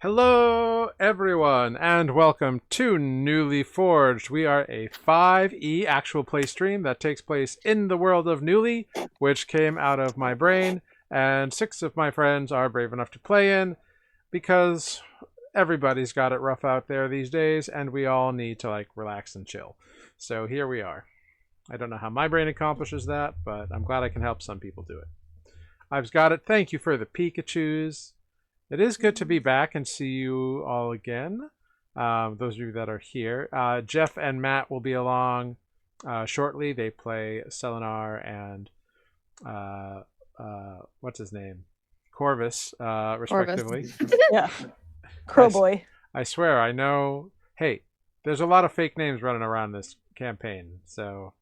Hello, everyone, and welcome to Nuuli Forged. We are a 5e actual play stream that takes place in the world of Nuuli, which came out of my brain, and 6 of my friends are brave enough to play in because everybody's got it rough out there these days, and we all need to relax and chill. So here we are. I don't know how my brain accomplishes that, but I'm glad I can help some people do it. I've got it. Thank you for the Pikachus. It is good to be back and see you all again. Those of you that are here. Jeff and Matt will be along shortly. They play Selenar and what's his name? Corvus, respectively. Yeah. Crowboy. I swear, I know. Hey, there's a lot of fake names running around this campaign, so.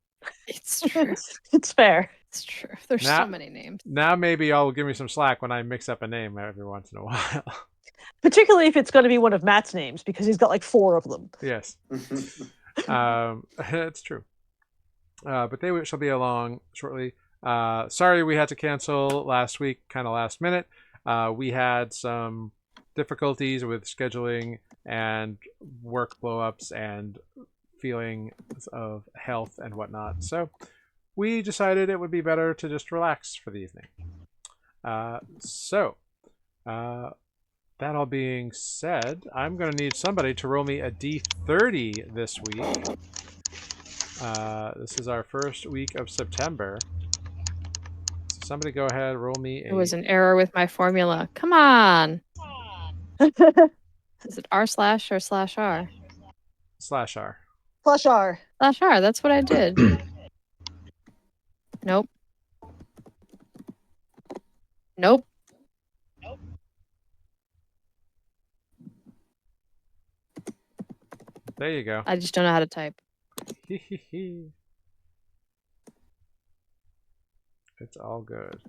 It's true. It's fair. It's true. There's so many names. Now maybe y'all give me some slack when I mix up a name every once in a while. Particularly if it's going to be one of Matt's names, because he's got like 4 of them. Yes. It's true. But they shall be along shortly. Sorry we had to cancel last week, kind of last minute. We had some difficulties with scheduling and work blow-ups and feelings of health and whatnot. So we decided it would be better to just relax for the evening. That all being said, I'm going to need somebody to roll me a d30 this week. This is our first week of September. So somebody go ahead, roll me a... There was an error with my formula. Come on. Is it r/ or /r? /r. Plush R. /r, that's what I did. Nope. Nope. There you go. I just don't know how to type. It's all good.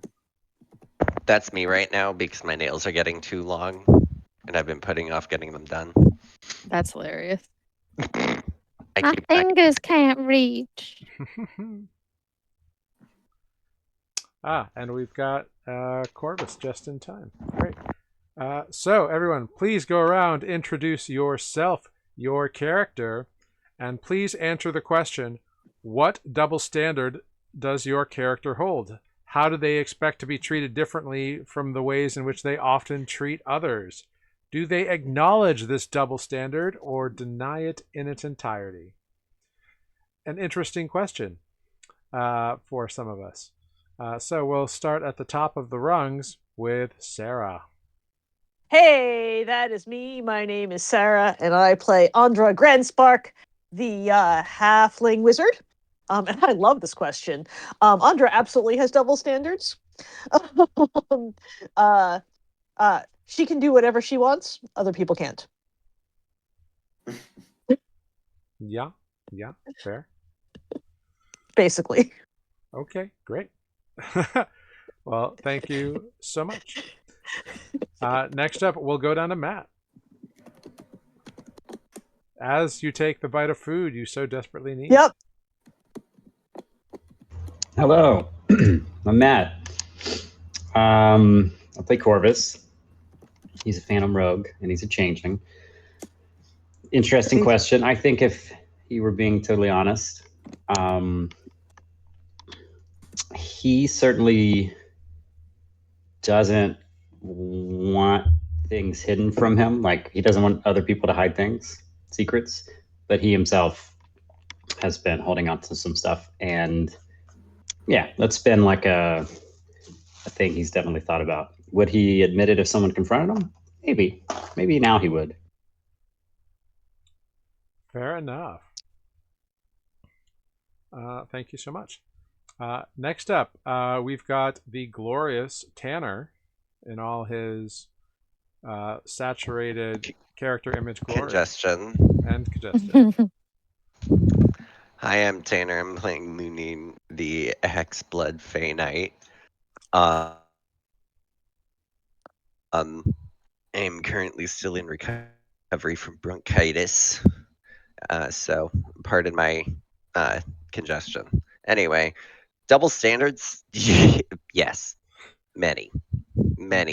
That's me right now because my nails are getting too long and I've been putting off getting them done. That's hilarious. My fingers can't reach. And we've got Corvus just in time. Great. So everyone, please go around, introduce yourself, your character, and please answer the question, what double standard does your character hold? How do they expect to be treated differently from the ways in which they often treat others? Do they acknowledge this double standard or deny it in its entirety? An interesting question for some of us. So we'll start at the top of the rungs with Sarah. Hey, that is me. My name is Sarah, and I play Andra Grandspark, the halfling wizard. And I love this question. Andra absolutely has double standards. She can do whatever she wants. Other people can't. Yeah, fair. Basically. Okay, great. Well, thank you so much. Next up, we'll go down to Matt. As you take the bite of food you so desperately need. Yep. Hello, I'm Matt. I play Corvus. He's a Phantom Rogue, and he's a Changeling. Interesting question. I think if you were being totally honest, he certainly doesn't want things hidden from him. Like, he doesn't want other people to hide things, secrets, but he himself has been holding on to some stuff. And yeah, that's been like a thing he's definitely thought about. Would he admit it if someone confronted him? Maybe. Maybe now he would. Fair enough. Thank you so much. Next up, we've got the glorious Tanner in all his saturated character image glory. Congestion. And congestion. Hi, I'm Tanner. I'm playing Moonin, the Hexblood Fey Knight. I'm currently still in recovery from bronchitis, so pardon my congestion. Anyway, double standards? Yes, many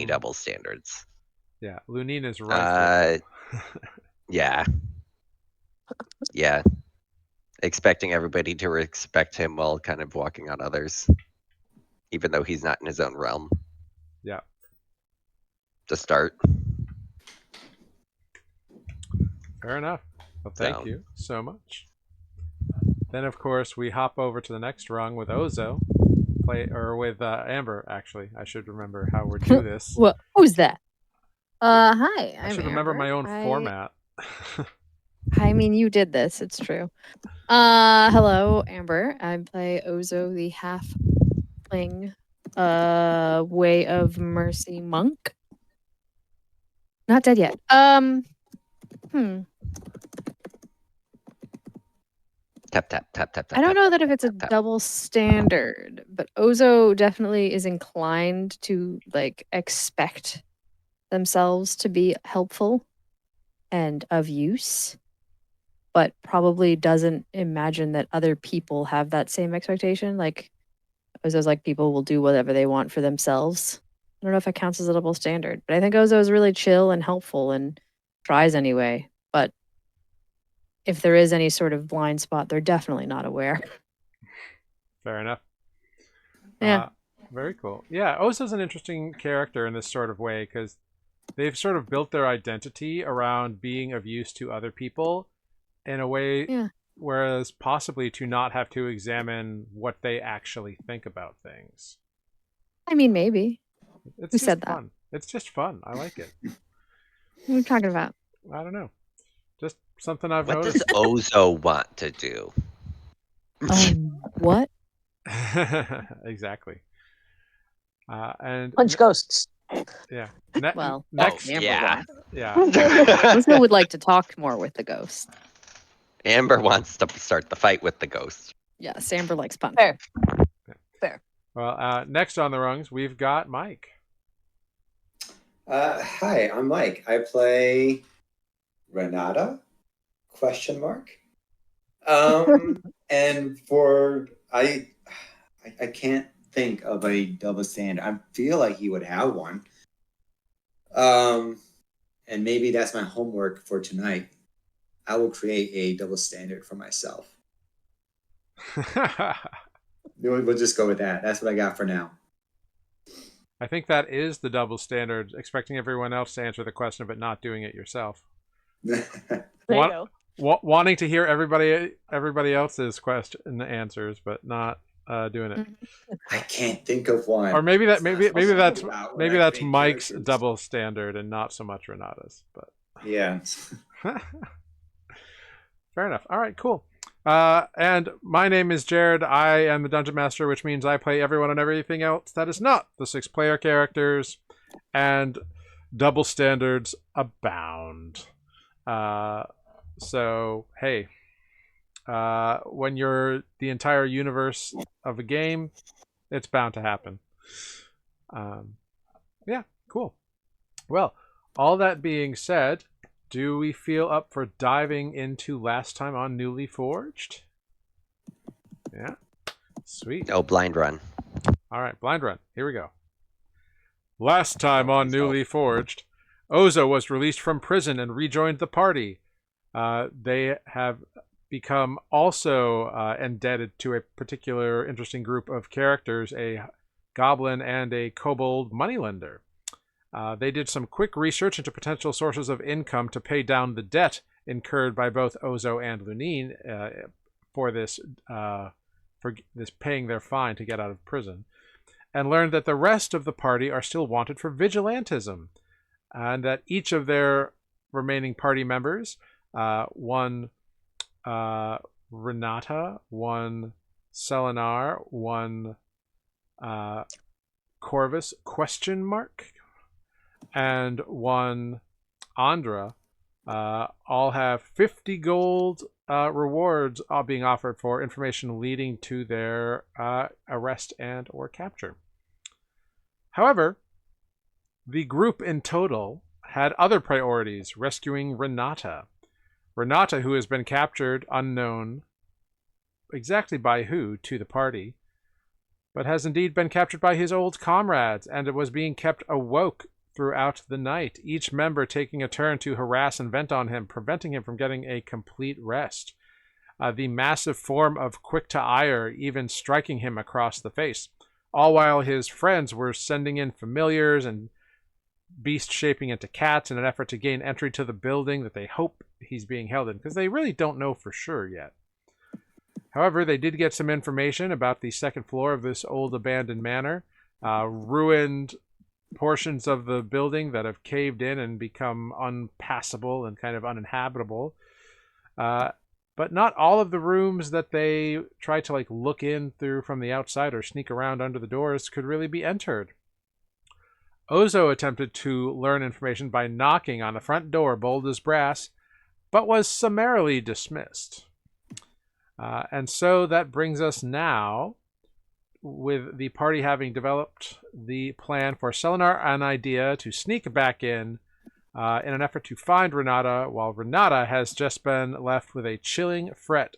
double standards. Yeah, Lunine is right. Yeah. Yeah. Expecting everybody to respect him while kind of walking on others, even though he's not in his own realm. Yeah. To start. Fair enough. Well, thank So. you so much. Then, of course, we hop over to the next rung with Ozo, with Amber. Actually, I should remember how we do this. Well, who's that? Hi, I I'm should remember Amber. my own format. I mean, you did this. It's true. Hello, Amber. I play Ozo, the halfling, Way of Mercy monk. Not dead yet. Tap, tap, tap, tap, tap. I don't know that if tap, it's a tap, tap. double standard, but Ozo definitely is inclined to like expect themselves to be helpful and of use, but probably doesn't imagine that other people have that same expectation. Like Ozo's like people will do whatever they want for themselves. I don't know if it counts as a double standard, but I think Ozo is really chill and helpful and tries anyway. But if there is any sort of blind spot, they're definitely not aware. Fair enough. Yeah. Very cool. Yeah, Ozo's an interesting character in this sort of way because they've sort of built their identity around being of use to other people in a way, whereas possibly to not have to examine what they actually think about things. I mean, maybe. It's Who just said fun. It's just fun. I like it. What are you talking about? I don't know. Just something I've What noticed. does Ozo want to do? What? Exactly. And Punch ghosts. yeah. Well, next, Amber yeah. wants. yeah. Ozo would like to talk more with the ghost. Amber wants to start the fight with the ghost. Yes, Amber likes punch. Fair. Well, next on the rungs, we've got Mike. Hi, I'm Mike. I play Renata? Question mark. And I can't think of a double standard. I feel like he would have one. And maybe that's my homework for tonight. I will create a double standard for myself. We'll just go with that. That's what I got for now. I think that is the double standard, expecting everyone else to answer the question but not doing it yourself. There you go. Wanting to hear everybody else's question and answers, but not doing it. I can't think of one. Or maybe that's create Mike's characters. double standard and not so much Renata's. But Yeah. fair enough. All right, cool. And my name is Jared. I am the Dungeon Master, which means I play everyone and everything else that is not the 6-player characters, and double standards abound. So, hey, when you're the entire universe of a game, it's bound to happen. Yeah, cool. Well, all that being said, do we feel up for diving into last time on Nuuli Forged? Yeah. Sweet. No, blind run. All right, blind run. Here we go. Last time on Nuuli Forged, Ozo was released from prison and rejoined the party. They have become also indebted to a particular interesting group of characters, a goblin and a kobold moneylender. They did some quick research into potential sources of income to pay down the debt incurred by both Ozo and Lunine for this paying their fine to get out of prison, and learned that the rest of the party are still wanted for vigilantism, and that each of their remaining party members, one Renata, one Selenar, one Corvus ? And one Andra, all have 50 gold rewards being offered for information leading to their arrest and or capture. However, the group in total had other priorities, rescuing Renata. Renata, who has been captured unknown exactly by who to the party, but has indeed been captured by his old comrades and was being kept awoke throughout the night, each member taking a turn to harass and vent on him, preventing him from getting a complete rest. The massive form of Quick to Ire even striking him across the face, all while his friends were sending in familiars and beast shaping into cats in an effort to gain entry to the building that they hope he's being held in, because they really don't know for sure yet. However, they did get some information about the second floor of this old abandoned manor, ruined portions of the building that have caved in and become unpassable and kind of uninhabitable. But not all of the rooms that they tried to look in through from the outside or sneak around under the doors could really be entered. Ozo attempted to learn information by knocking on the front door, bold as brass, but was summarily dismissed. And so that brings us now, with the party having developed the plan for Selenar an idea to sneak back in an effort to find Renata, while Renata has just been left with a chilling threat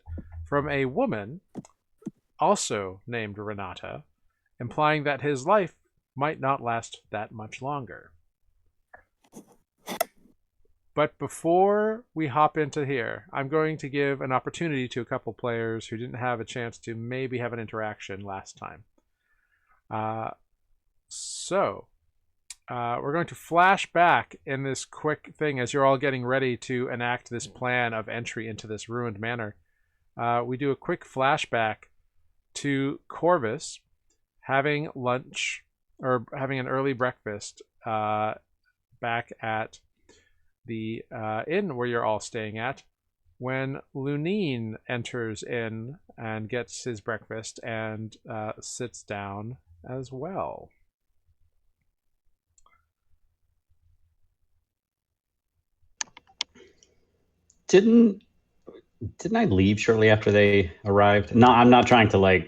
from a woman, also named Renata, implying that his life might not last that much longer. But before we hop into here, I'm going to give an opportunity to a couple players who didn't have a chance to maybe have an interaction last time. We're going to flash back in this quick thing as you're all getting ready to enact this plan of entry into this ruined manor. We do a quick flashback to Corvus having lunch, or having an early breakfast back at the inn where you're all staying at, when Lunine enters in and gets his breakfast and sits down as well. Didn't I leave shortly after they arrived? No, I'm not trying to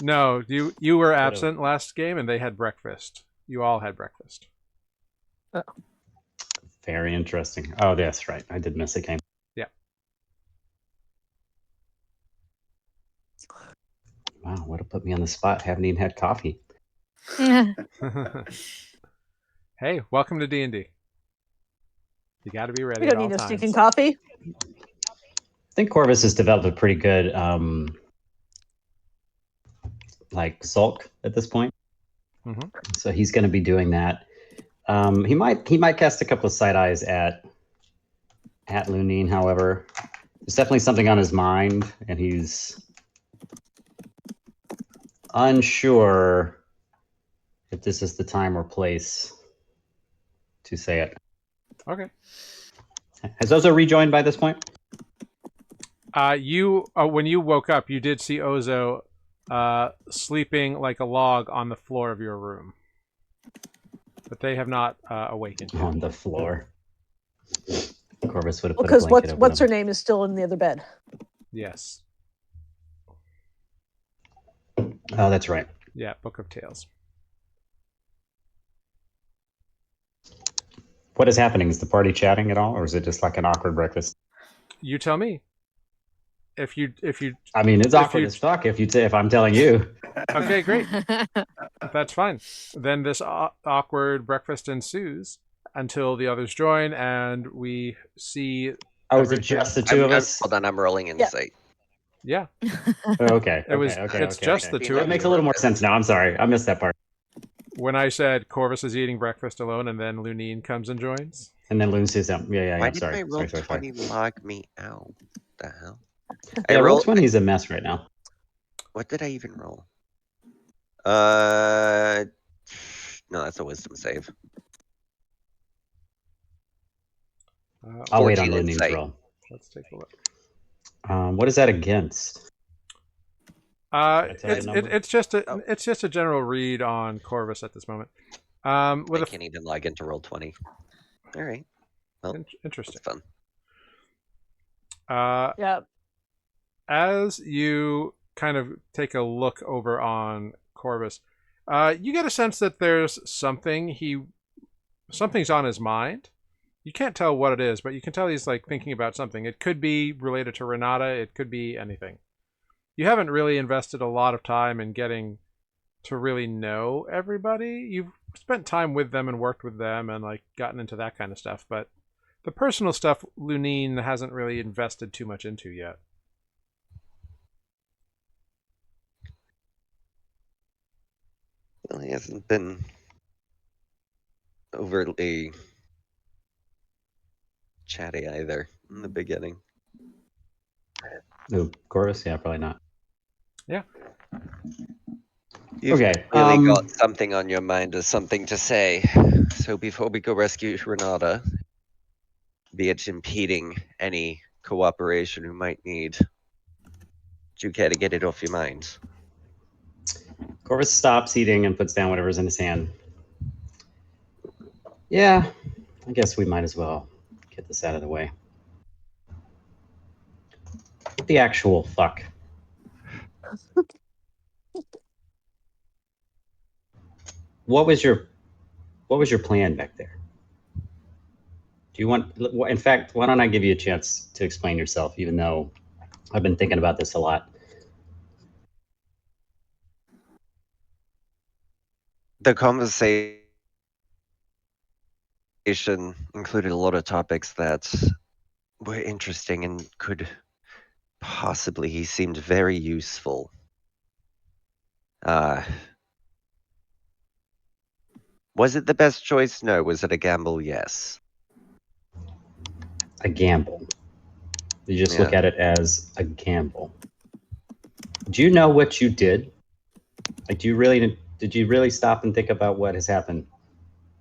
No, you were absent last game, and they had breakfast. You all had breakfast. Oh. Very interesting. Oh, that's right. I did miss a game. Yeah. Wow, would have put me on the spot. Haven't even had coffee. Hey, welcome to D&D. You got to be ready. We don't at all need no times. stinking coffee. I think Corvus has developed a pretty good sulk at this point. Mm-hmm. So he's going to be doing that. He might cast a couple of side eyes at Lunine. However, there's definitely something on his mind, and he's unsure if this is the time or place to say it. Okay. Has Ozo rejoined by this point? When you woke up, you did see Ozo sleeping like a log on the floor of your room. But they have not awakened yet. On the floor. Corvus would have put a Because blanket over what's her him. name is still in the other bed. Yes. Oh, that's right. Yeah, Book of Tales. What is happening? Is the party chatting at all, or is it just like an awkward breakfast? You tell me. If you I mean, it's awkward as fuck if I'm telling you. Okay, great. That's fine. Then this awkward breakfast ensues until the others join and we see. Oh, is it just the two of us? Hold on, I'm rolling insight. Yeah. Okay. It's just the two of That you. makes a little more sense now. I'm sorry, I missed that part. When I said Corvus is eating breakfast alone and then Lunine comes and joins. And then Loon says, "Yeah, Why I'm did sorry." my roll Sorry. 20 log me out? The hell? Yeah, roll 20 is a mess right now. What did I even roll? No, that's a wisdom save. I'll wait on 14 Looney's insight. roll. Let's take a look. What is that against? It's just a general read on Corvus at this moment. I can't even log in to roll 20. All right. Well, interesting. Fun. Yeah. As you kind of take a look over on Corvus, you get a sense that there's something's on his mind. You can't tell what it is, but you can tell he's thinking about something. It could be related to Renata. It could be anything. You haven't really invested a lot of time in getting to really know everybody. You've spent time with them and worked with them and like gotten into that kind of stuff. But the personal stuff, Lunine hasn't really invested too much into yet. Well, he hasn't been overtly chatty either in the beginning. Ooh, Chorus? Yeah, probably not. Yeah. You've Okay, really got something on your mind or something to say. So before we go rescue Renata, be it impeding any cooperation you might need, do you care to get it off your mind? Corvus stops eating and puts down whatever's in his hand. Yeah, I guess we might as well get this out of the way. What the actual fuck? What was your plan back there? Do you want, in fact, why don't I give you a chance to explain yourself, even though I've been thinking about this a lot. The conversation included a lot of topics that were interesting and could possibly, he seemed very useful. Was it the best choice? No. Was it a gamble? Yes. A gamble. You just look at it as a gamble. Do you know what you did? Like, did you really stop and think about what has happened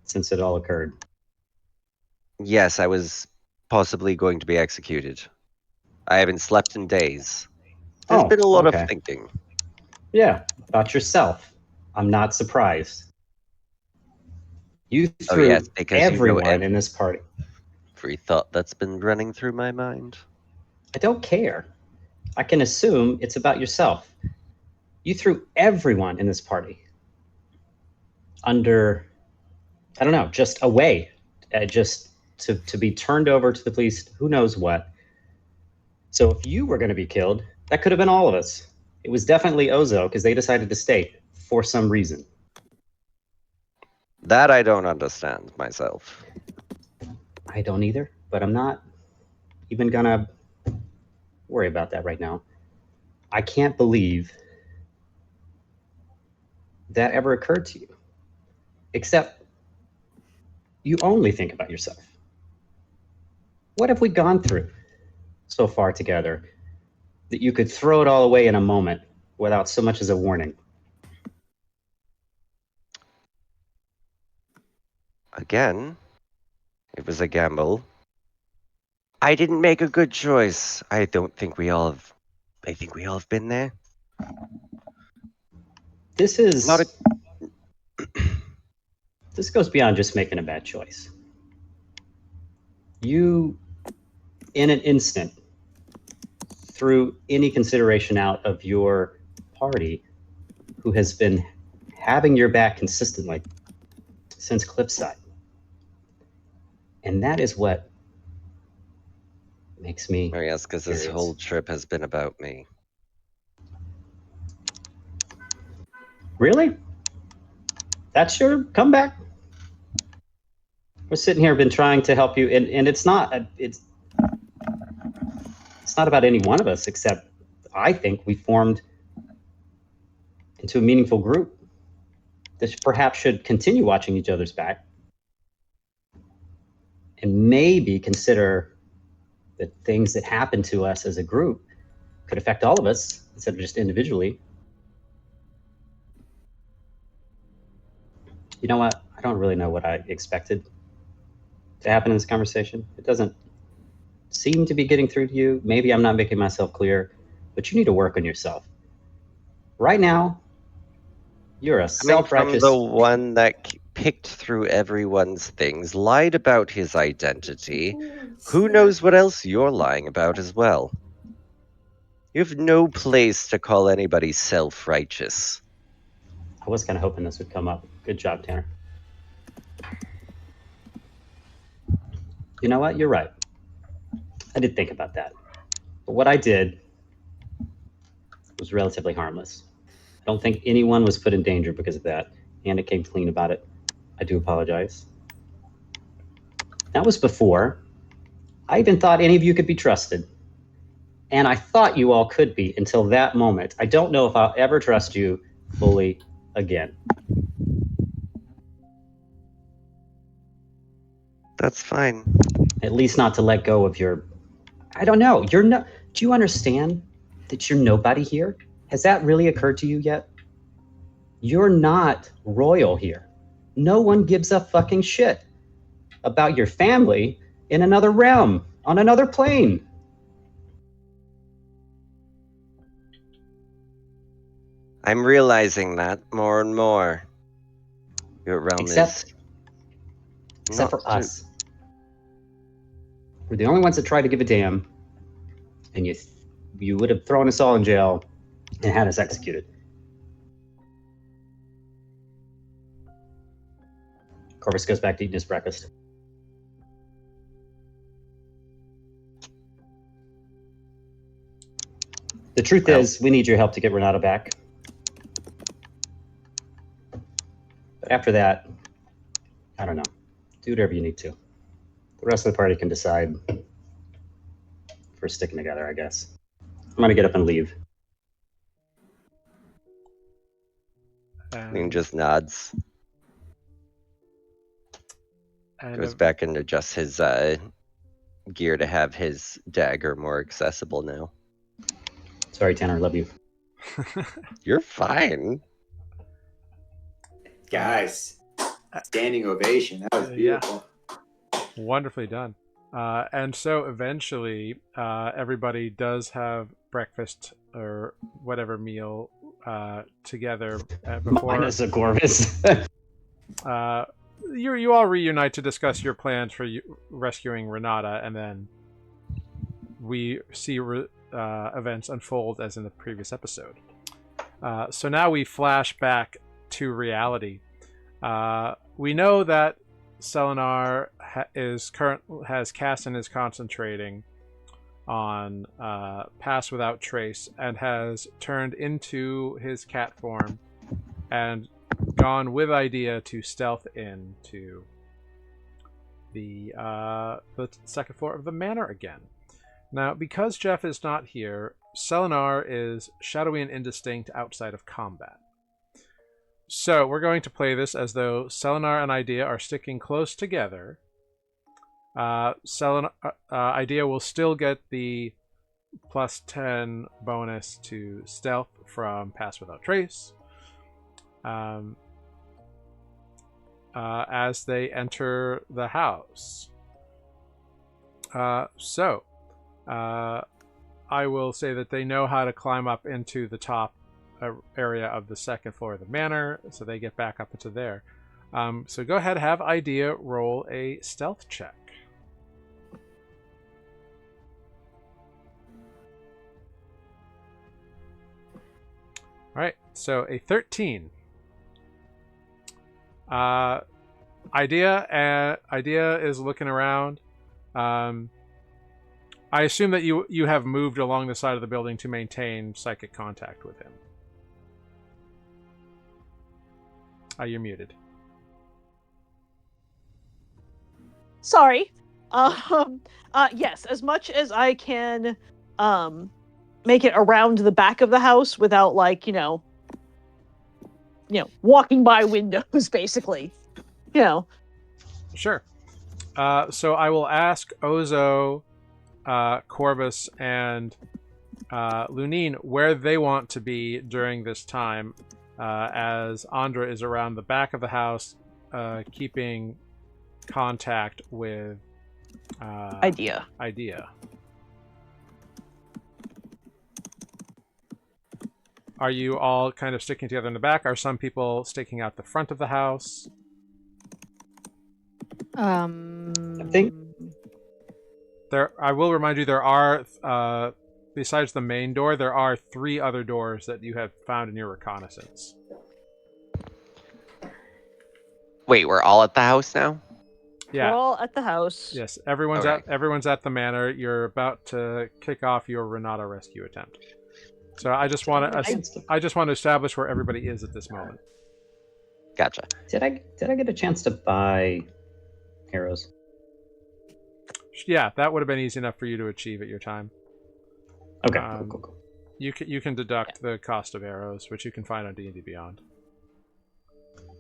since it all occurred? Yes, I was possibly going to be executed. I haven't slept in days. There's been a lot of thinking. Yeah, about yourself. I'm not surprised. You threw everyone in this party. Every thought that's been running through my mind. I don't care. I can assume it's about yourself. You threw everyone in this party under, I don't know, just away, just to be turned over to the police, who knows what. So if you were going to be killed, that could have been all of us. It was definitely Ozo because they decided to stay for some reason. That I don't understand myself. I don't either, but I'm not even going to worry about that right now. I can't believe that ever occurred to you. Except you only think about yourself. What have we gone through so far together that you could throw it all away in a moment without so much as a warning? Again, it was a gamble. I didn't make a good choice. I think we all have been there. This is not a... This goes beyond just making a bad choice. You, in an instant, threw any consideration out of your party, who has been having your back consistently since Cliffside. And that is what makes me yes, because this whole trip has been about me. Really? That's your comeback? We're sitting here, been trying to help you, and it's not about any one of us, except I think we formed into a meaningful group that perhaps should continue watching each other's back and maybe consider that things that happen to us as a group could affect all of us instead of just individually. You know what? I don't really know what I expected to happen in this conversation. It doesn't seem to be getting through to you. Maybe I'm not making myself clear, but you need to work on yourself. Right now, you're a self-righteous... From the one that picked through everyone's things, lied about his identity. Who knows what else you're lying about as well? You have no place to call anybody self-righteous. I was kind of hoping this would come up. Good job, Tanner. You know what? You're right. I did think about that. But what I did was relatively harmless. I don't think anyone was put in danger because of that. Anna came clean about it. I do apologize. That was before I even thought any of you could be trusted. And I thought you all could be until that moment. I don't know if I'll ever trust you fully again. That's fine. At least not to let go of your... I don't know. You're no... Do you understand that you're nobody here? Has that really occurred to you yet? You're not royal here. No one gives a fucking shit about your family in another realm, on another plane. I'm realizing that more and more. Your realm Except not for us. We're the only ones that try to give a damn, and you would have thrown us all in jail and had us executed. Corvus goes back to eating his breakfast. The truth is, we need your help to get Renata back. But after that, I don't know. Do whatever you need to. The rest of the party can decide if we're sticking together, I guess. I'm gonna get up and leave. He just nods. And Goes back and adjusts his gear to have his dagger more accessible now. Sorry, Tanner, love you. You're fine. Guys, standing ovation. That was beautiful. Wonderfully done. And so eventually, everybody does have breakfast or whatever meal together before. Minus a Corvus. You all reunite to discuss your plans for rescuing Renata, and then we see events unfold as in the previous episode. So now we flash back to reality. We know that Selenar has cast and is concentrating on Pass Without Trace and has turned into his cat form and gone with idea to stealth into the second floor of the manor again. Now, because Jeff is not here, Selenar is shadowy and indistinct outside of combat. So we're going to play this as though Selenar and Idea are sticking close together. Idea will still get the +10 bonus to stealth from Pass Without Trace as they enter the house. I will say that they know how to climb up into the top area of the second floor of the manor, so they get back up into there. So go ahead, have Idea roll a stealth check. Alright, so a 13. Idea is looking around. I assume that you have moved along the side of the building to maintain psychic contact with him. You're muted. Sorry. Yes, as much as I can make it around the back of the house without, like, walking by windows, basically. Sure. So I will ask Ozo, Corvus, and Lunine where they want to be during this time, as Andra is around the back of the house, keeping contact with Idea. Are you all kind of sticking together in the back? Are some people staking out the front of the house? I think I will remind you, there are, besides the main door, there are 3 other doors that you have found in your reconnaissance. Wait, we're all at the house now? Yeah. We're all at the house. Yes, everyone's at the manor. You're about to kick off your Renata rescue attempt. So I just want to establish where everybody is at this moment. Gotcha. Did I get a chance to buy arrows? Yeah, that would have been easy enough for you to achieve at your time. Okay, Um, cool. You can deduct the cost of arrows, which you can find on D&D Beyond.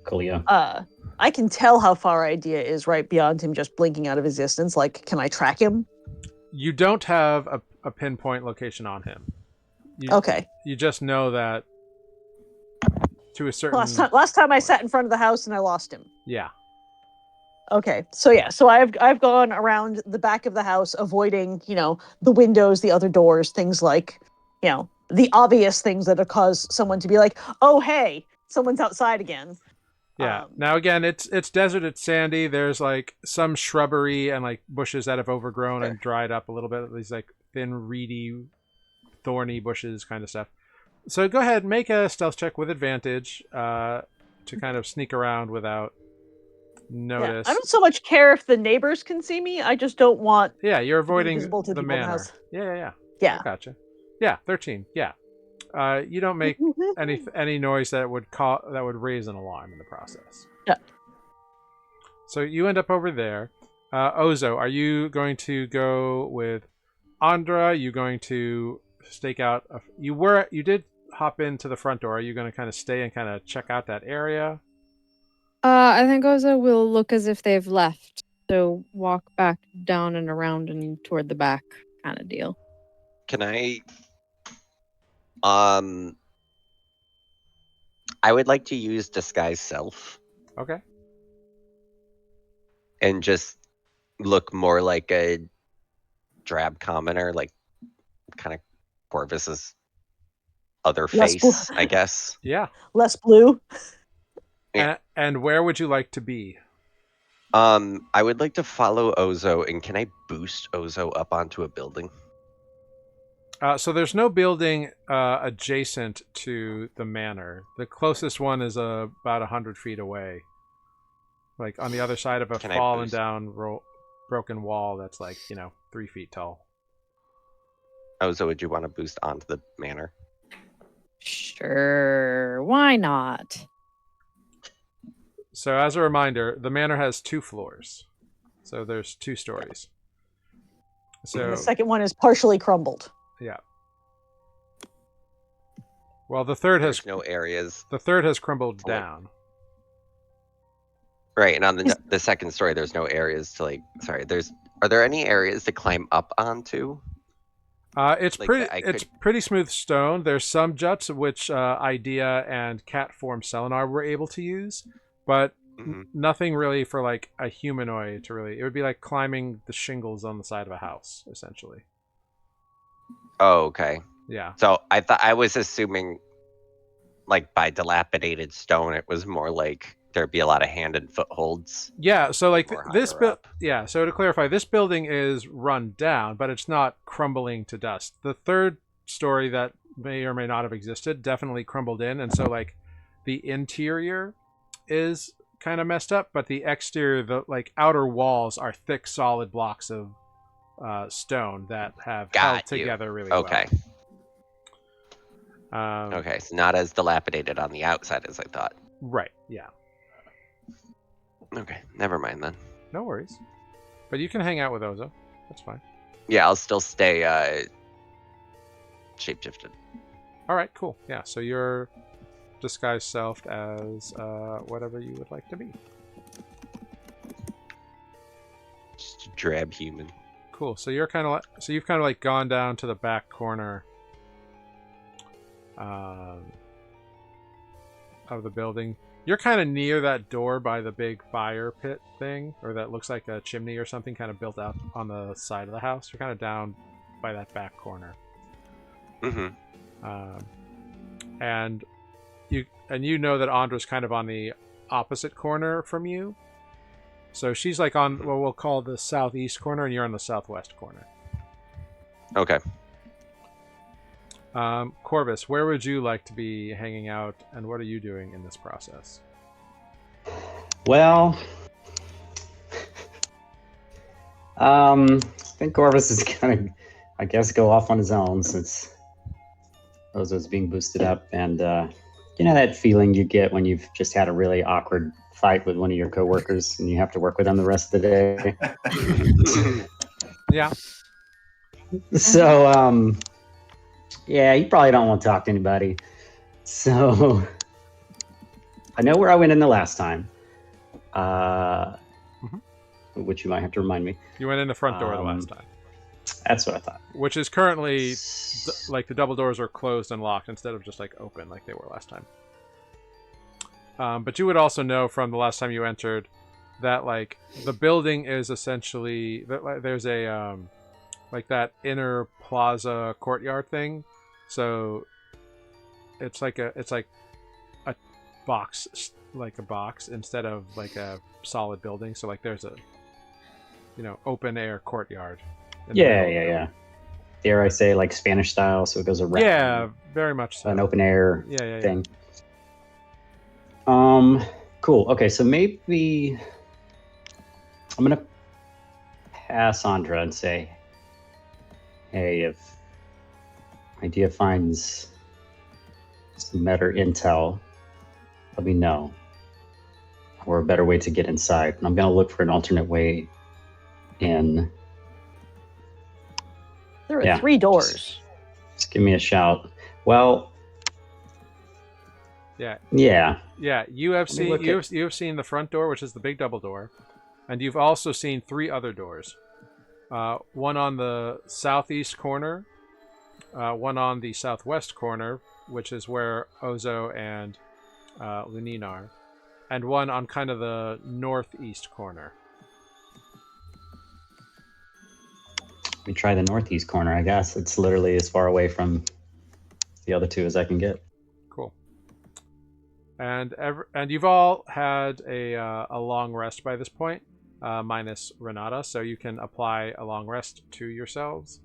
Cool, yeah. I can tell how far Idea is right beyond him just blinking out of existence. Like, can I track him? You don't have a pinpoint location on him. Okay. You just know that to a certain... Last time I sat in front of the house and I lost him. Yeah. Okay, so I've gone around the back of the house, avoiding the windows, the other doors, things like the obvious things that would cause someone to be like, oh hey, someone's outside again. Yeah. Now again, it's desert, it's sandy. There's like some shrubbery and like bushes that have overgrown and dried up a little bit. These like thin, reedy, thorny bushes kind of stuff. So go ahead, make a stealth check with advantage to kind of sneak around without notice. Yeah. I don't so much care if the neighbors can see me. I just don't want. Yeah, you're avoiding visible to the people in the manor. house. Yeah. Yeah. I gotcha. Yeah, 13. Yeah. You don't make any noise that would raise an alarm in the process. Yeah. So you end up over there. Ozo, are you going to go with Andra? You going to stake out? You did hop into the front door. Are you going to kind of stay and kind of check out that area? I think Ozo will look as if they've left. So walk back down and around and toward the back kind of deal. Can I... I would like to use Disguise Self. Okay. And just look more like a drab commoner, like kind of Corvus's other face, I guess. Yeah. Less blue. Yeah. And where would you like to be? I would like to follow Ozo, and can I boost Ozo up onto a building? So there's no building adjacent to the manor. The closest one is about 100 feet away. Like on the other side of a fallen down broken wall that's like, 3 feet tall. Ozo, would you want to boost onto the manor? Sure, why not? So as a reminder, the manor has 2 floors. So there's 2 stories. So And the second one is partially crumbled. Yeah. Well, the third has no areas. The third has crumbled down. Right, and on the second story, there's no areas to like. Sorry, are there any areas to climb up onto? It's pretty smooth stone. There's some juts which Idea and Cat Form Selenar were able to use, but nothing really for like a humanoid to really. It would be like climbing the shingles on the side of a house, essentially. Oh, okay. Yeah. So I was assuming, like by dilapidated stone, it was more like there'd be a lot of hand and footholds. Yeah. So like yeah. So to clarify, this building is run down, but it's not crumbling to dust. The third story that may or may not have existed definitely crumbled in, and so like the interior is kind of messed up, but the exterior, the like outer walls are thick, solid blocks of stone that have held together really well. Okay. Okay, so not as dilapidated on the outside as I thought. Right, yeah. Okay, never mind then. No worries. But you can hang out with Ozo. That's fine. Yeah, I'll still stay shapeshifted. All right, cool. Yeah, so you're disguised self as whatever you would like to be. Just a drab human. Cool. So you've kind of like gone down to the back corner of the building. You're kind of near that door by the big fire pit thing, or that looks like a chimney or something kind of built out on the side of the house. You're kind of down by that back corner. And you know that Andra's kind of on the opposite corner from you. So she's like on what we'll call the southeast corner, and you're on the southwest corner. Okay. Corvus, where would you like to be hanging out, and what are you doing in this process? Well, I think Corvus is gonna, I guess, go off on his own since Ozo's being boosted up, and You know that feeling you get when you've just had a really awkward fight with one of your coworkers and you have to work with them the rest of the day? Yeah. So, yeah, you probably don't want to talk to anybody. So, I know where I went in the last time, which you might have to remind me. You went in the front door the last time. That's what I thought. Which is currently, like, the double doors are closed and locked instead of just, like, open like they were last time. But you would also know from the last time you entered that, like, the building is essentially... There's a, like, that inner plaza courtyard thing. So, it's like a box, instead of, like, a solid building. So, like, there's a, open air courtyard. Yeah. Dare I say, like Spanish style, so it goes around. Yeah, very much so. An open air Yeah. thing. Cool. Okay, so maybe I'm gonna pass Andra and say, hey, if Idea finds some better intel, let me know. Or a better way to get inside. And I'm gonna look for an alternate way in. There are 3 doors. Just give me a shout. Well, Yeah. You have seen the front door, which is the big double door, and you've also seen 3 other doors. One on the southeast corner, one on the southwest corner, which is where Ozo and Lunine are, and one on kind of the northeast corner. We try the northeast corner, I guess. It's literally as far away from the other 2 as I can get. Cool. And you've all had a long rest by this point, minus Renata, so you can apply a long rest to yourselves.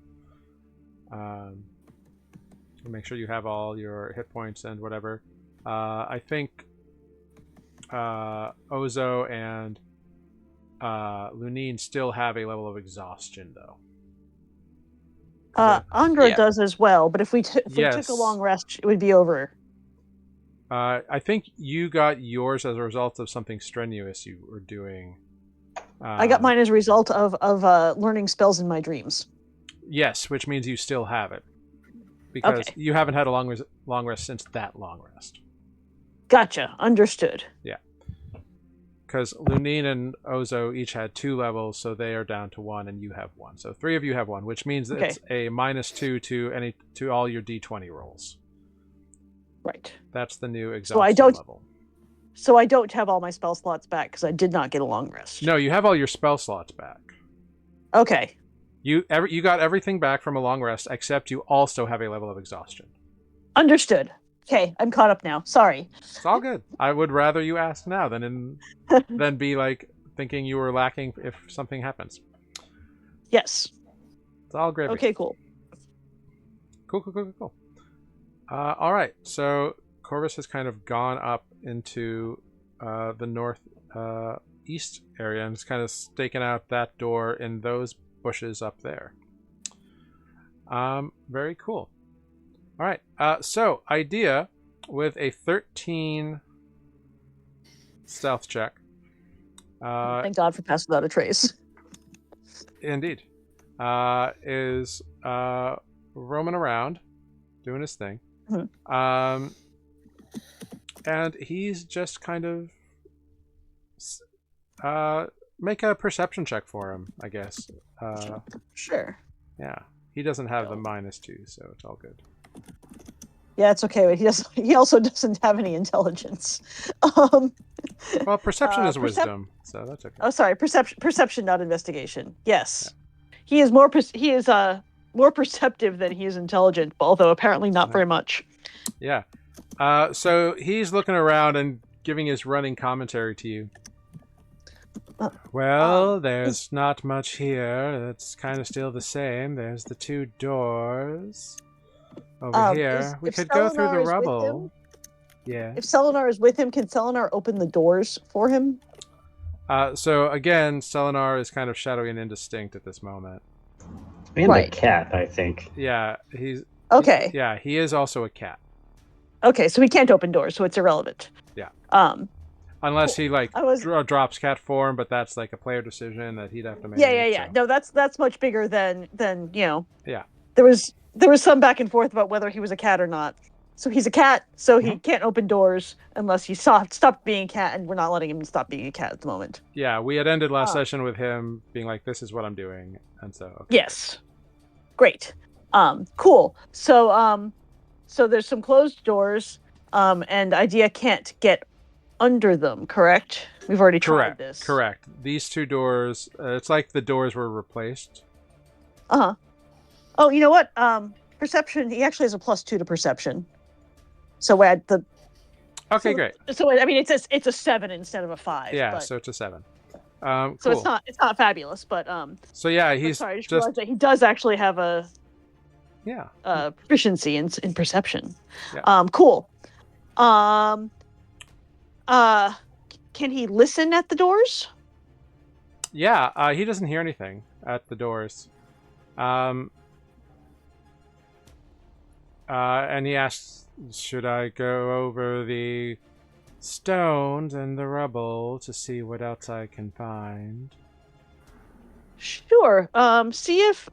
Make sure you have all your hit points and whatever. I think Ozo and Lunine still have a level of exhaustion, though. Andra does as well, but if we took a long rest, it would be over. I think you got yours as a result of something strenuous you were doing. I got mine as a result of learning spells in my dreams. Yes, which means you still have it. Because you haven't had a long rest since that long rest. Gotcha. Understood. Yeah. Because Lunine and Ozo each had 2 levels, so they are down to 1, and you have 1. So 3 of you have 1, which means that it's a -2 to all your D20 rolls. Right. That's the new exhaustion level. So I don't have all my spell slots back because I did not get a long rest. No, you have all your spell slots back. Okay. You got everything back from a long rest, except you also have a level of exhaustion. Understood. Okay, I'm caught up now. Sorry. It's all good. I would rather you ask now than be like thinking you were lacking if something happens. Yes. It's all great. Okay, cool. Cool. All right. So Corvus has kind of gone up into the north east area and is kind of staking out that door in those bushes up there. Very cool. All right. So Idea with a 13 stealth check. Thank God for Pass Without a Trace. Indeed. Is roaming around, doing his thing. Mm-hmm. And he's just kind of make a perception check for him, I guess. Sure. Yeah. He doesn't have the -2, so it's all good. Yeah, it's okay, but he also doesn't have any intelligence. Well, perception is wisdom, so that's okay. Oh, sorry, perception, not investigation. Yes, he is more perceptive than he is intelligent, although apparently not very much. Yeah. So he's looking around and giving his running commentary to you. Well, there's not much here. It's kind of still the same. There's the 2 doors over here. We could go through the rubble. Yeah. If Selenar is with him, can Selenar open the doors for him? So again, Selenar is kind of shadowy and indistinct at this moment. And a cat, I think. Yeah, he's okay. He is also a cat. Okay, so he can't open doors, so it's irrelevant. Yeah. Um. Unless he like I was- drops cat form, but that's like a player decision that he'd have to make. Yeah. So. No, that's much bigger than Yeah. There was some back and forth about whether he was a cat or not. So he's a cat, so he can't open doors unless he stopped being a cat, and we're not letting him stop being a cat at the moment. Yeah, we had ended last session with him being like, "This is what I'm doing," and so. Okay. Yes. Great. Cool. So there's some closed doors, and Idea can't get under them, correct? We've already tried this. Correct. These two doors, it's like the doors were replaced. Uh-huh. Oh, you know what? Perception, he actually has a +2 to perception. So add the... Okay, great. So, I mean, it's a 7 instead of a 5. Yeah, but... so it's a 7. So cool. it's not fabulous, but... So yeah, he's sorry, I just realized that he does actually have a... Yeah. Proficiency in perception. Yeah. Cool. Can he listen at the doors? Yeah, he doesn't hear anything at the doors. And he asks, should I go over the stones and the rubble to see what else I can find? Sure. See if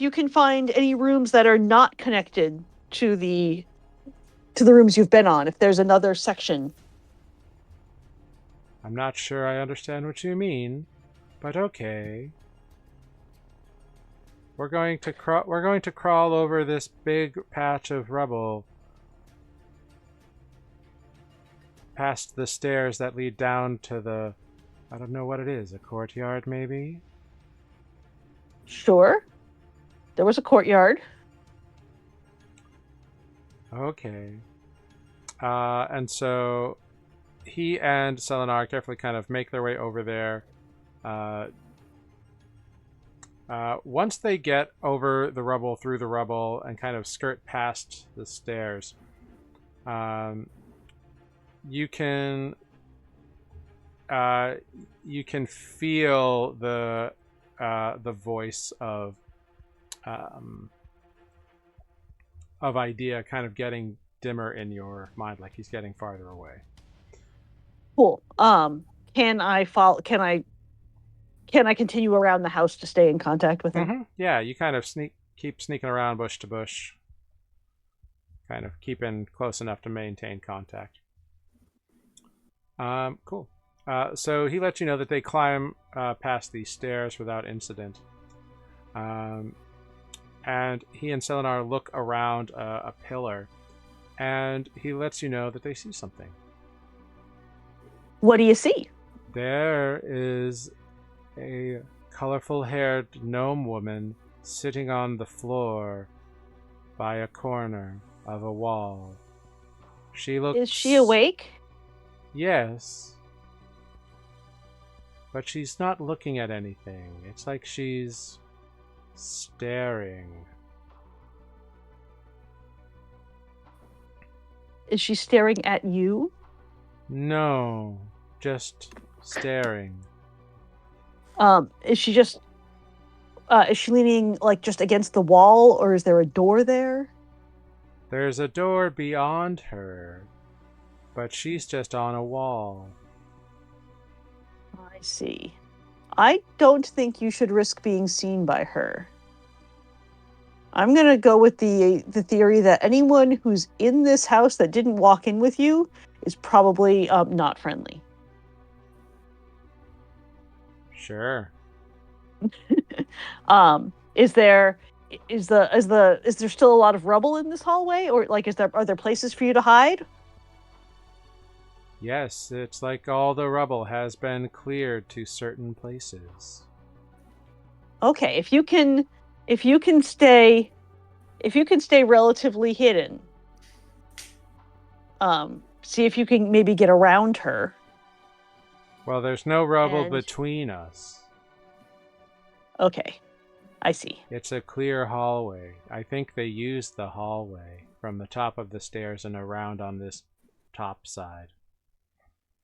you can find any rooms that are not connected to the rooms you've been on. If there's another section. I'm not sure I understand what you mean, but okay. We're going to crawl over this big patch of rubble past the stairs that lead down to the, I don't know what it is, a courtyard maybe? Sure. There was a courtyard. Okay. And so he and Selenar carefully kind of make their way over there. Once they get over the rubble, through the rubble, and kind of skirt past the stairs, you can feel the voice of Idea kind of getting dimmer in your mind, like he's getting farther away. Cool. Can I follow? Can I continue around the house to stay in contact with him? Mm-hmm. Yeah, you kind of keep sneaking around bush to bush, kind of keeping close enough to maintain contact. Cool. So he lets you know that they climb past these stairs without incident. And he and Selenar look around a pillar, and he lets you know that they see something. What do you see? There is a colorful-haired gnome woman sitting on the floor by a corner of a wall. She looks... Is she awake? Yes. But she's not looking at anything. It's like she's staring. Is she staring at you? No, just staring. Is she just is she leaning like just against the wall, or is there a door there? There's a door beyond her, but she's just on a wall. I see. I don't think you should risk being seen by her. I'm gonna go with the theory that anyone who's in this house that didn't walk in with you is probably not friendly. Sure. Is there still a lot of rubble in this hallway, or like are there places for you to hide? Yes, it's like all the rubble has been cleared to certain places. Okay, if you can stay relatively hidden, see if you can maybe get around her. Well, there's no rubble between us. Okay, I see. It's a clear hallway. I think they used the hallway from the top of the stairs and around on this top side.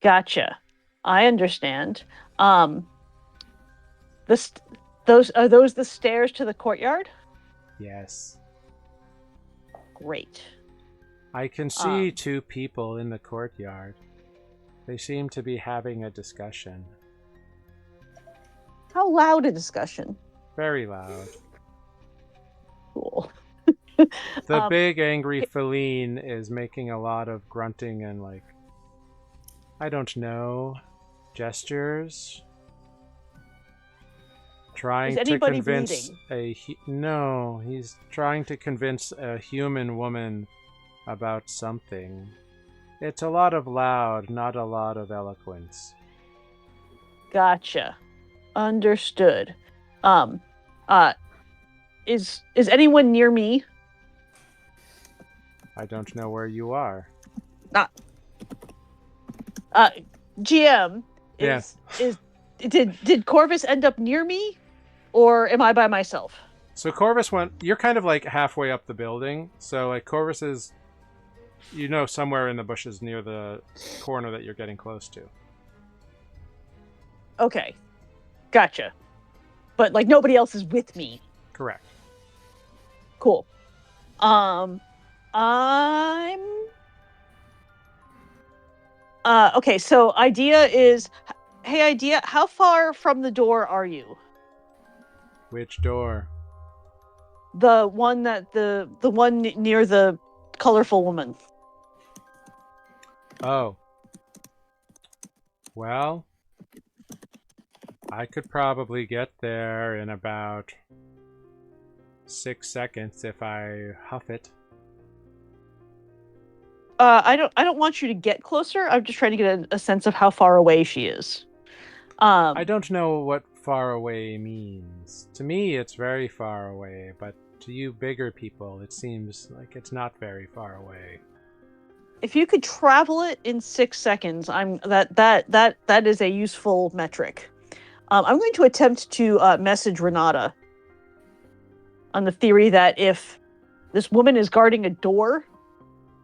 Gotcha. I understand. Those are the stairs to the courtyard? Yes. Great. I can see two people in the courtyard. They seem to be having a discussion. How loud a discussion? Very loud. Cool. The big angry feline is making a lot of grunting and I don't know, gestures. Trying Is to anybody convince bleeding? No, he's trying to convince a human woman about something. It's a lot of loud, not a lot of eloquence. Gotcha. Understood. Is anyone near me? I don't know where you are. GM. Yes. Did Corvus end up near me, or am I by myself? So Corvus you're kind of halfway up the building, so Corvus is, somewhere in the bushes near the corner that you're getting close to. Okay. Gotcha. But nobody else is with me. Correct. Cool. Okay, so idea is, hey idea, how far from the door are you? Which door? The one the one near the colorful woman. Oh. Well, I could probably get there in about 6 seconds if I huff it. I don't want you to get closer. I'm just trying to get a sense of how far away she is. I don't know what far away means. To me, it's very far away, but to you bigger people, it seems like it's not very far away. If you could travel it in 6 seconds, that is a useful metric. I'm going to attempt to message Renata on the theory that if this woman is guarding a door,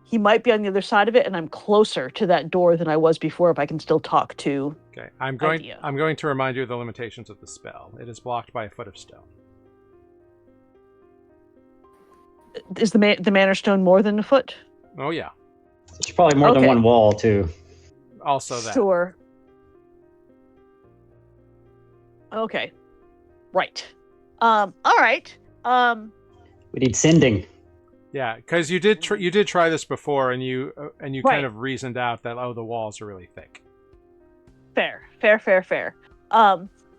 he might be on the other side of it, and I'm closer to that door than I was before if I can still talk to Okay, I'm going idea. to remind you of the limitations of the spell. It is blocked by a foot of stone. Is the Manor Stone more than a foot? Oh yeah. It's probably more than one wall too. Also that. Sure. Okay. Right. All right. We need sending. Yeah, because you did try this before, and you Right. kind of reasoned out that the walls are really thick. Fair.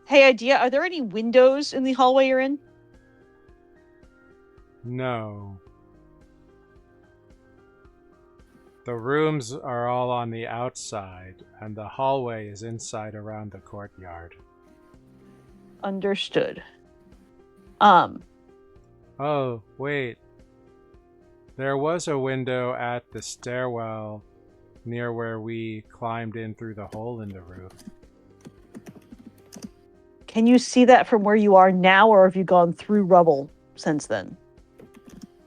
Hey, idea. Are there any windows in the hallway you're in? No. The rooms are all on the outside, and the hallway is inside around the courtyard. Understood. Oh, wait. There was a window at the stairwell near where we climbed in through the hole in the roof. Can you see that from where you are now, or have you gone through rubble since then?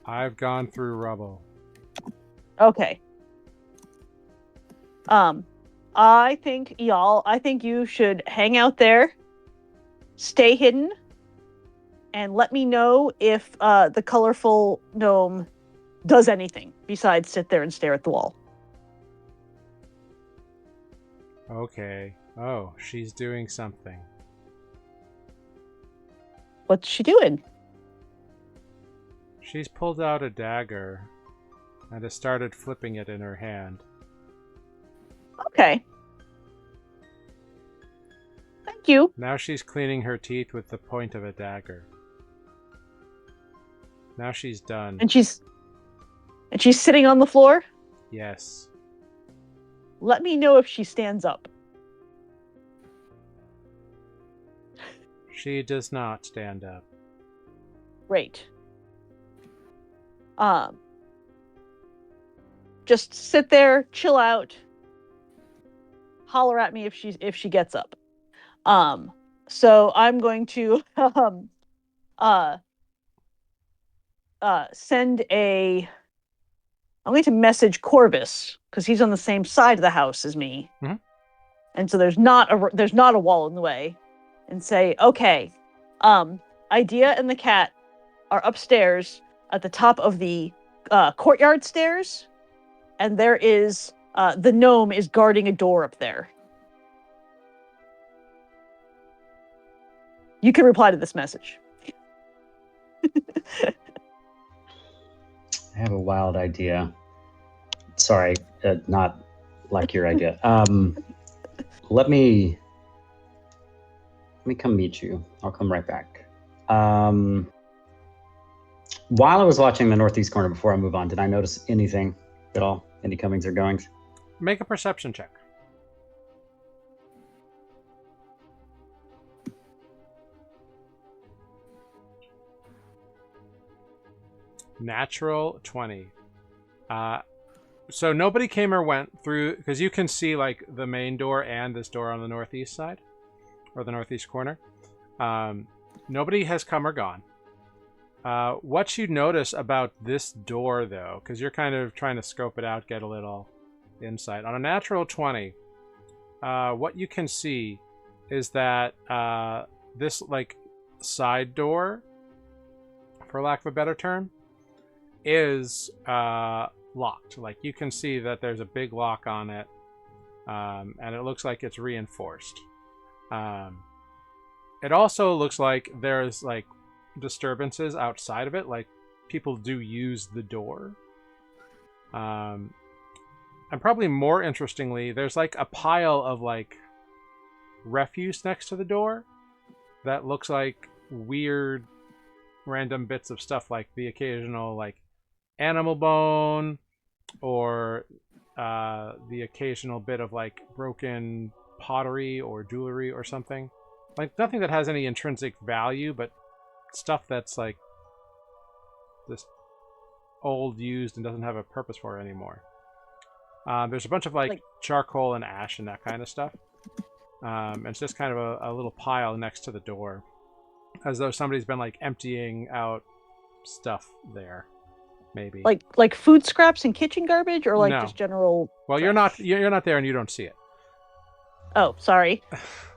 I've gone through rubble. Okay. I think you should hang out there, stay hidden, and let me know if the colorful gnome does anything besides sit there and stare at the wall. Okay. Oh, she's doing something. What's she doing? She's pulled out a dagger and has started flipping it in her hand. Okay. Thank you. Now she's cleaning her teeth with the point of a dagger. Now she's done. And she's sitting on the floor? Yes. Let me know if she stands up. She does not stand up. Great. Just sit there, chill out. Holler at me if she gets up. So I'm going to I'm going to message Corvus because he's on the same side of the house as me, and so there's not a wall in the way, and say, okay, Idea and the cat are upstairs at the top of the courtyard stairs, and there is the gnome is guarding a door up there. You can reply to this message. I have a wild idea. Sorry, not like your idea. Let me come meet you. I'll come right back. While I was watching the northeast corner before I move on, did I notice anything at all? Any comings or goings? Make a perception check. Natural 20. So nobody came or went through, because you can see like the main door and this door on the northeast side, or the northeast corner. Nobody has come or gone. What you notice about this door, though, because you're kind of trying to scope it out, get a little insight. On a natural 20, what you can see is that this like side door, for lack of a better term, is locked. Like you can see that there's a big lock on it, and it looks like it's reinforced. It also looks like there's like disturbances outside of it, like people do use the door. And probably more interestingly, there's like a pile of like refuse next to the door that looks like weird random bits of stuff, like the occasional like animal bone, or the occasional bit of like broken pottery or jewelry or something. Like nothing that has any intrinsic value, but stuff that's like just old, used, and doesn't have a purpose for it anymore. There's a bunch of like charcoal and ash and that kind of stuff. And it's just kind of a little pile next to the door, as though somebody's been like emptying out stuff there. Maybe like food scraps and kitchen garbage, or like No. just general. Well, trash? you're not there and you don't see it. Oh, sorry.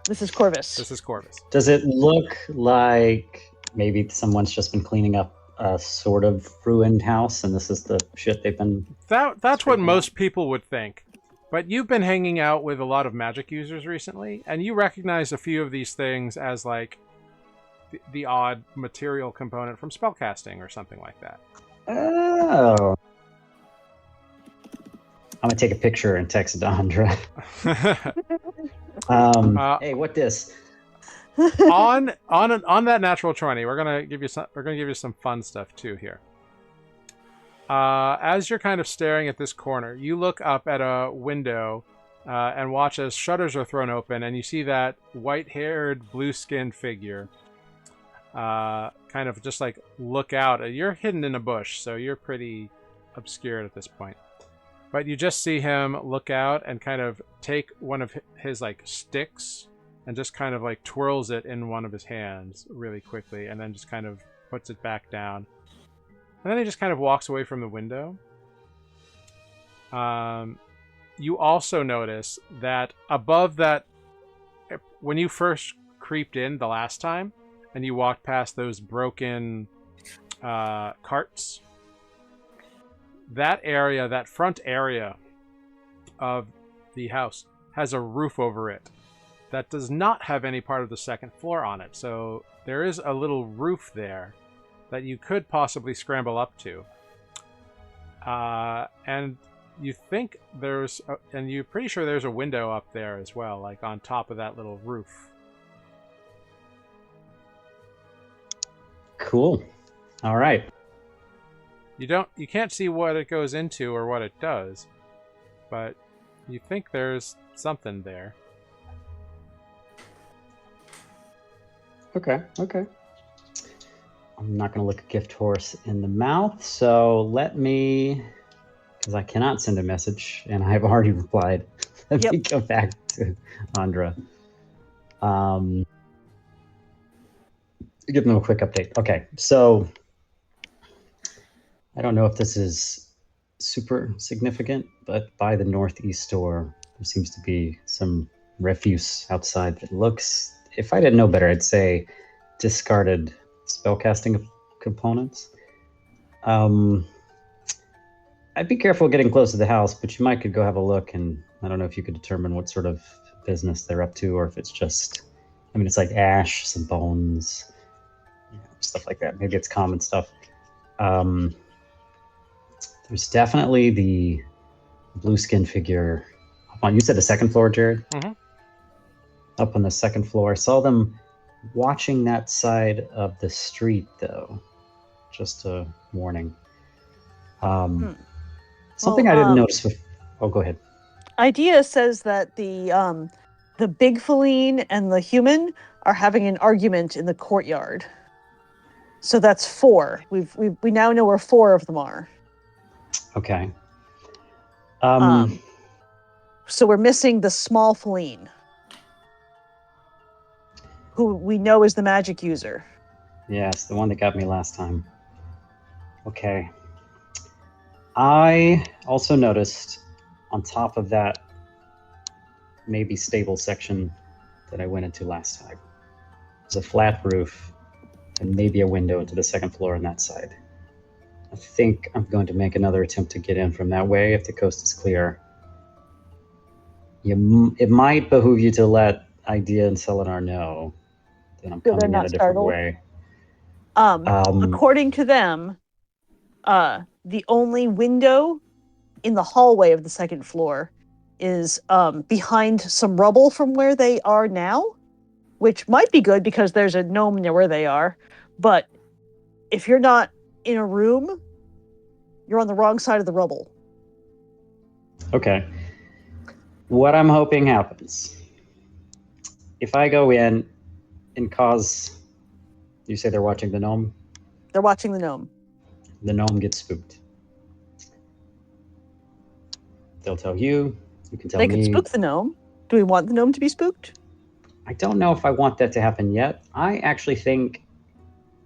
This is Corvus. This is Corvus. Does it look like maybe someone's just been cleaning up a sort of ruined house, and this is the shit they've been... That's what most people would think. But you've been hanging out with a lot of magic users recently, and you recognize a few of these things as like the odd material component from spellcasting or something like that. Oh. I'm gonna take a picture and text Dondra. Hey, what this? on that natural 20, we're gonna give you some fun stuff too here. As you're kind of staring at this corner, you look up at a window and watch as shutters are thrown open, and you see that white-haired, blue-skinned figure kind of just like look out. You're hidden in a bush, so you're pretty obscured at this point. But you just see him look out and kind of take one of his like sticks and just kind of like twirls it in one of his hands really quickly, and then just kind of puts it back down. And then he just kind of walks away from the window. You also notice that above that, when you first creeped in the last time and you walked past those broken carts, that area, that front area of the house, has a roof over it that does not have any part of the second floor on it. So there is a little roof there that you could possibly scramble up to. And you think there's, and you're pretty sure there's a window up there as well, like on top of that little roof. Cool. All right. You can't see what it goes into or what it does, but you think there's something there. Okay. I'm not going to look a gift horse in the mouth, so let me, because I cannot send a message, and I've already replied. Let me go back to Andra. Give them a quick update. Okay, so I don't know if this is super significant, but by the northeast door, there seems to be some refuse outside that looks, if I didn't know better, I'd say discarded spellcasting components. I'd be careful getting close to the house, but you might could go have a look, and I don't know if you could determine what sort of business they're up to, or if it's just, I mean, it's like ash, some bones, stuff like that. Maybe it's common stuff. There's definitely the blue skin figure up on, you said the second floor, Jared? Mhm. Up on the second floor. I saw them watching that side of the street, though. Just a warning. Something I didn't notice before. Oh, go ahead. Idea says that the big feline and the human are having an argument in the courtyard. So that's 4. We now know where 4 of them are. Okay. So we're missing the small feline, who we know is the magic user. Yes, the one that got me last time. Okay. I also noticed on top of that maybe stable section that I went into last time, there's a flat roof and maybe a window into the second floor on that side. I think I'm going to make another attempt to get in from that way if the coast is clear. It might behoove you to let Idea and Selenar know that I'm So they're coming in not a different startled? way. According to them, the only window in the hallway of the second floor is behind some rubble from where they are now, which might be good because there's a gnome near where they are. But if you're not in a room, you're on the wrong side of the rubble. Okay. What I'm hoping happens, if I go in and cause, you say they're watching the gnome? They're watching the gnome. The gnome gets spooked. They'll tell you, you can tell They me. could spook the gnome. Do we want the gnome to be spooked? I don't know if I want that to happen yet. I actually think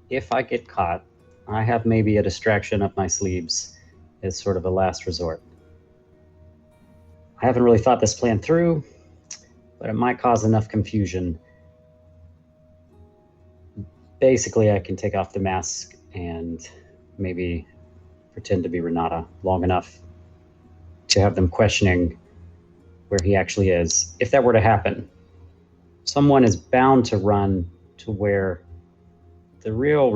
if I get caught, I have maybe a distraction up my sleeves as sort of a last resort. I haven't really thought this plan through, but it might cause enough confusion. Basically, I can take off the mask and maybe pretend to be Renata long enough to have them questioning where he actually is. If that were to happen, someone is bound to run to where the real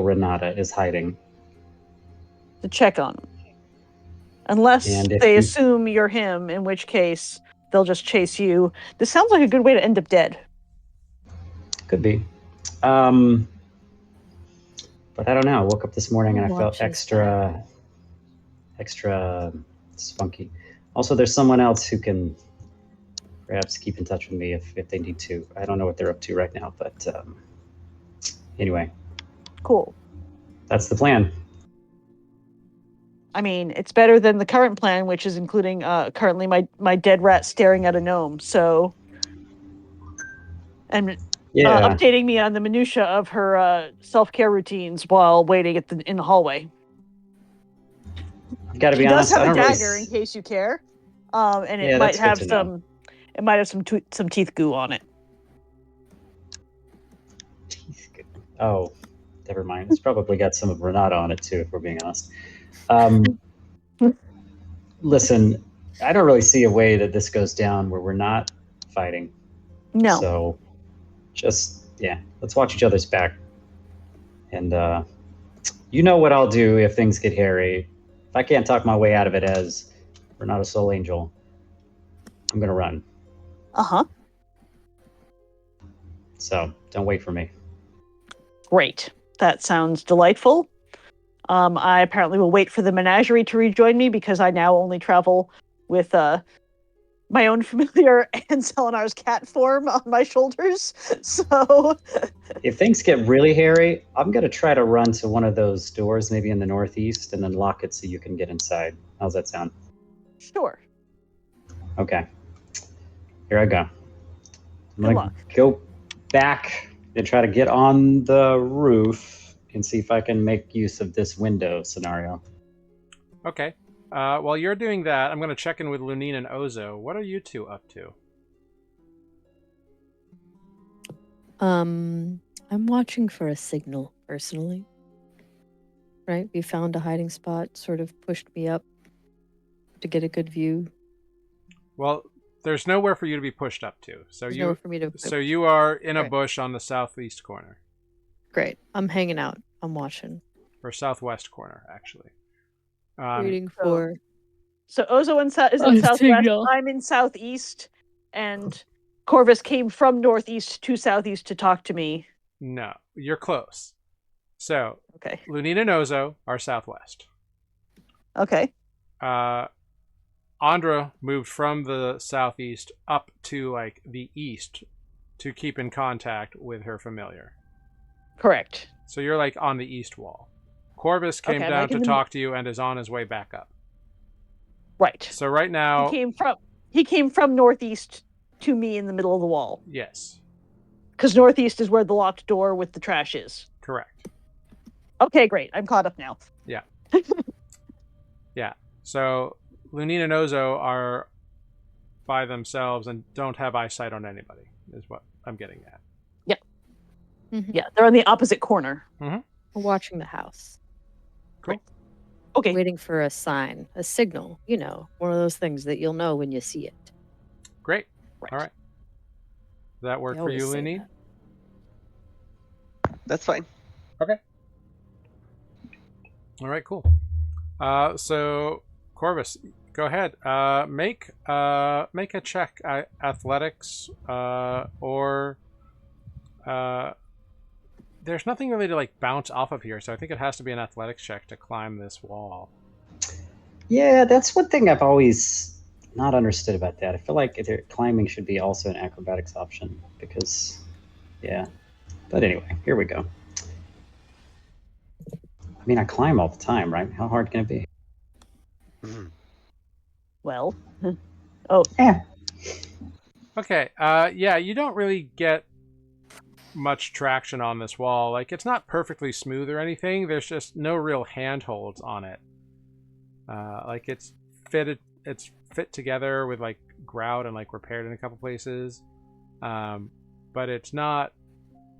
Renata is hiding. To check on him. Unless And if they you- assume you're him, in which case they'll just chase you. This sounds like a good way to end up dead. Could be. But I don't know. I woke up this morning and I felt extra spunky. Also, there's someone else who can perhaps keep in touch with me if they need to. I don't know what they're up to right now, but anyway. Cool. That's the plan. I mean, it's better than the current plan, which is including currently my dead rat staring at a gnome. So, and updating me on the minutia of her self-care routines while waiting in the hallway. I've got to be She honest. does have I a don't dagger, really... in case you care, and it Yeah, might that's good have to know. It might have some teeth goo on it. Oh, never mind. It's probably got some of Renata on it too, if we're being honest. Listen, I don't really see a way that this goes down where we're not fighting. No. So, let's watch each other's back. And you know what I'll do if things get hairy. If I can't talk my way out of it as Renata Soul Angel, I'm going to run. Uh-huh. So, don't wait for me. Great. That sounds delightful. I apparently will wait for the menagerie to rejoin me because I now only travel with my own familiar and Selenar's cat form on my shoulders. So if things get really hairy, I'm going to try to run to one of those doors, maybe in the northeast, and then lock it so you can get inside. How's that sound? Sure. Okay. Here I go. I'm going to go back and try to get on the roof and see if I can make use of this window scenario. Okay. While you're doing that, I'm going to check in with Lunine and Ozo. What are you two up to? I'm watching for a signal, personally. right? We found a hiding spot, sort of pushed me up to get a good view. Well, there's nowhere for you to be pushed up to. There's nowhere for me to. So you are in a Right. bush on the southeast corner. Great. I'm hanging out. I'm watching. Or southwest corner, actually. Waiting for. So Ozo is Oh, in southwest. signal. I'm in southeast, and Corvus came from northeast to southeast to talk to me. No, you're close. So, Okay. Lunina and Ozo are southwest. Okay. Andra moved from the southeast up to like the east to keep in contact with her familiar. Correct. So you're like on the east wall. Corvus came Okay, down like to in the- talk to you and is on his way back up. Right. So right now, He came from northeast to me in the middle of the wall. yes, Because northeast is where the locked door with the trash is. correct. Okay, great. I'm caught up now. Yeah. Yeah. So Lunina and Ozo are by themselves and don't have eyesight on anybody, is what I'm getting at. Yeah, they're on the opposite corner. We're watching the house. Okay. Waiting for a sign, a signal. You know, one of those things that you'll know when you see it. Great. Right. All right. Does that work They for you, always say Luni? that. That's fine. Okay. All right, cool. So Corvus, go ahead. Make a check, athletics, or there's nothing really to like bounce off of here, so I think it has to be an athletics check to climb this wall. Yeah, that's one thing I've always not understood about that. I feel like climbing should be also an acrobatics option because, yeah. But anyway, here we go. I mean, I climb all the time, right? How hard can it be? Well. Yeah. Okay. Yeah, you don't really get much traction on this wall. Like, it's not perfectly smooth or anything. There's just no real handholds on it. Like, it's fit together with like grout and like repaired in a couple places. But it's not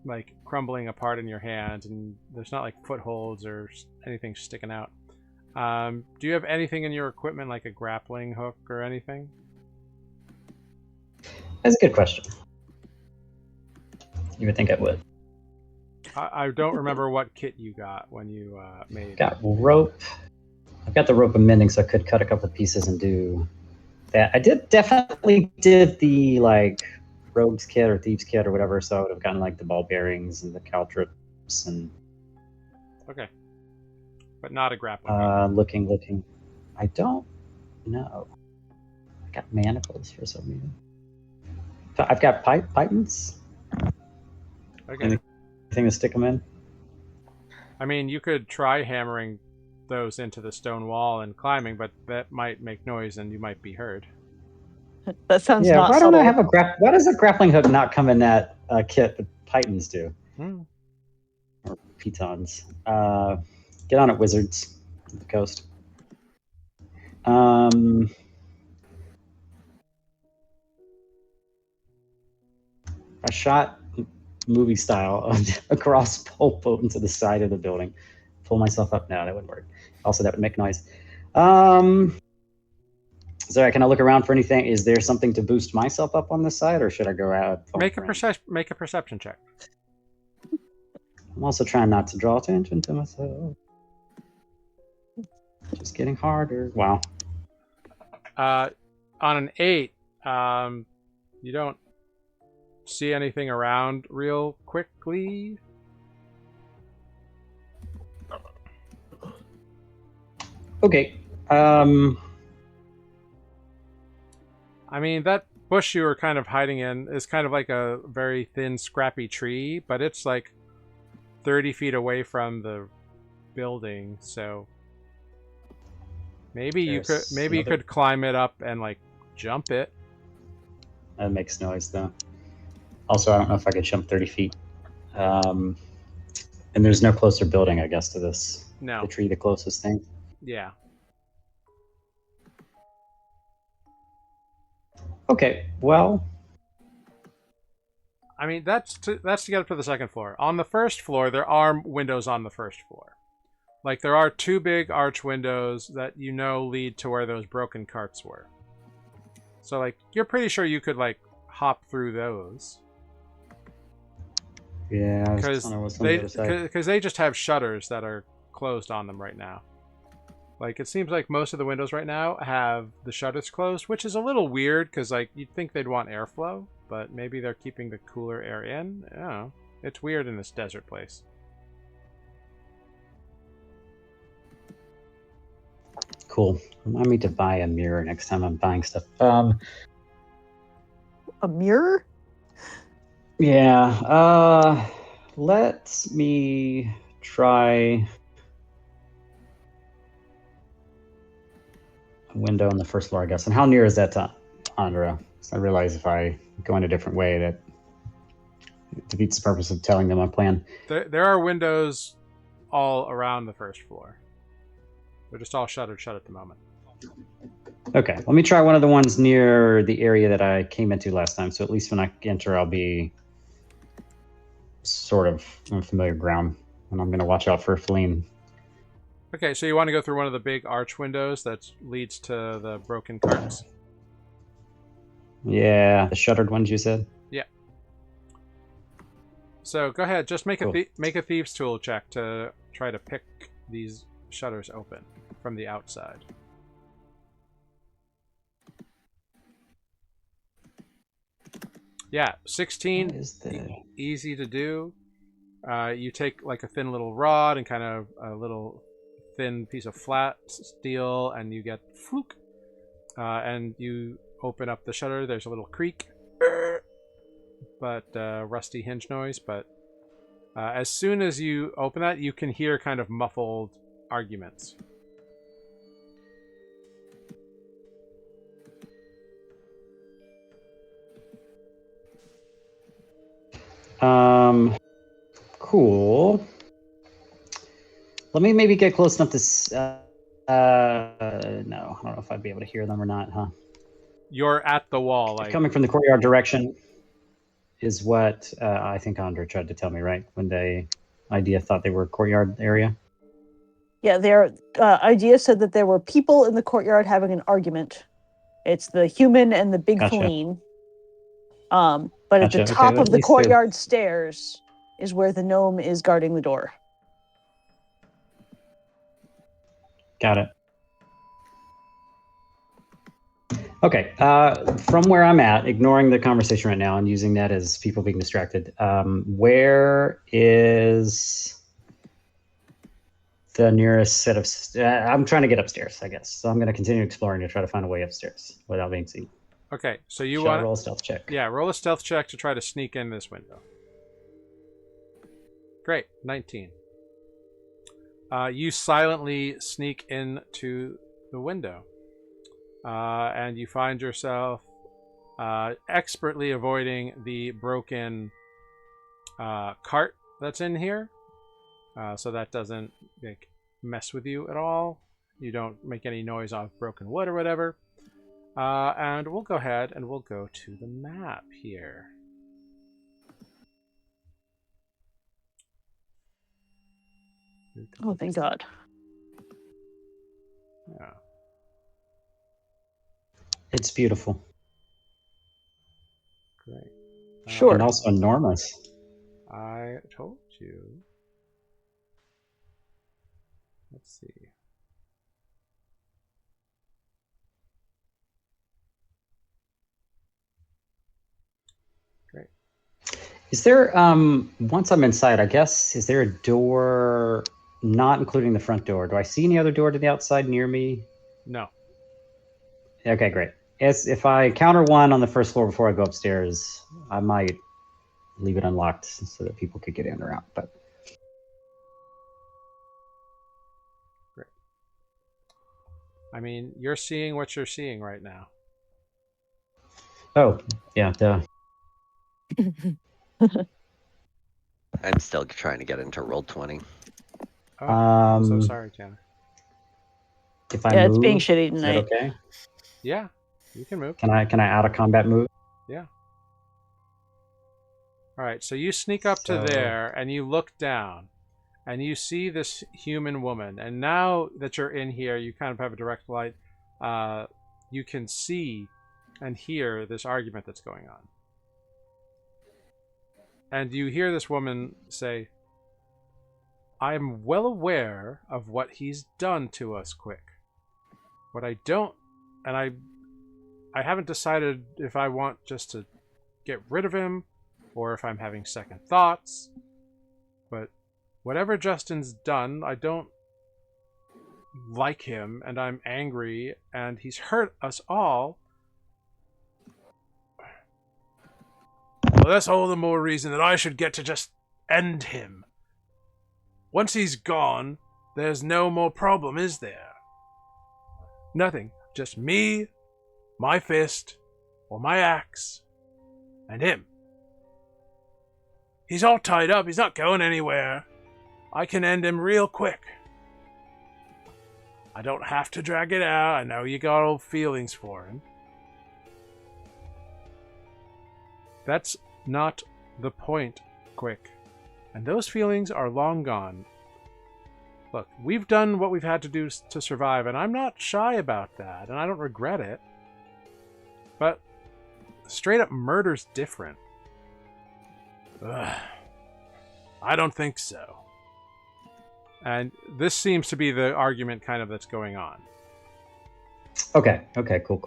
like crumbling apart in your hands, and there's not like footholds or anything sticking out. Do you have anything in your equipment like a grappling hook or anything? That's a good question. You would think I would. I don't remember what kit you got when you made. Got rope. I've got the rope of mending, so I could cut a couple pieces and do that. I definitely did the like rogue's kit or thieves kit or whatever, so I would have gotten like the ball bearings and the caltrops and. Okay. But not a grappling hook. Looking. I don't know. I got manacles for some reason. I've got pythons. Okay. Anything to stick them in? I mean, you could try hammering those into the stone wall and climbing, but that might make noise and you might be heard. That sounds Yeah, not why don't I subtle. have why does a grappling hook not come in that kit that pythons do? Or pitons. Get on it, wizards of the coast. I shot movie style across pole boat into the side of the building. Pull myself up. No, that wouldn't work. Also, that would make noise. Sorry, can I look around for anything? Is there something to boost myself up on this side, or should I go out? Make a perception check. I'm also trying not to draw attention to myself. Just getting harder. Wow. On an 8, you don't see anything around real quickly. Okay. I mean, that bush you were kind of hiding in is kind of like a very thin, scrappy tree, but it's like 30 feet away from the building, so maybe you could climb it up and like jump it. That makes noise though. Also, I don't know if I could jump 30 feet. And there's no closer building, I guess, to this. No. The tree, the closest thing. Yeah. Okay, well. I mean, that's to get up to the second floor. On the first floor, there are windows on the first floor. Like there are 2 big arch windows that you know lead to where those broken carts were. So like you're pretty sure you could like hop through those. Yeah, I was Because wondering what's on the other side. they just have shutters that are closed on them right now. Like it seems like most of the windows right now have the shutters closed, which is a little weird because like you'd think they'd want airflow, but maybe they're keeping the cooler air in. I don't know. It's weird in this desert place. Cool. Remind me to buy a mirror next time I'm buying stuff. A mirror? Yeah. Let me try a window on the first floor, I guess. And how near is that to Andra? So I realize if I go in a different way, that defeats the purpose of telling them my plan. There are windows all around the first floor. They're just all shuttered shut at the moment. Okay, let me try one of the ones near the area that I came into last time. So at least when I enter, I'll be sort of on familiar ground. And I'm going to watch out for Feline. Okay, so you want to go through one of the big arch windows that leads to the broken carts? Yeah, the shuttered ones you said? Yeah. So go ahead, just make Cool. make a thieves tool check to try to pick these shutters open from the outside. Yeah, 16. What is the... Easy to do. You take like a thin little rod and kind of a little thin piece of flat steel, and you get fluke, and you open up the shutter. There's a little creak, but rusty hinge noise. But as soon as you open that, you can hear kind of muffled arguments. Cool. Let me maybe get close enough to... no, I don't know if I'd be able to hear them or not, huh? You're at the wall, like Coming from the courtyard direction is what I think Andre tried to tell me, right? When the idea thought they were courtyard area. Yeah, their idea said that there were people in the courtyard having an argument. It's the human and the big Gotcha. feline. But at Gotcha. the Okay, top well, of at the least courtyard stairs is where the gnome is guarding the door. Got it. Okay. From where I'm at, ignoring the conversation right now and using that as people being distracted, where is the nearest set of... I'm trying to get upstairs, I guess. So I'm going to continue exploring to try to find a way upstairs without being seen. okay. So you Shall I want roll a stealth check? Yeah, roll a stealth check to try to sneak in this window. Great, 19. You silently sneak into the window, and you find yourself expertly avoiding the broken cart that's in here, so that doesn't like, mess with you at all. You don't make any noise off broken wood or whatever. And we'll go ahead and we'll go to the map here. Oh, thank God. Yeah. It's beautiful. Great. Sure. And also enormous. I told you. Let's see. Great. Is there, once I'm inside, I guess, is there a door, not including the front door? Do I see any other door to the outside near me? No. Okay, great. If I encounter one on the first floor before I go upstairs, I might leave it unlocked so that people could get in or out. But Great. I mean, you're seeing what you're seeing right now. oh, yeah, duh. I'm still trying to get into Roll20. Oh, I'm so sorry, Tanner. If I Yeah, move, it's being shitty is that tonight. okay? Yeah, you can move. Can I out of combat move? Yeah. All right, so you sneak up to So- there and you look down, and you see this human woman. And now that you're in here, you kind of have a direct light. You can see and hear this argument that's going on. And you hear this woman say, I am well aware of what he's done to us, Quick. What I don't, and I haven't decided if I want just to get rid of him or if I'm having second thoughts. But whatever Justin's done, I don't like him, and I'm angry, and he's hurt us all. Well, that's all the more reason that I should get to just end him. Once he's gone, there's no more problem, is there? Nothing. Just me, my fist, or my axe, and him. He's all tied up. He's not going anywhere. I can end him real quick. I don't have to drag it out. I know you got old feelings for him. That's not the point, Quick. And those feelings are long gone. Look, we've done what we've had to do to survive, and I'm not shy about that, and I don't regret it. But straight up murder's different. Ugh. I don't think so. And this seems to be the argument kind of that's going on. Okay, cool.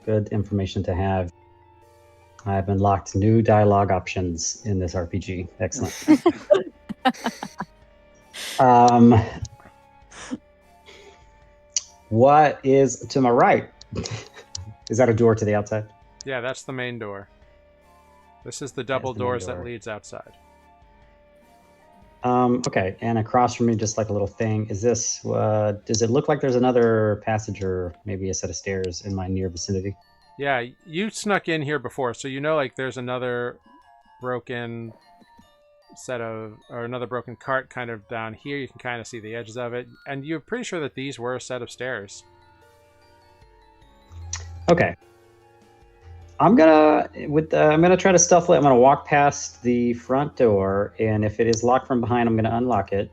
Good information to have. I've unlocked new dialogue options in this RPG. Excellent. What is to my right? Is that a door to the outside? Yeah, that's the main door. This is the double doors that leads outside. Okay, and across from me, just like a little thing, is this, does it look like there's another passage or maybe a set of stairs in my near vicinity? Yeah, you snuck in here before, so you know like there's another broken another broken cart kind of down here. You can kind of see the edges of it, and you're pretty sure that these were a set of stairs. Okay. I'm gonna try to stealthily. I'm gonna walk past the front door, and if it is locked from behind, I'm gonna unlock it.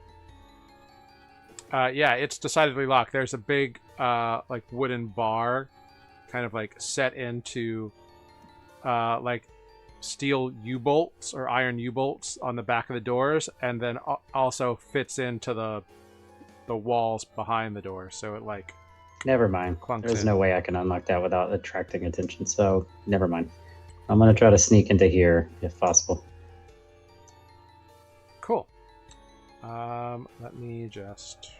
Yeah, it's decidedly locked. There's a big like wooden bar, kind of like set into like steel U-bolts or iron U-bolts on the back of the doors, and then also fits into the walls behind the door. So it like. Never mind. There's in. No way I can unlock that without attracting attention, so never mind. I'm going to try to sneak into here, if possible. Cool. Let me just...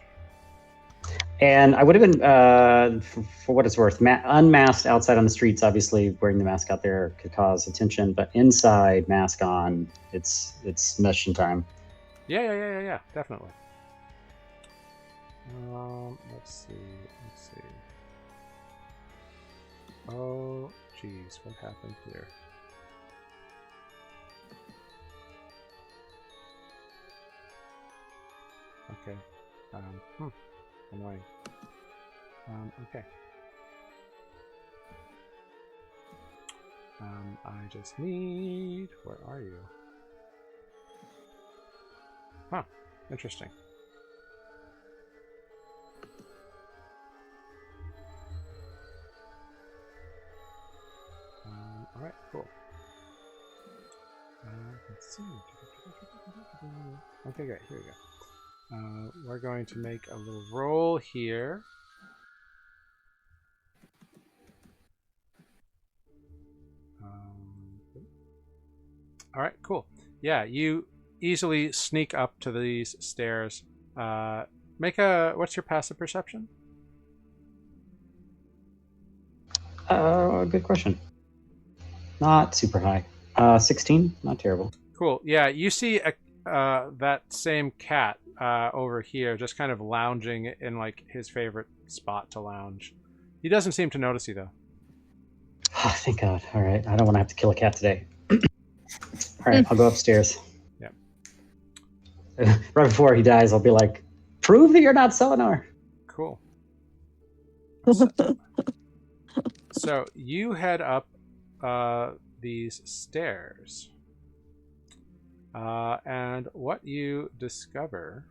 And I would have been, for what it's worth, unmasked outside on the streets. Obviously, wearing the mask out there could cause attention, but inside, mask on, it's mission time. Yeah, definitely. Let's see. Oh, geez, what happened here? Okay. Annoying. Okay. I just need... Where are you? Huh. Interesting. All right, cool. Let's see. Okay, great. Here we go. We're going to make a little roll here. All right, cool. Yeah, you easily sneak up to these stairs. What's your passive perception? Good question. Not super high. 16, not terrible. Cool. Yeah, you see that same cat over here, just kind of lounging in like his favorite spot to lounge. He doesn't seem to notice you though. Oh, thank God. All right, I don't want to have to kill a cat today. All right, I'll go upstairs. Yep. Right before he dies, I'll be like, "Prove that you're not Selenar." Cool. So you head up these stairs, and what you discover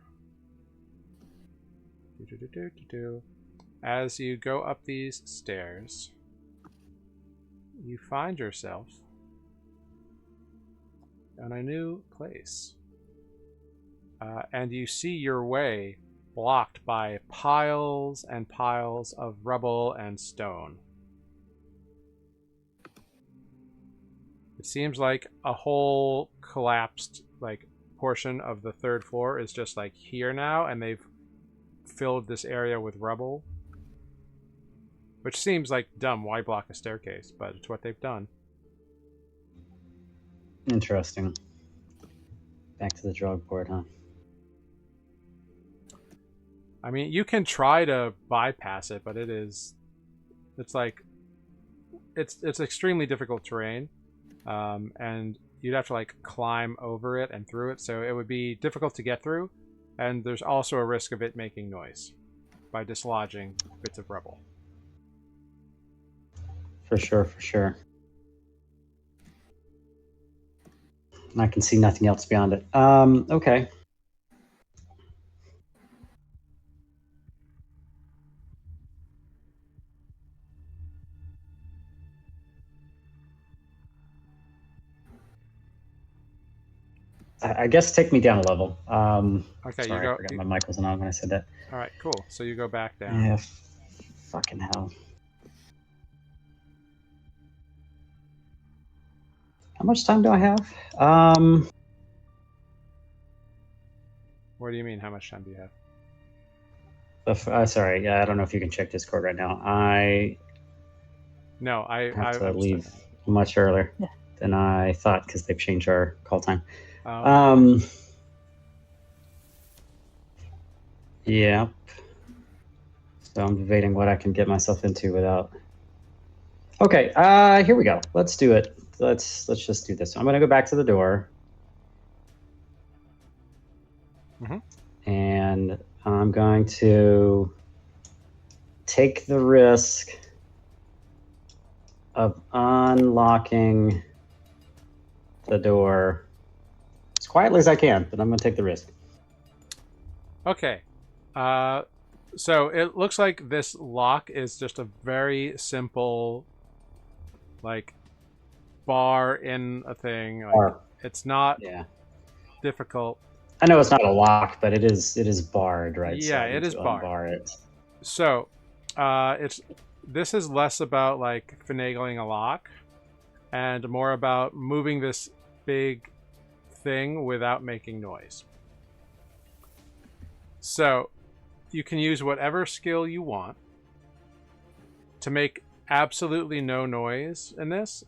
As you go up these stairs, you find yourself in a new place. And you see your way blocked by piles and piles of rubble and stone. It seems like a whole collapsed portion of the third floor is just here now, and they've filled this area with rubble. Which seems dumb. Why block a staircase? But it's what they've done. Interesting. Back to the drawing board, huh? I mean, you can try to bypass it, but it's extremely difficult terrain, and you'd have to climb over it and through it, so it would be difficult to get through, and there's also a risk of it making noise by dislodging bits of rubble. For sure, for sure. I can see nothing else beyond it. Okay. I guess take me down a level. Okay, sorry, I forgot my mic wasn't on when I said that. All right, cool. So you go back down. Yeah, fucking hell. How much time do I have? What do you mean? How much time do you have? Sorry, I don't know if you can check Discord right now. No, I have to leave much earlier than I thought because they've changed our call time. Yep. So I'm debating what I can get myself into without. Okay, here we go. Let's do it. Let's just do this. I'm gonna go back to the door. And I'm going to take the risk of unlocking the door as quietly as I can, but I'm going to take the risk. Okay. So it looks like this lock is just a very simple, bar in a thing. It's not difficult. I know it's not a lock, but it is barred, right? Yeah, so it is barred. Unbar it. So, this is less about finagling a lock, and more about moving this big thing without making noise. So, you can use whatever skill you want to make absolutely no noise in this.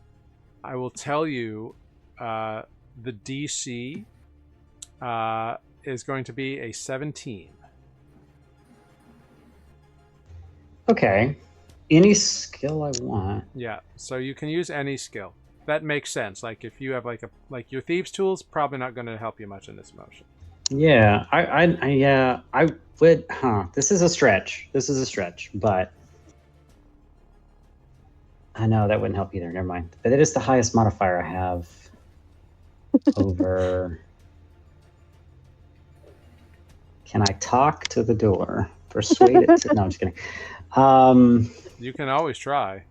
I will tell you, the DC is going to be a 17. Okay. Any skill I want. Yeah, so you can use any skill. That makes sense. If you have your thieves tools, probably not going to help you much in this motion. Yeah, I would. This is a stretch. But I know that wouldn't help either. Never mind. But it is the highest modifier I have over. Can I talk to the door? Persuade it to... No, I'm just kidding. You can always try.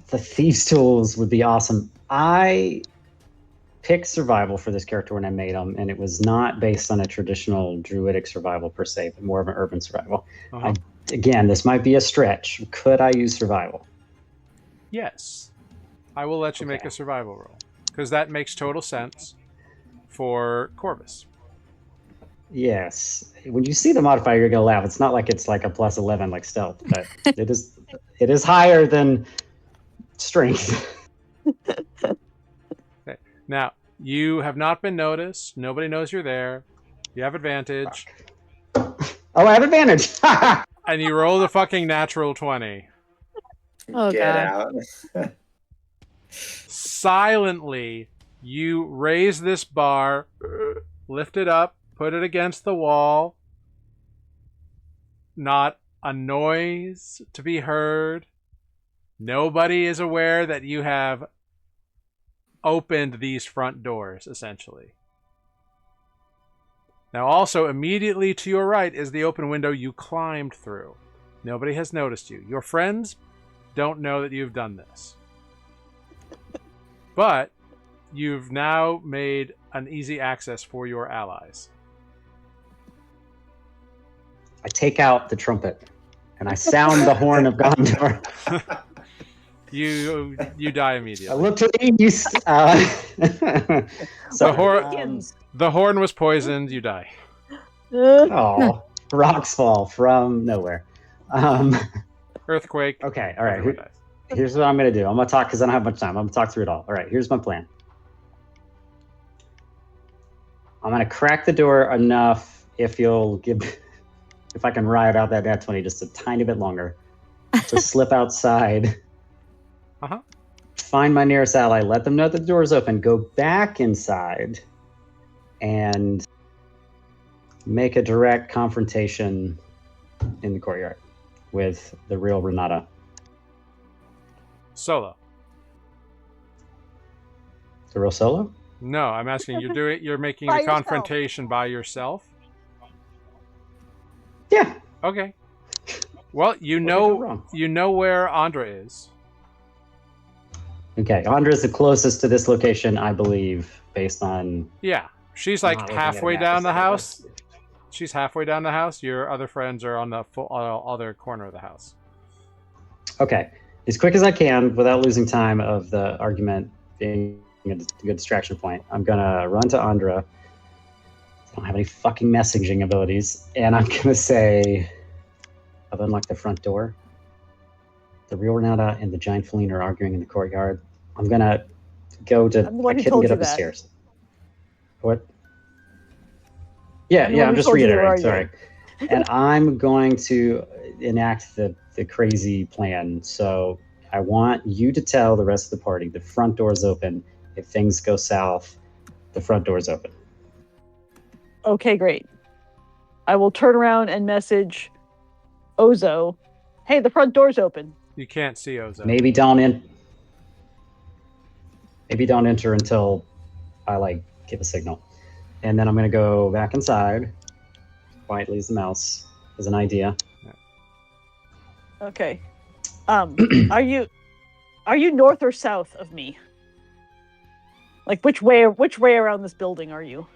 The thieves' tools would be awesome. I picked survival for this character when I made him, and it was not based on a traditional druidic survival per se, but more of an urban survival. Again, this might be a stretch. Could I use survival? Yes. I will let you make a survival roll, because that makes total sense for Corvus. Yes. When you see the modifier, you're gonna laugh. It's not like it's like a plus 11 like stealth, but it is higher than strength. Okay. Now, you have not been noticed. Nobody knows you're there. You have advantage. Oh, I have advantage. And you roll the fucking natural 20. Oh, Get God. out. Silently, you raise this bar, lift it up, put it against the wall. Not a noise to be heard. Nobody is aware that you have opened these front doors, essentially. Now, also, immediately to your right is the open window you climbed through. Nobody has noticed you. Your friends don't know that you've done this. But you've now made an easy access for your allies. I take out the trumpet and I sound the horn of Gondor. You die immediately. I look to the east. The horn was poisoned. You die. Oh, rocks fall from nowhere. Earthquake. Okay, all right. Everyone dies. Here's what I'm going to do. I'm going to talk because I don't have much time. I'm going to talk through it all. All right, here's my plan. I'm going to crack the door enough if I can ride out that nat 20 just a tiny bit longer, to slip outside, find my nearest ally, let them know that the door is open, go back inside, and make a direct confrontation in the courtyard with the real Renata. Solo. The real Solo? No, I'm asking you. You're making By the yourself. confrontation by yourself. Yeah. Okay. Well, you know where Andra is. Okay, Andra is the closest to this location, I believe, based on... Yeah, she's I'm like not looking at halfway a map down the or something, house. She's halfway down the house. Your other friends are on the other corner of the house. Okay, as quick as I can, without losing time of the argument being a good distraction point, I'm gonna run to Andra. I don't have any fucking messaging abilities, and I'm gonna say, I've unlocked the front door. The real Renata and the giant feline are arguing in the courtyard. I'm gonna go to... I'm the one I who couldn't told get you up the that. stairs. What? Yeah, I'm the one I'm who just told you they were reiterating, sorry. And I'm going to enact the crazy plan. So I want you to tell the rest of the party the front door is open. If things go south, the front door is open. Okay, great. I will turn around and message Ozo. Hey, the front door's open. You can't see Ozo. Maybe don't enter until I give a signal. And then I'm gonna go back inside, quietly as a mouse, as an idea. Okay. Are you north or south of me? Like which way around this building are you?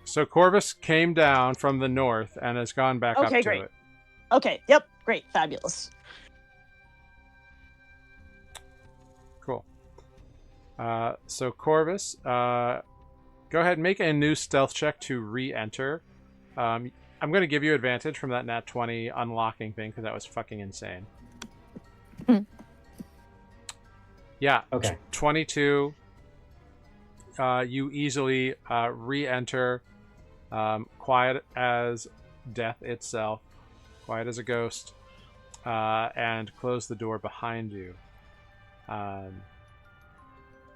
So Corvus came down from the north and has gone back up to great. it. Okay, yep, great, fabulous. Cool. So Corvus, go ahead and make a new stealth check to re-enter. I'm going to give you advantage from that nat 20 unlocking thing because that was fucking insane. Yeah. Okay. 22. You easily re-enter, quiet as death itself, quiet as a ghost, and close the door behind you.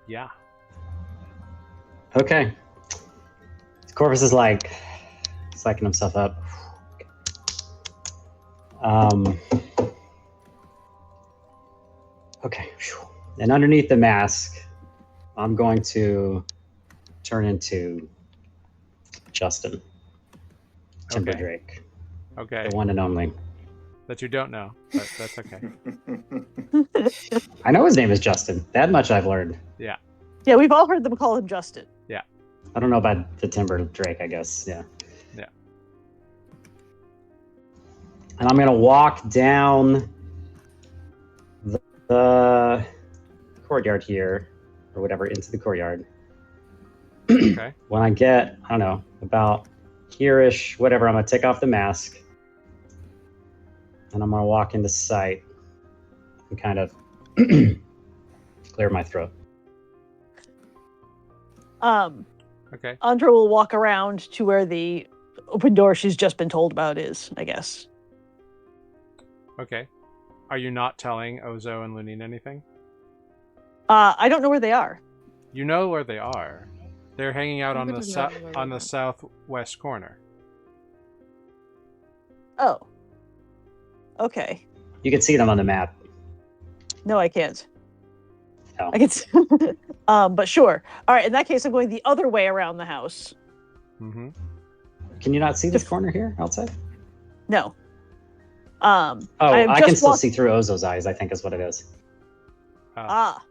Yeah. Okay. Corvus is psyching himself up. Okay. And underneath the mask, I'm going to turn into Justin Timberdrake. Okay. The one and only. That you don't know, but that's okay. I know his name is Justin. That much I've learned. Yeah. Yeah, we've all heard them call him Justin. Yeah. I don't know about the Timberdrake, I guess. Yeah. Yeah. And I'm going to walk down the courtyard here, or whatever, into the courtyard. Okay. When I get, I don't know, about here-ish, whatever, I'm going to take off the mask. And I'm going to walk into sight and kind of clear my throat. Okay. Andra will walk around to where the open door she's just been told about is, I guess. Okay. Are you not telling Ozo and Lunine anything? I don't know where they are. You know where they are. They're hanging out on Everybody knows where on they the are. southwest corner. Oh. Okay. You can see them on the map. No, I can't. No. I can. But sure. All right. In that case, I'm going the other way around the house. Mm-hmm. Can you not see this corner here outside? No. Oh, have I can just still walked- see through Ozo's eyes, I think is what it is. Ah.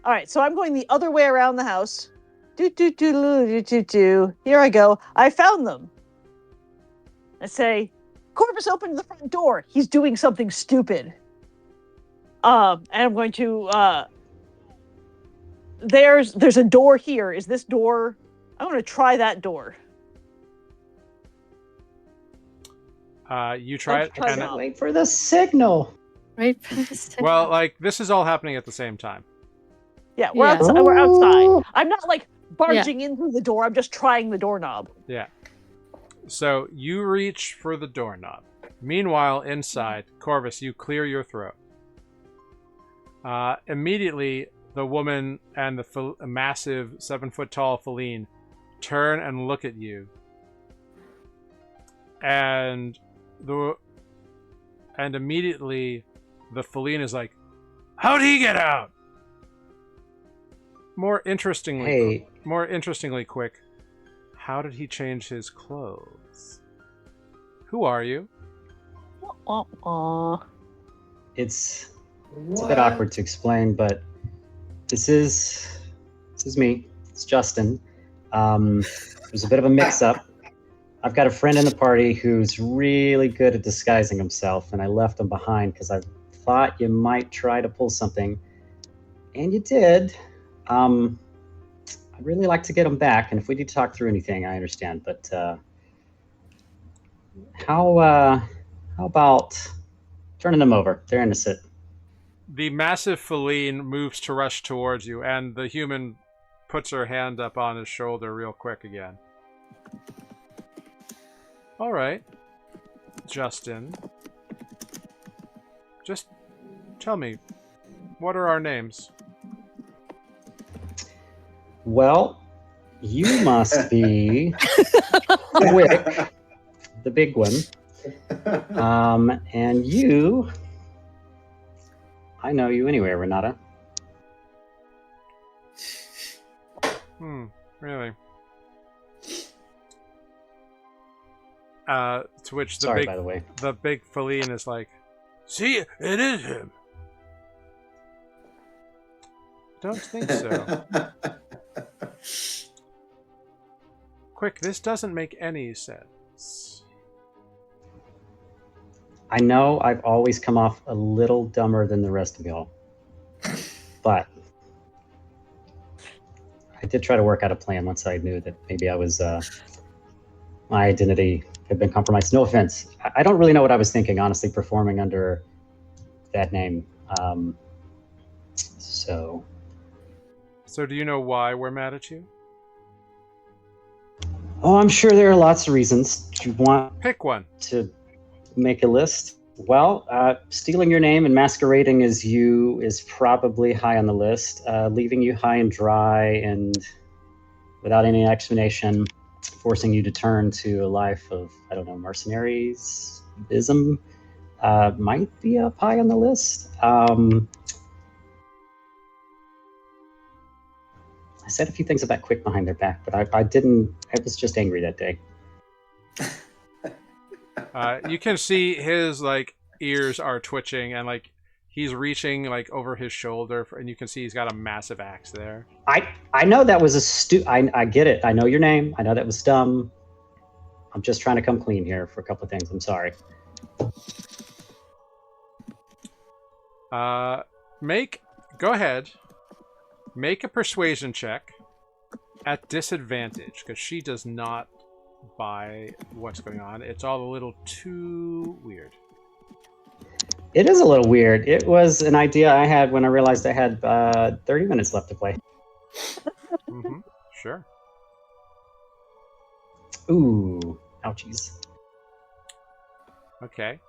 All right, so I'm going the other way around the house. Do. Here I go. I found them. I say, Corvus opened the front door. He's doing something stupid. And I'm going to there's a door here. Is this door? I'm going to try that door. You try it. try And, that. Wait for the signal. Right? well, like this is all happening at the same time. Yeah, we're Yeah. outside. We're outside. Ooh. I'm not like barging in through the door. I'm just trying the doorknob. Yeah. So you reach for the doorknob. Meanwhile, inside, Corvus, you clear your throat. Immediately, the woman and the massive 7-foot-tall feline turn and look at you. And immediately, the feline is like, "How'd he get out?" More interestingly, quick, how did he change his clothes? Who are you? It's a bit awkward to explain, but this is me. It's Justin. There's a bit of a mix-up. I've got a friend in the party who's really good at disguising himself, and I left him behind because I thought you might try to pull something, and you did. I'd really like to get him back, and if we need to talk through anything, I understand. But how about turning them over? They're innocent. The massive feline moves to rush towards you, and the human puts her hand up on his shoulder real quick again. All right, Justin. Just tell me, what are our names? Well, you must be Wick, the big one. And you... I know you anyway, Renata. Really? To which the Sorry, by the way. big feline is like, "See, it is him." Don't think so. Quick, this doesn't make any sense. I know I've always come off a little dumber than the rest of y'all. But I did try to work out a plan once I knew that maybe I was... my identity had been compromised. No offense. I don't really know what I was thinking, honestly, performing under that name. So do you know why we're mad at you? Oh, I'm sure there are lots of reasons. Do you want Pick one. to make a list? Well, stealing your name and masquerading as you is probably high on the list. Leaving you high and dry and without any explanation, forcing you to turn to a life of, I don't know, mercenaries, ism, might be up high on the list. I said a few things about Quick behind their back, but I didn't. I was just angry that day. You can see his ears are twitching and he's reaching over his shoulder, and you can see he's got a massive axe there. I know that was I get it. I know your name. I know that was dumb. I'm just trying to come clean here for a couple of things. I'm sorry. Go ahead. Make a persuasion check at disadvantage, because she does not buy what's going on. It's all a little too weird. It is a little weird. It was an idea I had when I realized I had 30 minutes left to play. Mm-hmm. Sure. Ooh, ouchies. Okay.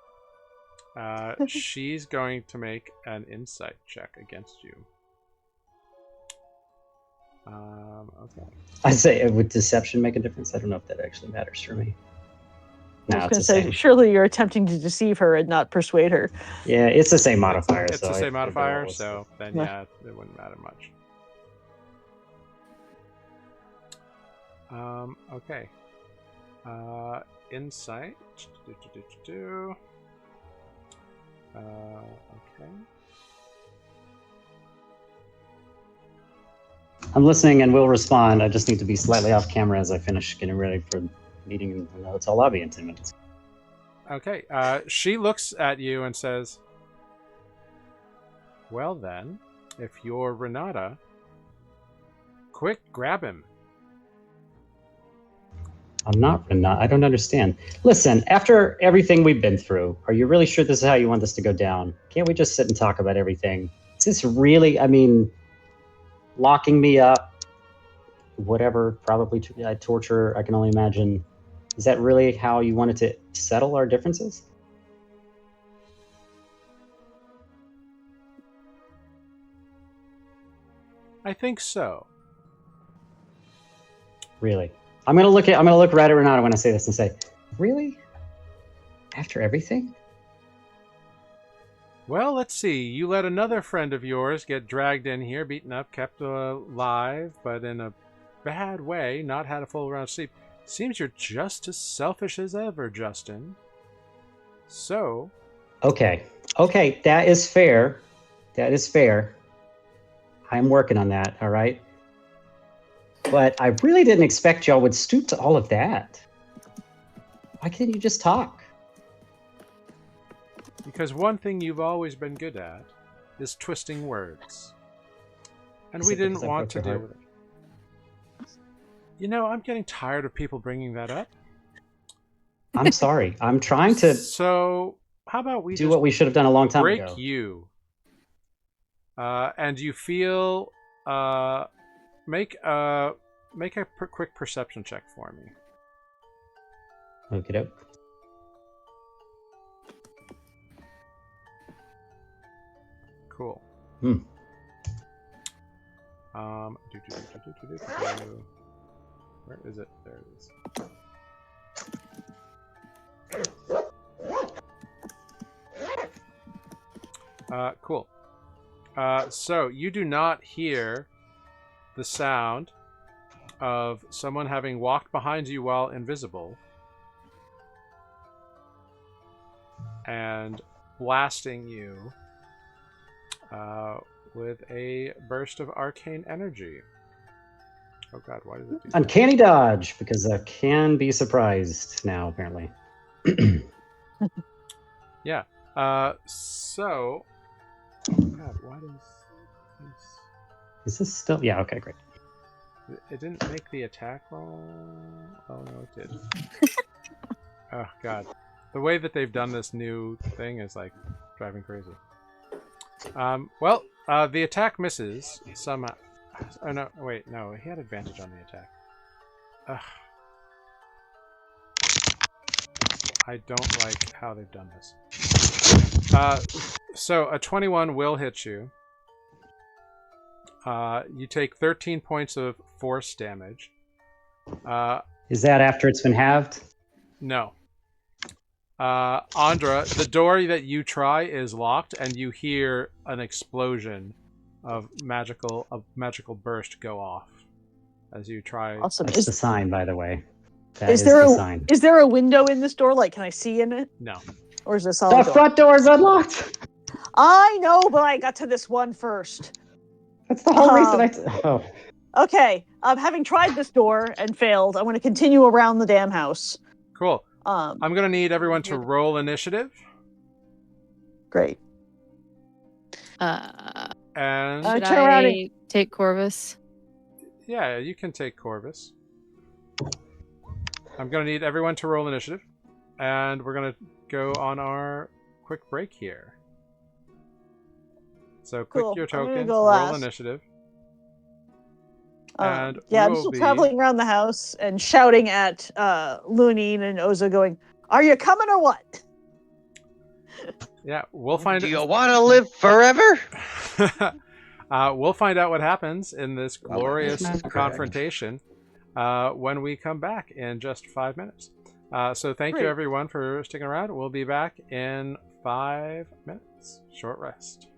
She's going to make an insight check against you. Okay. I say, would deception make a difference? I don't know if that actually matters for me. I No, was it's going the to say, same. surely you're attempting to deceive her and not persuade her. Yeah, it's the same modifier. It's so the I same figured modifier, it was- so then Yeah. yeah, it wouldn't matter much. Okay. Insight. Okay. I'm listening and will respond. I just need to be slightly off camera as I finish getting ready for the meeting in the hotel lobby in 10 minutes. Okay. She looks at you and says, well then, if you're Renata, quick, grab him. I'm not. I don't understand. Listen, after everything we've been through, are you really sure this is how you want this to go down? Can't we just sit and talk about everything? Is this really, I mean, locking me up, whatever, probably torture, I can only imagine. Is that really how you wanted to settle our differences? I think so. Really? I'm gonna look right at Renata when I say this and say, really? After everything? Well, let's see. You let another friend of yours get dragged in here, beaten up, kept alive, but in a bad way, not had a full round of sleep. Seems you're just as selfish as ever, Justin. So... Okay, that is fair. I'm working on that, all right? But I really didn't expect y'all would stoop to all of that. Why can't you just talk? Because one thing you've always been good at is twisting words. And we didn't want to deal with it. You know, I'm getting tired of people bringing that up. I'm sorry. I'm trying to So, how about we do just what we should have done a long time break ago. you? And you feel... make a quick perception check for me. Okie doke. Cool. Hmm. Where is it? There it is. Cool. So you do not hear the sound of someone having walked behind you while invisible and blasting you with a burst of arcane energy. Oh god, why did it do that? Uncanny dodge, because I can be surprised now, apparently. Yeah. So... God, why does this... Is this still... Yeah, okay, great. It didn't make the attack roll? Oh, no, it did. Oh, God. The way that they've done this new thing is, like, driving crazy. Well, the attack misses somehow. Oh, no, wait, no, he had advantage on the attack. Ugh. I don't like how they've done this. So, a 21 will hit you. You take 13 points of force damage. Is that after it's been halved? No. Andra, the door that you try is locked, and you hear an explosion of magical burst go off as you try. Awesome. That's the sign, by the way. That Is is there the a sign. is there a window in this door? Like, can I see in it, No. or is this all? The front door is unlocked! I know, but I got to this one first. That's the whole reason Oh. Okay, having tried this door and failed, I want to continue around the damn house. Cool. I'm gonna need everyone to roll initiative. Great. And Should turn around I take Corvus? yeah, you can take Corvus. I'm gonna need everyone to roll initiative, and we're gonna go on our quick break here. So click Cool. your I'm gonna tokens, go roll last. initiative. Yeah, And I'm we'll still be... traveling around the house and shouting at Lunine and Oza, going, "Are you coming or what?" Yeah, we'll find Do you want to live forever? We'll find out what happens in this Well, glorious that's not confrontation when we come back in just 5 minutes. So thank you Great. everyone for sticking around. We'll be back in 5 minutes. Short rest.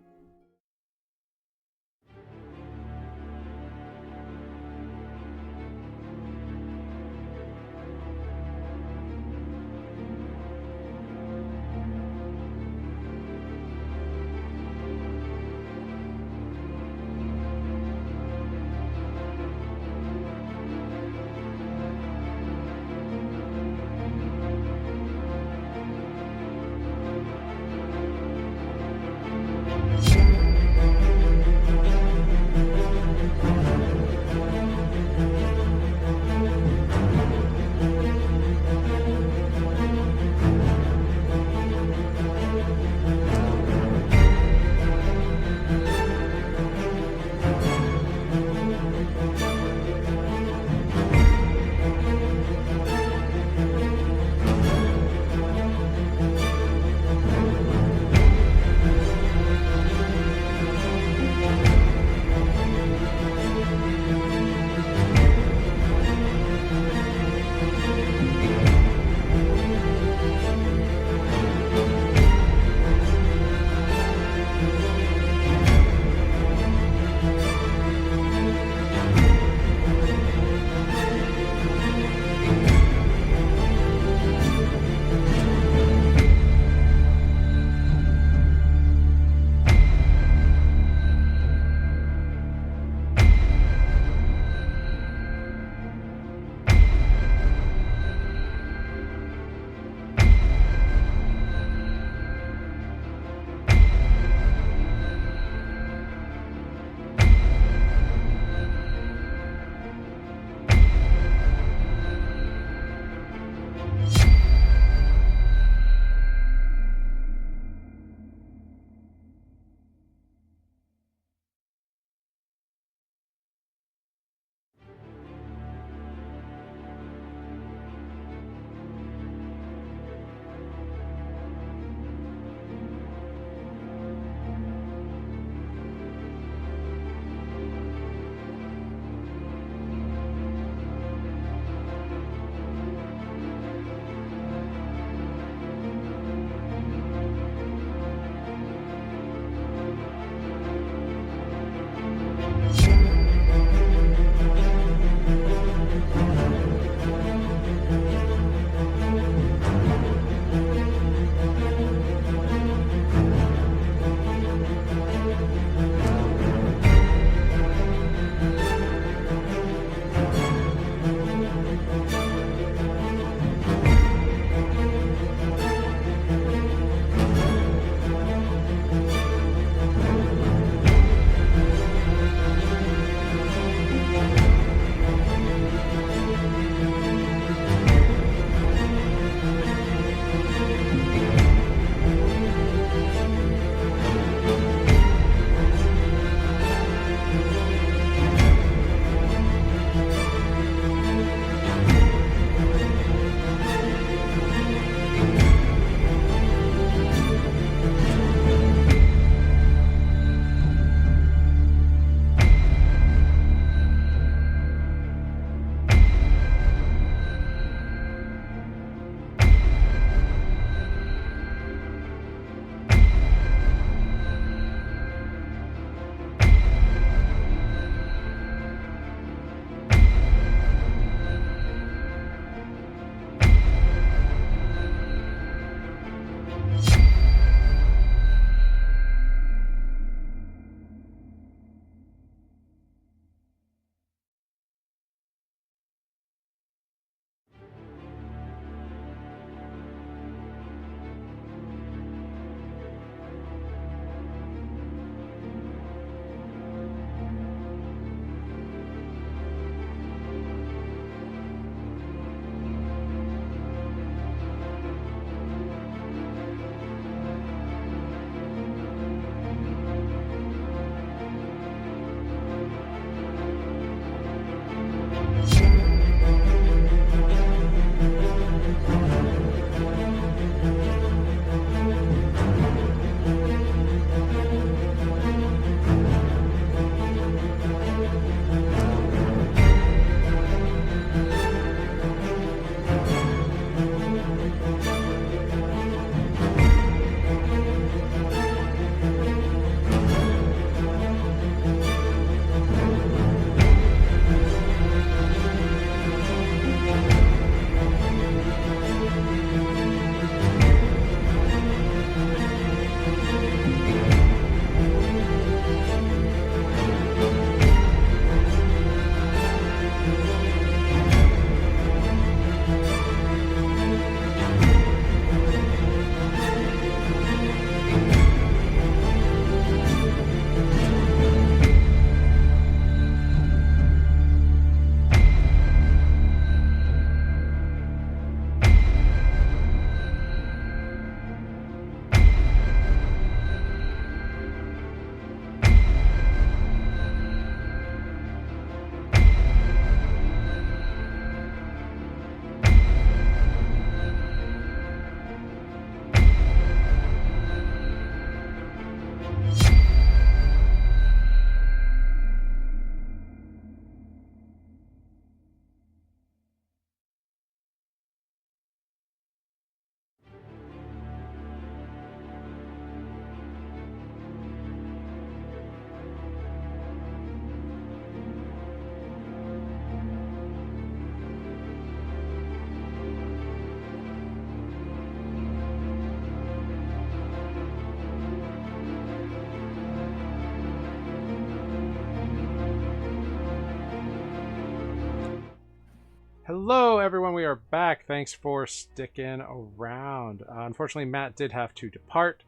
Hello, everyone. We are back. Thanks for sticking around. Unfortunately, Matt did have to depart.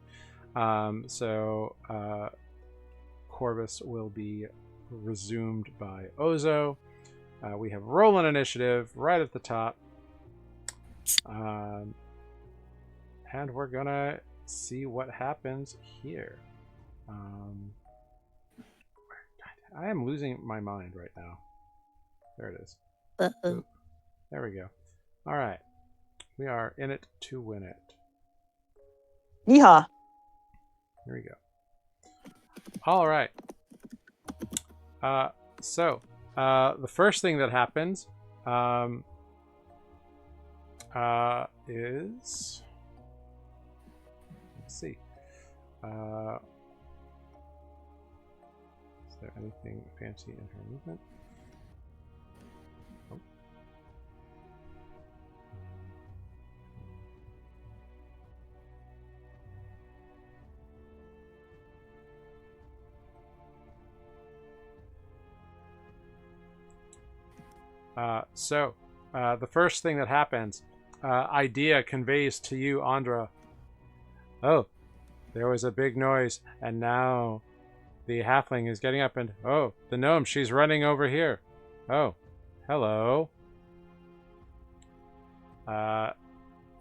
So Corvus will be resumed by Ozo. We have Roland initiative right at the top. And we're going to see what happens here. I am losing my mind right now. There it is. Uh-oh. There we go. All right. We are in it to win it. Yeehaw. Here we go. All right. So the first thing that happens is, let's see. Is there anything fancy in her movement? Oh. The first thing that happens, Idea conveys to you, Andra. Oh, there was a big noise, and now the halfling is getting up, and oh, the gnome, she's running over here. Oh, hello.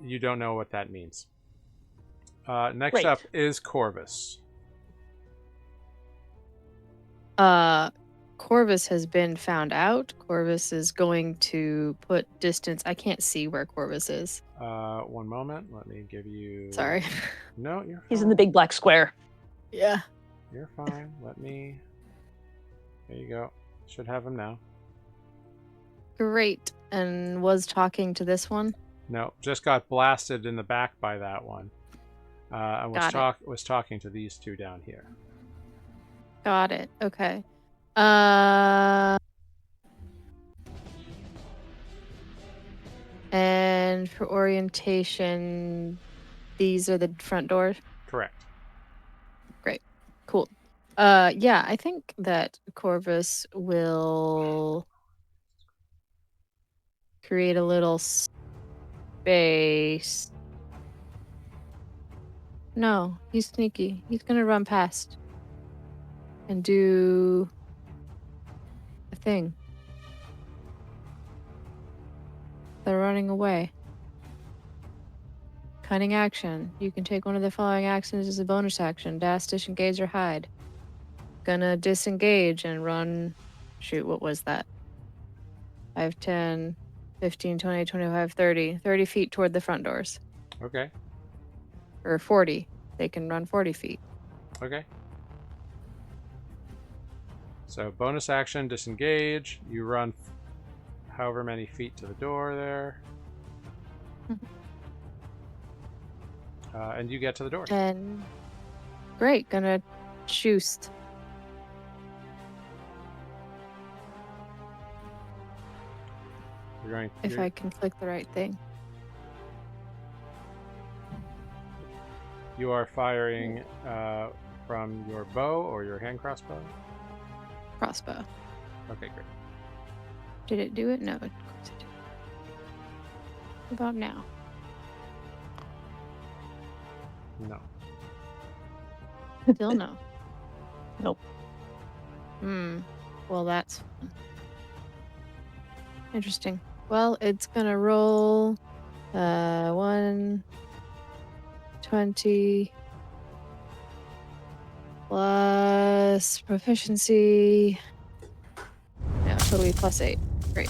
You don't know what that means. Next Great. up is Corvus. Corvus has been found out. Corvus is going to put distance. I can't see where Corvus is. One moment. Let me give you... Sorry. No, you're fine. He's in the big black square. Yeah. You're fine. Let me... There you go. Should have him now. Great. And was talking to this one? No, just got blasted in the back by that one. And was talking to these two down here. Got it. Okay. And for orientation, these are the front doors? Correct. Great. Cool. Yeah, I think that Corvus will create a little space. No, he's sneaky. He's gonna run past and do a thing. They're running away. Cunning action. You can take one of the following actions as a bonus action. Dash, disengage, or hide. Gonna disengage and run. Shoot, what was that? 5, 10, 15, 20, 25, 30. 30 feet toward the front doors. Okay. Or 40. They can run 40 feet. Okay. So bonus action, disengage. You run however many feet to the door there. And you get to the door. And great, gonna shoot. If I can click the right thing. You are firing from your bow or your hand crossbow? Crossbow. Okay, great. Did it do it? No, of course it did. What about now? No. Still no. Nope. Well, that's fun. Interesting. Well, it's gonna roll 120 plus proficiency. No, it'll be +8. Great.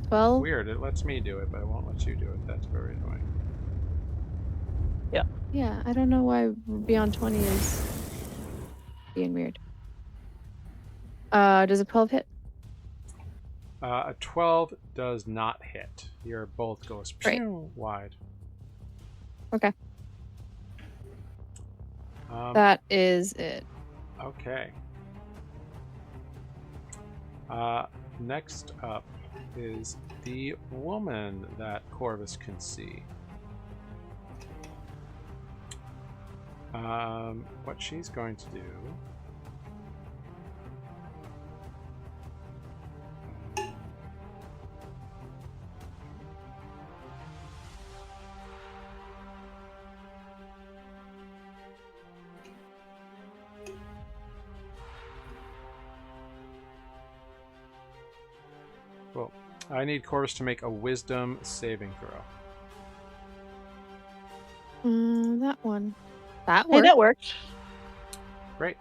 12. Weird. It lets me do it, but it won't let you do it. That's very annoying. Yeah, I don't know why beyond 20 is being weird. Does a 12 hit? A 12 does not hit. Your bolt goes Right. wide. Okay. That is it. Okay. Next up is the woman that Corvus can see. What she's going to do I need Corvus to make a wisdom saving throw. That one. That Hey, worked. that worked. Great.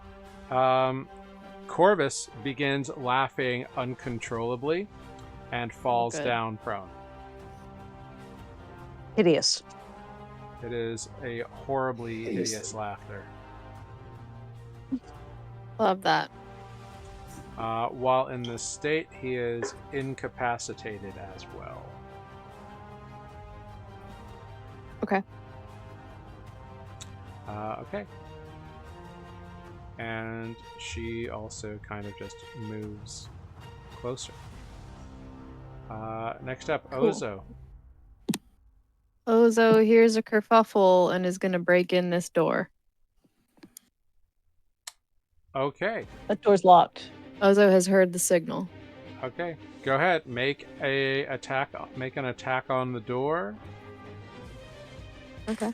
Corvus begins laughing uncontrollably and falls good. down prone. Hideous. It is a horribly hideous laughter. Love that. While in this state, he is incapacitated as well. Okay. Okay. And she also kind of just moves closer. Next up, Cool. Ozo. Ozo hears a kerfuffle and is going to break in this door. Okay. That door's locked. Ozo has heard the signal. Okay. Go ahead. Make an attack on the door. Okay.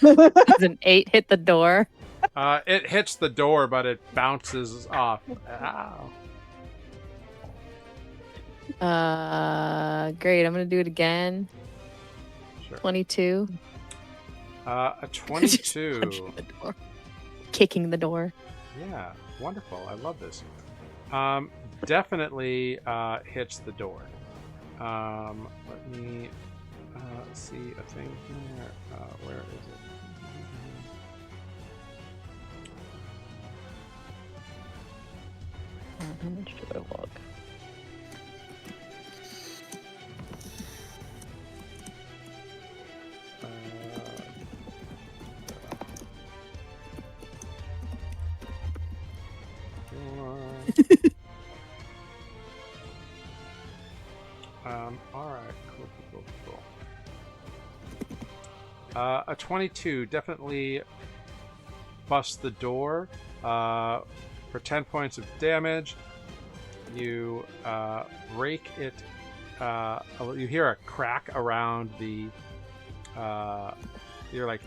Does an 8 hit the door? It hits the door, but it bounces off. Ow. Great. I'm gonna do it again. Sure. 22. A Just 22. punching the door. Kicking the door. Yeah, wonderful. I love this. Definitely hits the door. Let me see a thing here. Where is it? How much do I log? Alright, cool. A 22 definitely busts the door for 10 points of damage. You break it. You hear a crack around the. You're like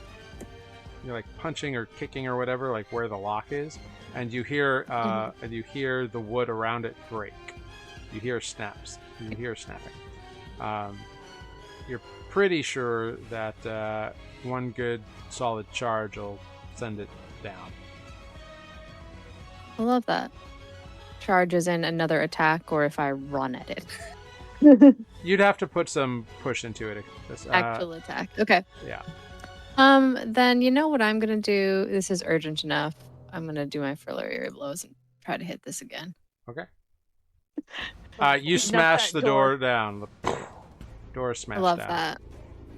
punching or kicking or whatever, like where the lock is, and you hear the wood around it break. You hear snaps. You hear snapping. You're pretty sure that one good solid charge will send it down. I love that. Charges in another attack, or if I run at it. You'd have to put some push into it. Actual attack. Okay. Yeah. Then you know what I'm gonna do? This is urgent enough. I'm gonna do my furlary blows and try to hit this again. Okay. You smash that the door down. The door smashed I love down. that.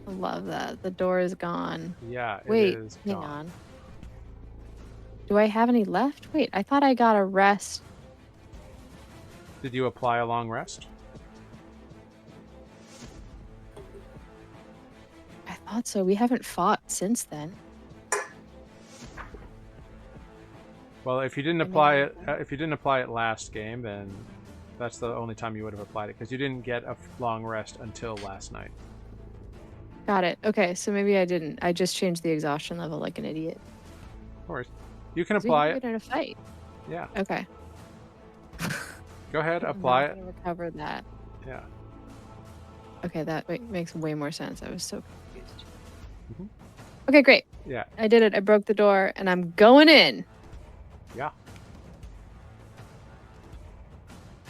I love that. The door is gone. Yeah, Wait, it is hang gone. on. Do I have any left? Wait, I thought I got a rest. Did you apply a long rest? I thought so. We haven't fought since then. Well, if you didn't apply it last game, then that's the only time you would have applied it, because you didn't get a long rest until last night. Got it. Okay, so maybe I didn't. I just changed the exhaustion level like an idiot. Of course, you can 'Cause we apply can it. get in a fight. Yeah, Okay. go ahead, I'm apply not it. gonna recover that. Yeah. Okay, that makes way more sense. I was so confused. Mhm. Okay, great. Yeah. I did it. I broke the door, and I'm going in. Yeah.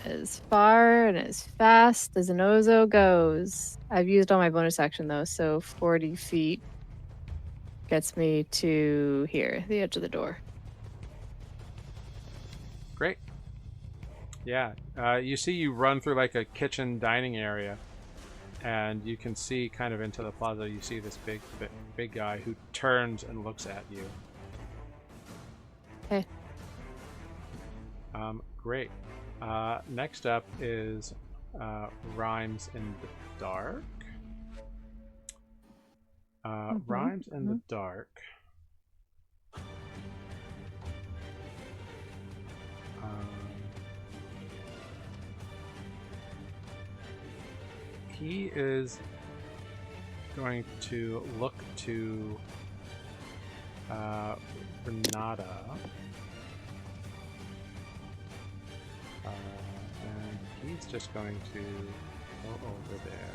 As far and as fast as an Ozo goes. I've used all my bonus action though, so 40 feet gets me to here, the edge of the door. Great. Yeah. You run through like a kitchen dining area, and you can see kind of into the plaza. You see this big guy who turns and looks at you. Okay. Great. Next up is Rhymes in the Dark. Rhymes in the Dark. He is going to look to Renata. And he's just going to go over there.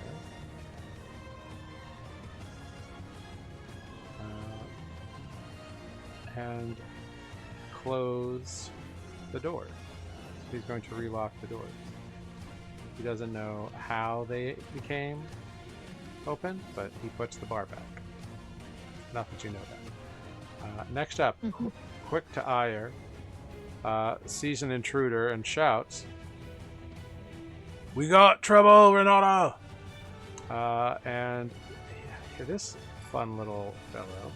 And close the door. So he's going to relock the doors. He doesn't know how they became open, but he puts the bar back. Not that you know that. Next up, quick to ire, sees an intruder and shouts, "We got trouble, Renata!" And this fun little fellow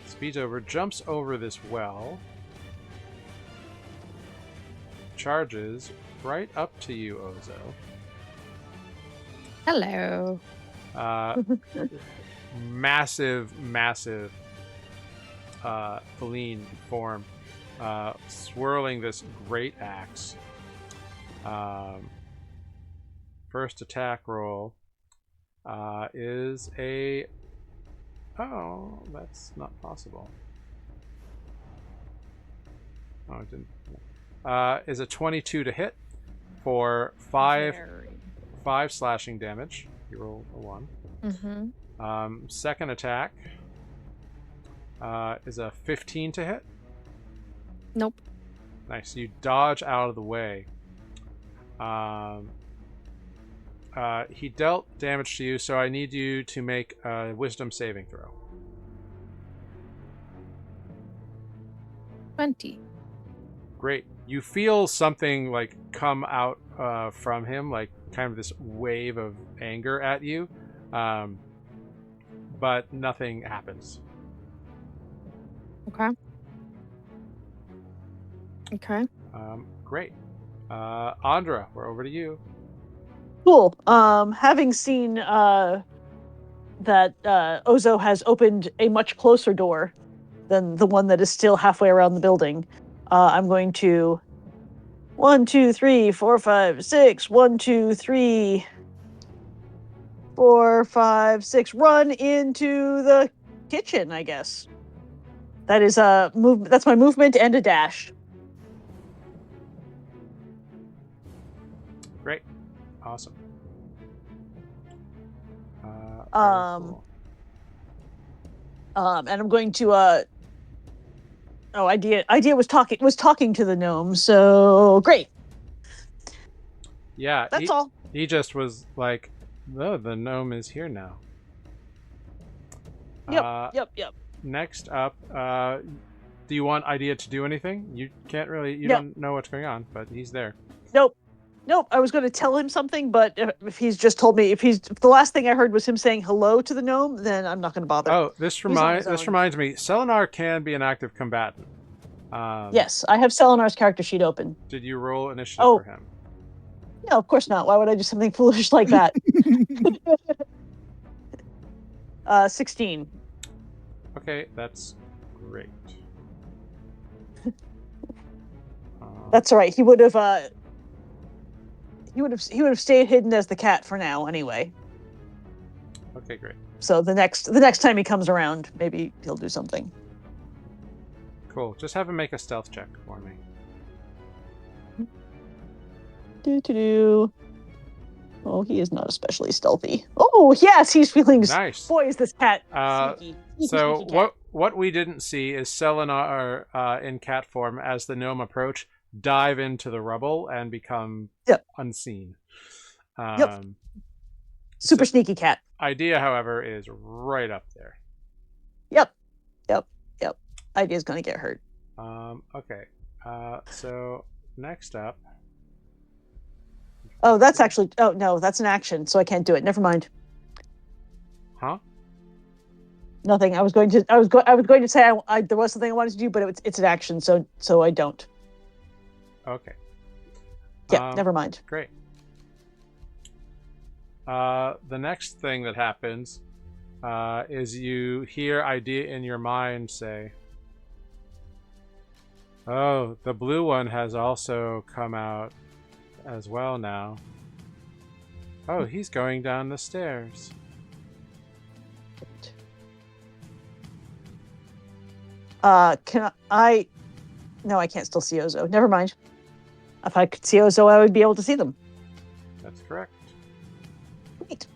speeds over, jumps over this well, charges right up to you, Ozo. Hello. Massive feline form, swirling this great axe. First attack roll is a... Oh, that's not possible. Oh, it didn't. Is a 22 to hit for 5 slashing damage. You roll a 1. Second attack is a 15 to hit. Nope. Nice. You dodge out of the way. He dealt damage to you, so I need you to make a wisdom saving throw. 20. Great. You feel something like come out from him, like kind of this wave of anger at you, but nothing happens. Okay. Great. Andra, we're over to you. Cool. Having seen that Ozo has opened a much closer door than the one that is still halfway around the building, I'm going to 1, 2, 3, 4, 5, 6. 1, 2, 3, 4, 5, 6. Run into the kitchen, I guess. That is move. That's my movement and a dash. Great. Awesome. Cool. And I'm going to idea was talking to the gnome, so great. Yeah, that's all. He just was like, "Oh, the gnome is here now." Yep. Next up, do you want Idea to do anything? You can't really. You Nope. don't know what's going on, but he's there. Nope. I was going to tell him something, but if he's just told me, if the last thing I heard was him saying hello to the gnome, then I'm not going to bother. Oh, this reminds me. Selenar can be an active combatant. Yes, I have Selenar's character sheet open. Did you roll initiative for him? No, of course not. Why would I do something foolish like that? 16. Okay, that's great. That's all right. He would have stayed hidden as the cat for now, anyway. Okay, great. So the next time he comes around, maybe he'll do something. Cool. Just have him make a stealth check for me. Oh, he is not especially stealthy. Oh, yes, he's feeling... Nice. Boy, is this cat sneaky. So sneaky cat. what we didn't see is Selenar in cat form, as the gnome approach, dive into the rubble and become unseen. Super sneaky cat. Idea, however, is right up there. Yep. Idea's gonna get hurt. Okay. So next up. Oh, that's actually... Oh, no, that's an action, so I can't do it. Never mind. Huh? Nothing. I was going to say there was something I wanted to do, but it's an action, so I don't. Okay. Yeah, never mind. Great. The next thing that happens is you hear Idea in your mind say, "Oh, the blue one has also come out as well now. Oh, he's going down the stairs." Can I... No, I can't still see Ozo. Never mind. If I could see Ozo, I would be able to see them. That's correct. Great.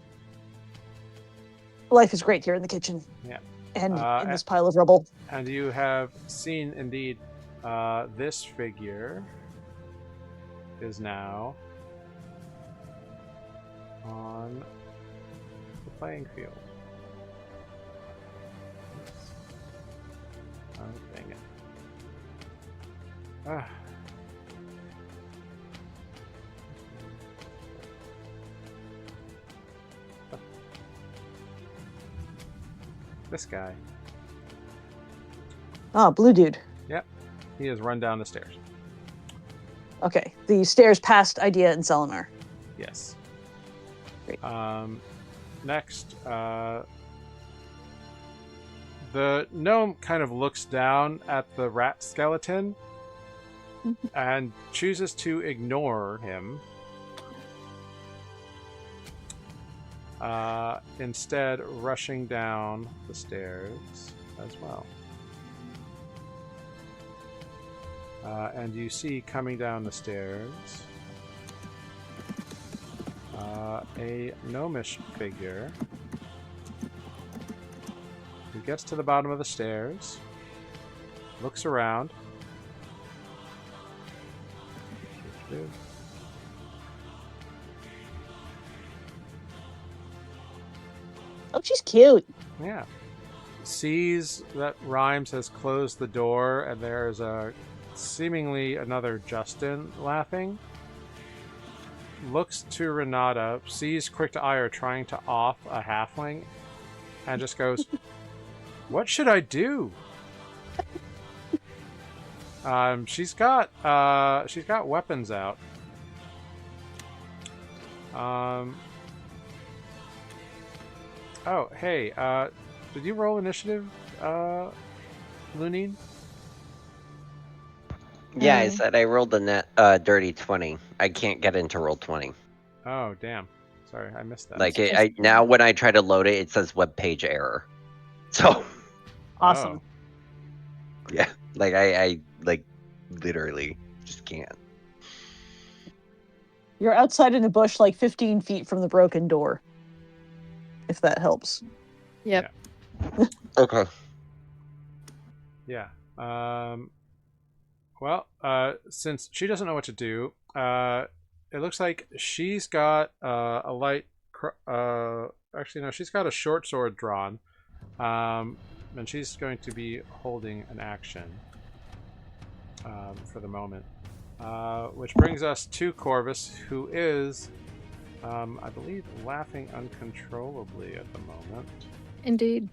Life is great here in the kitchen. Yeah. And in this pile of rubble. And you have seen, indeed, this figure is now on the playing field. Oops. Oh, dang it. Ah. This guy. Ah, blue dude. Yep. He has run down the stairs. Okay. The stairs past Idea and Selenar. Yes. Great. Next, the gnome kind of looks down at the rat skeleton and chooses to ignore him. Instead, rushing down the stairs as well. And you see coming down the stairs a gnomish figure who gets to the bottom of the stairs, looks around. Oh, she's cute. Yeah. Sees that Rhymes has closed the door and there's a seemingly another Justin laughing. Looks to Renata, sees Quick to Eye are trying to off a halfling, and just goes, "What should I do?" She's got weapons out. Oh, hey, did you roll initiative, Lunine? Yeah, I said I rolled a dirty 20. I can't get into roll 20. Oh, damn. Sorry, I missed that. Like, now when I try to load it, it says web page error. So, Awesome. yeah, like I like literally just can't. You're outside in a bush like 15 feet from the broken door. If that helps. Yep. Okay. Yeah. Well, since she doesn't know what to do, it looks like she's got a light. Actually, no, she's got a short sword drawn, and she's going to be holding an action for the moment. Which brings us to Corvus, who is, I believe, laughing uncontrollably at the moment. Indeed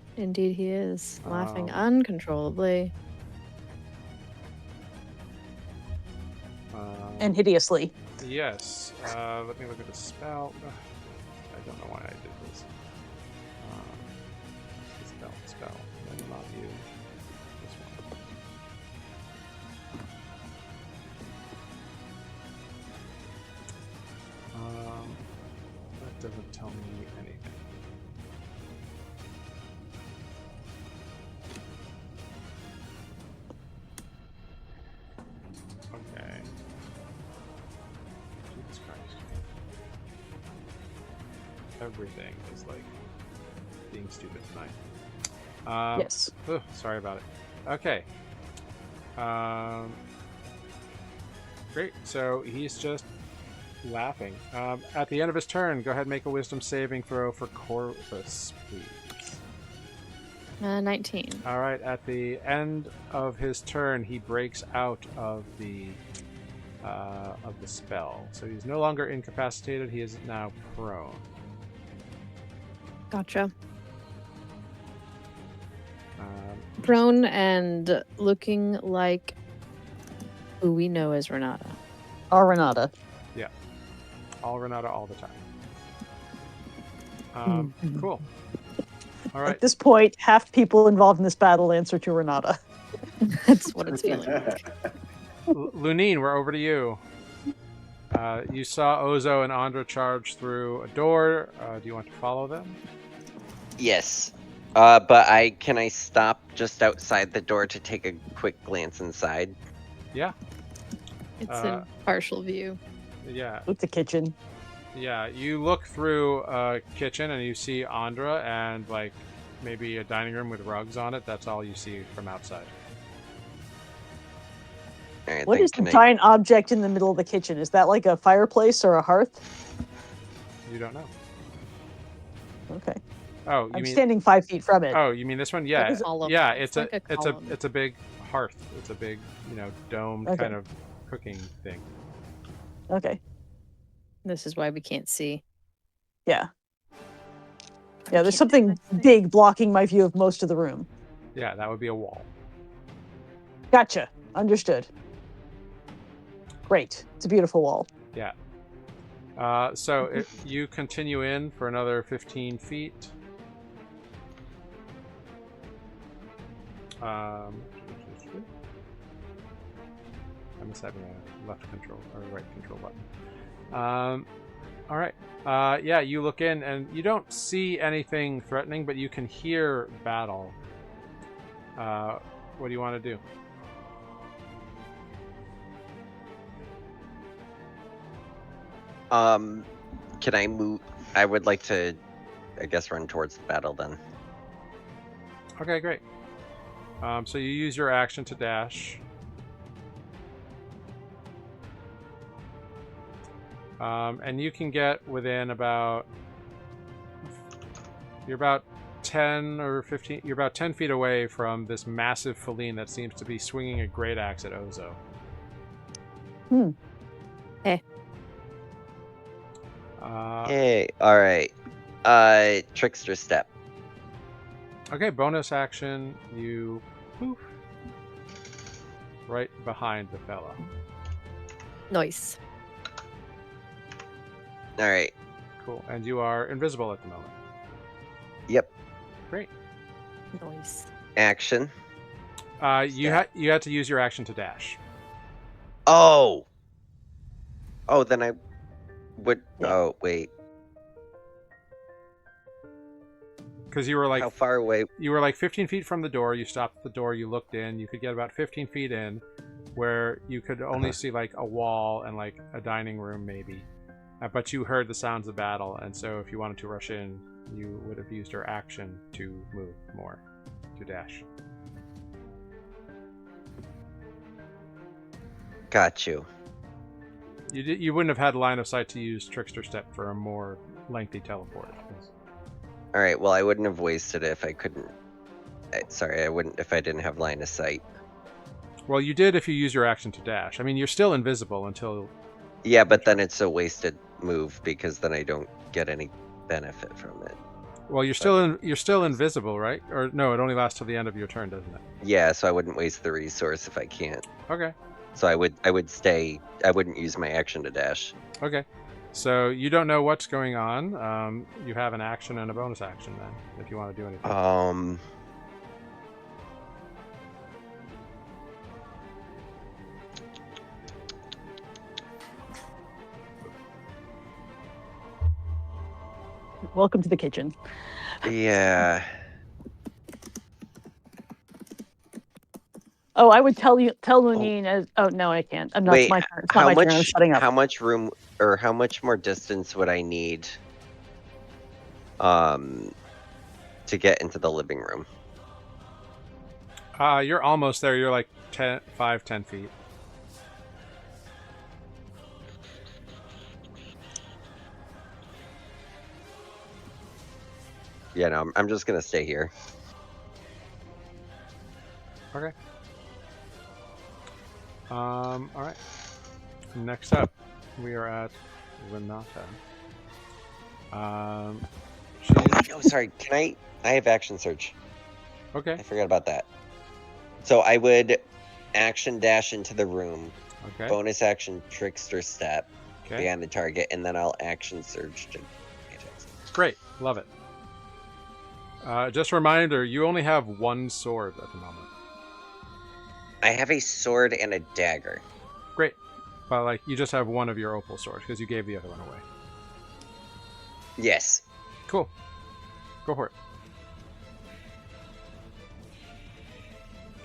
he is. Laughing uncontrollably. And hideously. Yes. Let me look at the spell. I don't know why I did this. Spell. No, not you. This one. That doesn't tell me anything. Okay. Jesus Christ. Everything is like being stupid tonight. Yes. Sorry about it. Okay. Great. So he's just laughing. At the end of his turn, go ahead and make a wisdom saving throw for Corvus, please. 19. All right. At the end of his turn, he breaks out of the spell. So he's no longer incapacitated. He is now prone. Gotcha. Prone and looking like who we know as Renata. Our Renata. Yeah. All Renata all the time. Cool. All right. At this point, half people involved in this battle answer to Renata. That's what it's feeling like. Lunine, we're over to you. You saw Ozo and Andra charge through a door. Do you want to follow them? Yes. But can I stop just outside the door to take a quick glance inside? Yeah. It's a partial view. Yeah. With the kitchen. Yeah, you look through a kitchen and you see Andra and like maybe a dining room with rugs on it. That's all you see from outside. Alright, What then is the can I- giant object in the middle of the kitchen? Is that like a fireplace or a hearth? You don't know. Okay. Oh, you I'm mean standing 5 feet from it. Oh, you mean this one? Yeah. It's all of Yeah, them. it's It's like a a it's a column. it's a big hearth. It's a big, domed Okay. kind of cooking thing. Okay. This is why we can't see. Yeah. We Yeah, there's can't see something anything. big blocking my view of most of the room. Yeah, that would be a wall. Gotcha. Understood. Great. It's a beautiful wall. Yeah. So you continue in for another 15 feet. I'm just having a left control or a right control button. All right. Yeah, you look in and you don't see anything threatening, but you can hear battle. What do you want to do? Can I move? I would like to, I guess, run towards the battle then. Okay, great. So you use your action to dash. And you can get within about... You're about 10 or 15... You're about 10 feet away from this massive feline that seems to be swinging a great axe at Ozo. Hey. Hey, alright. Trickster step. Okay, bonus action. You poof right behind the fella. Nice. Alright. Cool. And you are invisible at the moment. Yep. Great. Nice. Action. You had to use your action to dash. Oh! Oh, then I would... Yeah. Oh, wait. Because you were like How far away? you were like 15 feet from the door. You stopped at the door. You looked in. You could get about 15 feet in, where you could only see like a wall and like a dining room maybe. But you heard the sounds of battle, and so if you wanted to rush in, you would have used your action to move more, to dash. Got you. You wouldn't have had line of sight to use Trickster Step for a more lengthy teleport. Alright, well, I wouldn't have wasted it if I couldn't... Sorry, I wouldn't if I didn't have line of sight. Well, you did if you use your action to dash. I mean, you're still invisible until... Yeah, but then it's a wasted move because then I don't get any benefit from it. Well, you're still invisible, right? Or no, it only lasts till the end of your turn, doesn't it? Yeah, so I wouldn't waste the resource if I can't. Okay. So I would stay. I wouldn't use my action to dash. Okay. So you don't know what's going on. You have an action and a bonus action then, if you want to do anything. Welcome to the kitchen. Yeah. Oh, I would tell Lunine as. Oh no, I can't. I'm not. Wait, It's my turn. It's how not my much? turn. I'm shutting up. How much room or how much more distance would I need? To get into the living room. You're almost there. You're like 10 feet. Yeah, no, I'm just gonna stay here. Okay. All right. Next up, we are at Renata. Oh, sorry. Can I have action surge. Okay. I forgot about that. So I would action dash into the room. Okay. Bonus action trickster step Okay. behind the target, and then I'll action surge to. Great. Love it. Just a reminder, you only have one sword at the moment. I have a sword and a dagger. Great. But like, you just have one of your opal swords because you gave the other one away. Yes. Cool. Go for it.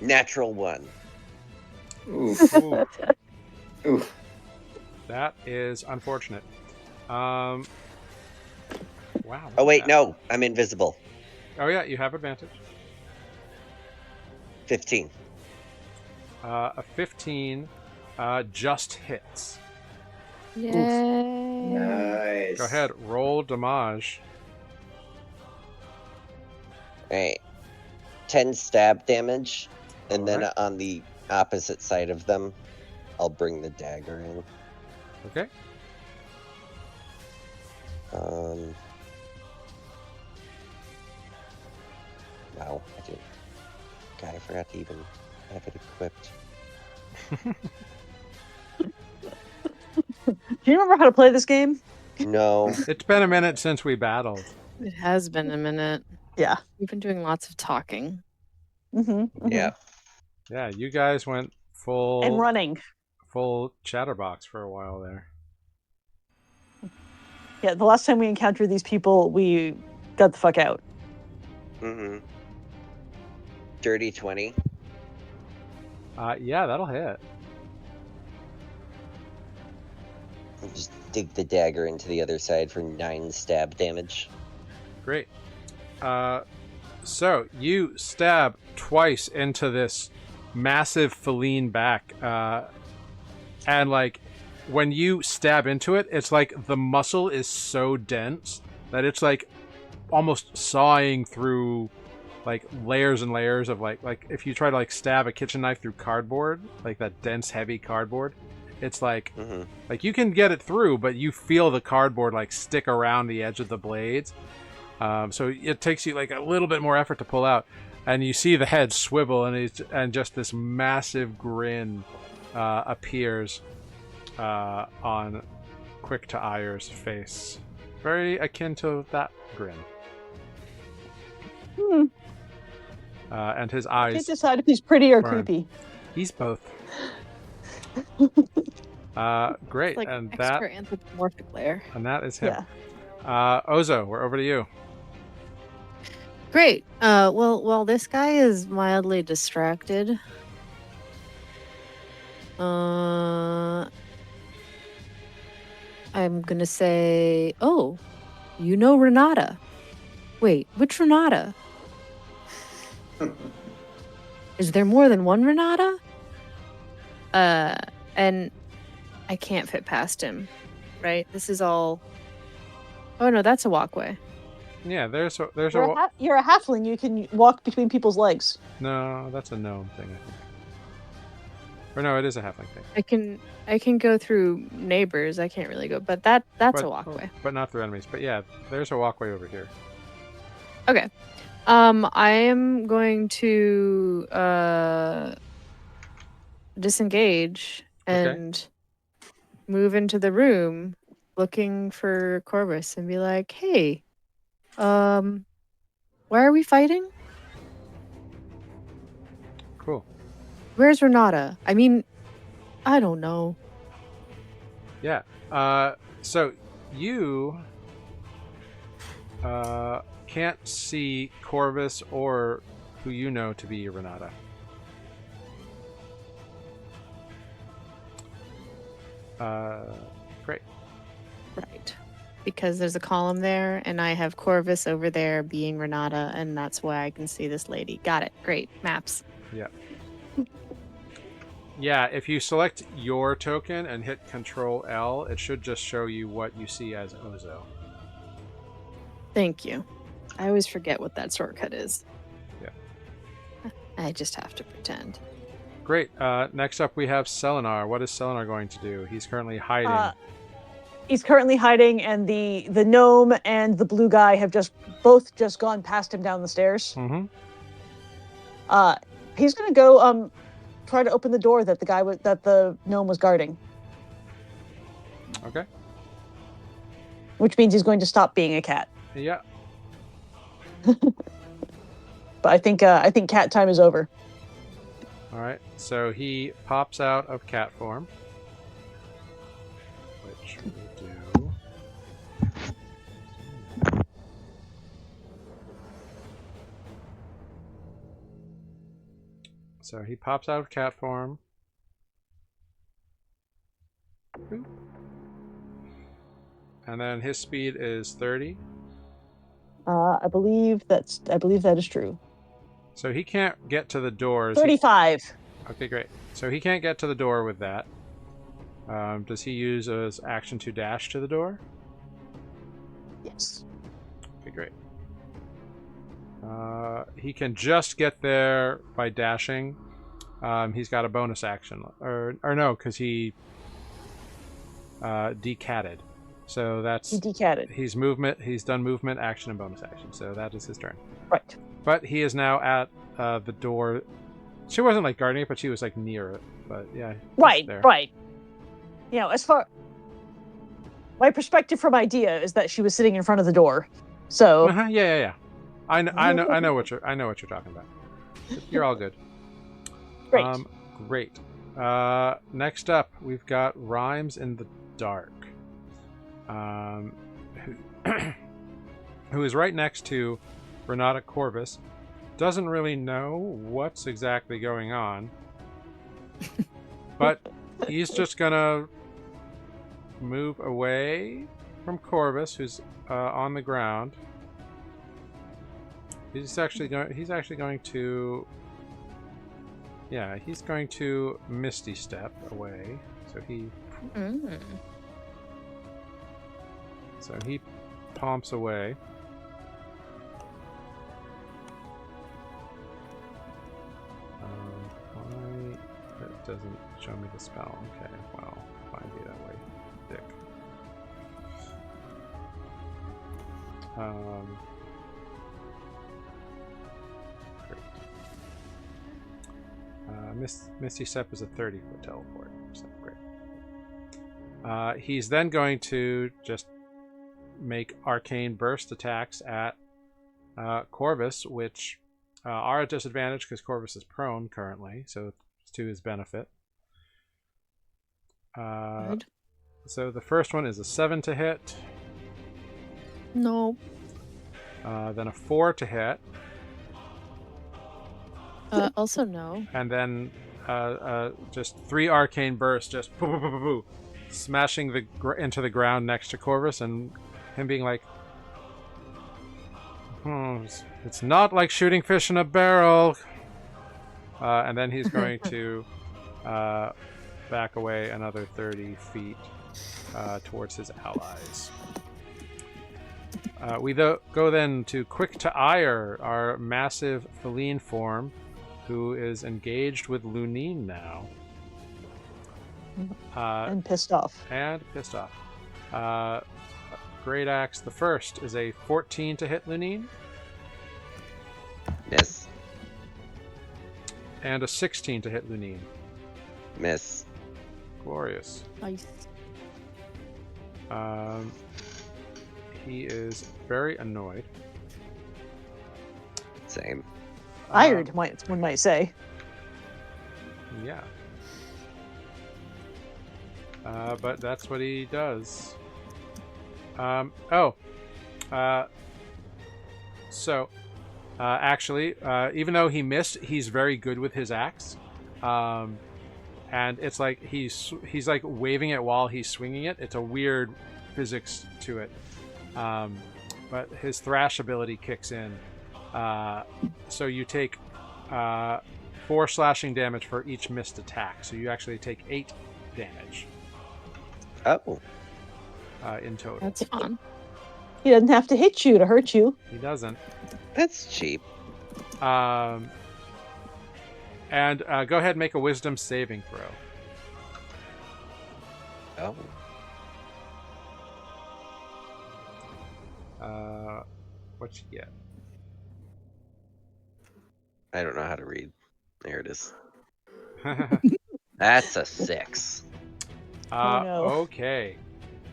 Natural one. Oof. Ooh. Oof. That is unfortunate. Wow. Oh wait, that- no, I'm invisible. Oh yeah, you have advantage. 15. A 15 just hits. Yay. Nice. Go ahead, roll damage. Alright. 10 stab damage. And then Alright. on the opposite side of them, I'll bring the dagger in. Okay. Wow, I didn't. God, I forgot to even have it equipped. Do you remember how to play this game? No. It's been a minute since we battled. It has been a minute. Yeah. We've been doing lots of talking. Yeah. Yeah, you guys went And running. full chatterbox for a while there. Yeah, the last time we encountered these people, we got the fuck out. Mm-hmm. Dirty 20. Yeah, that'll hit. I'll just dig the dagger into the other side for 9 stab damage. Great. So you stab twice into this massive feline back, and like when you stab into it, it's like the muscle is so dense that it's like almost sawing through like layers and layers of like if you try to like stab a kitchen knife through cardboard, like that dense heavy cardboard, it's like like you can get it through, but you feel the cardboard like stick around the edge of the blades. So it takes you like a little bit more effort to pull out, and you see the head swivel, and just this massive grin appears on Quick to Ire's face, very akin to that grin. And his I can't eyes. decide if he's pretty or burn. creepy. He's both. Great, It's like and extra anthropomorphic layer. that is him. Yeah. Ozo, we're over to you. Great. Well, while this guy is mildly distracted, I'm gonna say, "Oh, you know Renata? Wait, which Renata? Is there more than one Renata?" And I can't fit past him, right? This is all. Oh no, that's a walkway. Yeah, there's a You're a halfling. You can walk between people's legs. no, that's a gnome thing, I think. Or no, it is a halfling thing. I can go through neighbors. I can't really go, but that's a walkway. But not through enemies. But yeah, there's a walkway over here. Okay. I am going to disengage and move into the room looking for Corvus and be like, "Hey, why are we fighting? Cool. Where's Renata? I mean, I don't know." Yeah. So you can't see Corvus or who you know to be Renata. Great. Right. Because there's a column there, and I have Corvus over there being Renata, and that's why I can see this lady. Got it. Great. Maps. Yeah. Yeah, if you select your token and hit Control L, it should just show you what you see as Ozo. Thank you. I always forget what that shortcut is. Yeah. I just have to pretend. Great. Next up, we have Selenar. What is Selenar going to do? He's currently hiding. He's currently hiding, and the gnome and the blue guy have both gone past him down the stairs. Mm-hmm. He's gonna go try to open the door that the gnome was guarding. Okay. Which means he's going to stop being a cat. Yeah. But I think cat time is over. All right. So he pops out of cat form, which we do. So he pops out of cat form. And then his speed is 30. I believe that is true. So he can't get to the doors. 35. Okay, great. So he can't get to the door with that. Does he use his action to dash to the door? Yes. Okay, great. He can just get there by dashing. He's got a bonus action, or no, because he decatted. So that's He decatted. he's movement. He's done movement, action, and bonus action. So that is his turn. Right. But he is now at the door. She wasn't like guarding it, but she was like near it. But yeah. Right. There. Right. You know, as far my perspective from idea is that she was sitting in front of the door. So Yeah. I know what you're talking about. You're all good. great. Great. Next up, we've got Rhymes in the Dark. Who is right next to Renata Corvus. Doesn't really know what's exactly going on. But he's just gonna move away from Corvus, who's on the ground. He's actually going to. Yeah, he's going to Misty Step away. So he. So he pomps away. Why that doesn't show me the spell? Okay, well, find you that way, dick. Great. Misty Step is a 30-foot teleport, so great. He's then going to just make arcane burst attacks at Corvus, which are at disadvantage because Corvus is prone currently, so it's to his benefit. So the first one is a 7 to hit. No. Then a 4 to hit. Also no. And then just 3 arcane bursts, just boo, boo, boo, boo, boo, smashing into the ground next to Corvus, and him being like, it's not like shooting fish in a barrel. And then he's going to back away another 30 feet towards his allies. We go then to Quick to Ire, our massive feline form, who is engaged with Lunine now. And pissed off. Great Axe, the first, is a 14 to hit Lunine. Miss. And a 16 to hit Lunine. Miss. Glorious. Nice. He is very annoyed. Same. Ired, one might say. Yeah. But that's what he does. Actually, even though he missed, he's very good with his axe. And it's like he's like waving it while he's swinging it. It's a weird physics to it. But his thrash ability kicks in. So you take 4 slashing damage for each missed attack. So you actually take 8 damage. Oh. In total. That's fun. He doesn't have to hit you to hurt you. He doesn't. That's cheap. And go ahead and make a wisdom saving throw. Oh. What you get? I don't know how to read. There it is. That's a 6. Oh, no. Okay.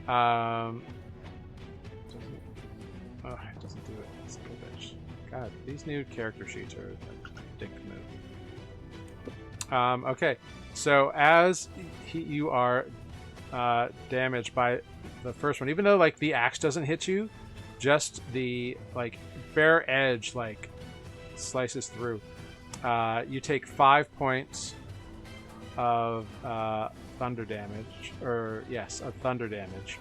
It doesn't do it. It's a bitch. God, these new character sheets are like dick move. Okay, so as you are damaged by the first one, even though like the axe doesn't hit you, just the like bare edge like slices through. You take 5 points of thunder damage, of thunder damage.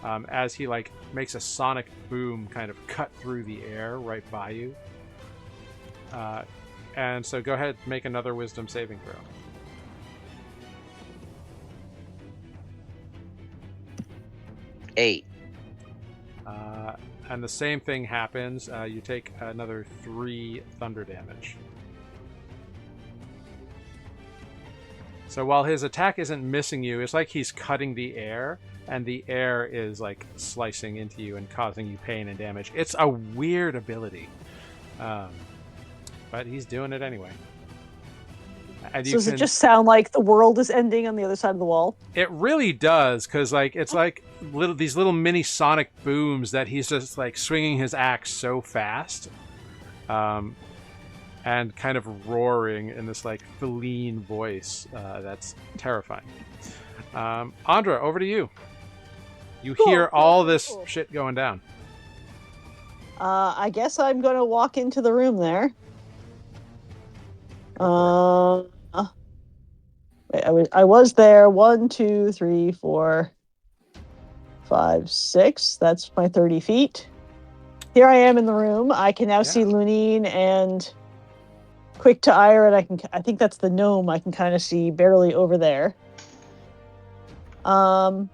as he like makes a sonic boom kind of cut through the air right by you. And so go ahead, make another wisdom saving throw. Eight. And the same thing happens. You take another 3 thunder damage. So while his attack isn't missing you, it's like he's cutting the air, and the air is like slicing into you and causing you pain and damage. It's a weird ability, but he's doing it anyway. And So does it just sound like the world is ending on the other side of the wall? It really does, because like it's like these little mini sonic booms that he's just like swinging his axe so fast, and kind of roaring in this like feline voice that's terrifying. Andra, over to you. You hear all this shit going down. I guess I'm gonna walk into the room there. I was there 1, 2, 3, 4, 5, 6. That's my 30 feet. Here I am in the room. I can now see Lunine and Quick to Ire, and I think that's the gnome. I can kind of see barely over there. Cool.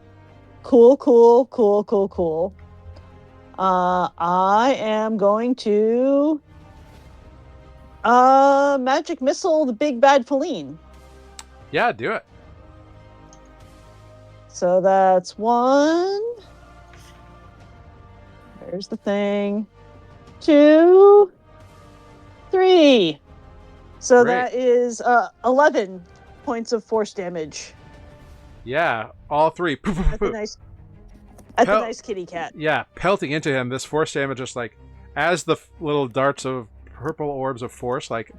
I am going to magic missile the big bad feline. Yeah, do it. So that's 1. There's the thing. 2, 3. So Great. that is 11 points of force damage. Yeah, all 3. That's a nice kitty cat. Yeah, pelting into him. This force damage just like, as the little darts of purple orbs of force, like,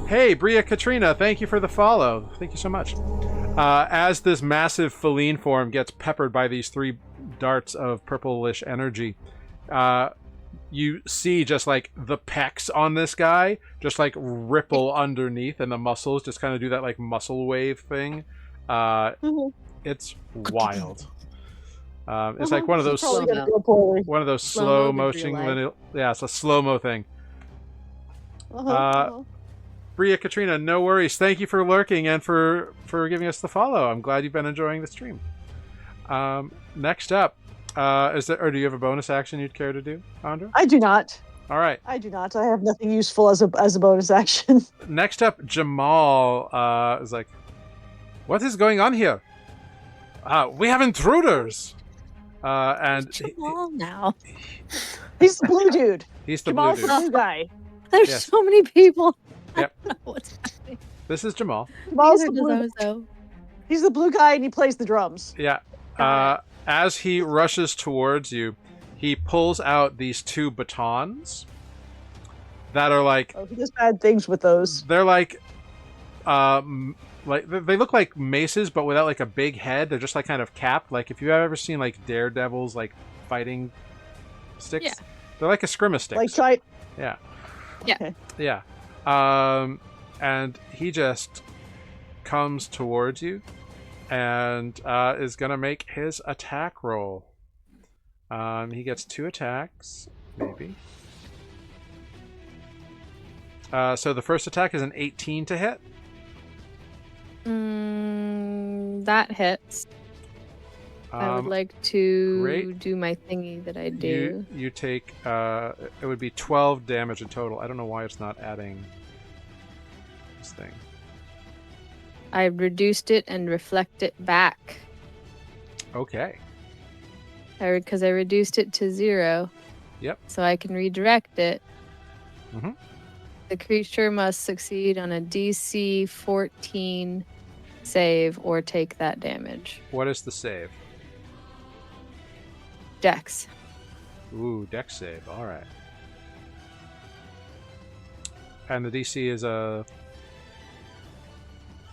hey, Bria Katrina, thank you for the follow. Thank you so much. As this massive feline form gets peppered by these 3 darts of purplish energy, you see just like the pecs on this guy just like ripple underneath, and the muscles just kind of do that like muscle wave thing. It's wild. It's like one of those slow motion. Yeah, it's a slow mo thing. Bria Katrina, no worries. Thank you for lurking and for giving us the follow. I'm glad you've been enjoying the stream. Next up, do you have a bonus action you'd care to do, Andra? I do not. All right. I do not. I have nothing useful as a bonus action. Next up, Jamal is like, what is going on here? We have intruders. And Jamal now. He's the blue dude. He's the Jamal's blue the dude. blue guy. There's so many people. Yep. I don't know what's happening. This is Jamal. Jamal's Neither the blue. does Ozo. He's the blue guy, and he plays the drums. Yeah. As he rushes towards you, he pulls out these 2 batons that are like... Oh, he does bad things with those. They're like they look like maces, but without like a big head. They're just like kind of capped. Like if you've ever seen like Daredevil's like fighting sticks, Yeah. They're like a scrimma stick. Like try. Yeah. Yeah. Okay. Yeah. And he just comes towards you and is gonna make his attack roll. He gets 2 attacks, maybe. So the first attack is an 18 to hit. That hits. I would like to great. do my thingy that I do. You take it would be 12 damage in total. I don't know why it's not adding this thing. I reduced it and reflect it back. Okay. Because I reduced it to 0. Yep. So I can redirect it. Mm-hmm. The creature must succeed on a DC 14 save or take that damage. What is the save? Dex. Ooh, dex save. All right. And the DC is a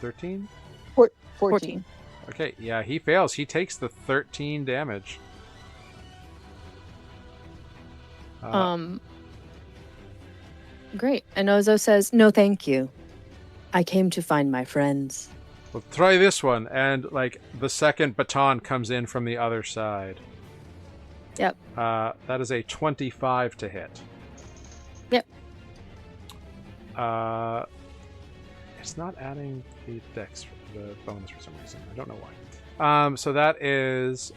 13? 14. Okay, yeah, he fails. He takes the 13 damage. Great. And Ozo says, "No, thank you. I came to find my friends." Well, try this one, and like the second baton comes in from the other side. Yep. That is a 25 to hit. Yep. It's not adding the dex, the bonus for some reason. I don't know why. So that is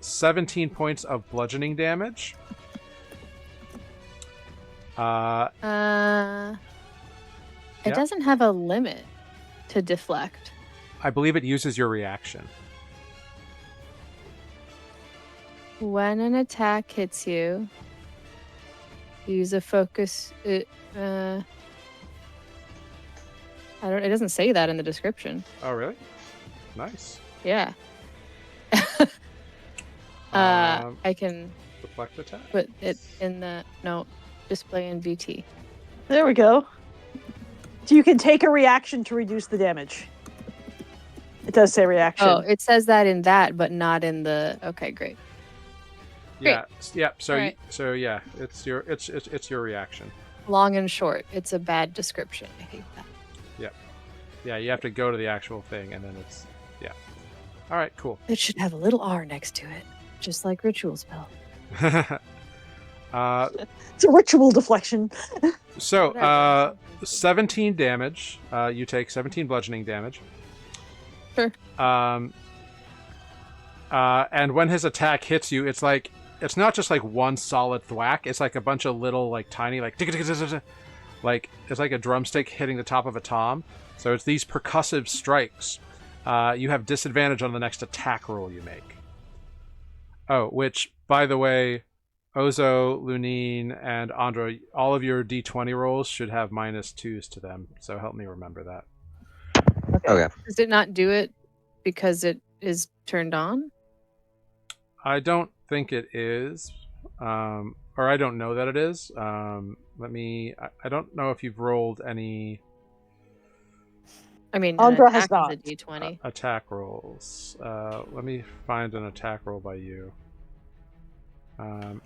17 points of bludgeoning damage. It Yeah. doesn't have a limit to deflect. I believe it uses your reaction. When an attack hits you, use a focus. It doesn't say that in the description. Oh, really? Nice. Yeah. Um, I can deflect attack. put it in the display in VT. There we go. So you can take a reaction to reduce the damage. It does say reaction. Oh, it says that in that, but not in the. Okay, great. Yeah. Yeah. So All right. so yeah, it's your reaction. Long and short. It's a bad description. I hate that. Yeah, you have to go to the actual thing, and then it's All right, cool. It should have a little R next to it, just like ritual spell. It's a ritual deflection. So Whatever. 17 damage. You take 17 bludgeoning damage. Sure. And when his attack hits you, it's not just like one solid thwack. It's like a bunch of little like tiny like like it's like a drumstick hitting the top of a tom. So it's these percussive strikes. You have disadvantage on the next attack roll you make. Oh, which by the way, Ozo, Lunine, and Andra, all of your D20 rolls should have -2s to them. So help me remember that. Okay. Does it not do it because it is turned on? I don't think it is, or I don't know that it is. I don't know if you've rolled any I mean, Andra an has attack is not. a D20. attack rolls. Let me find an attack roll by you.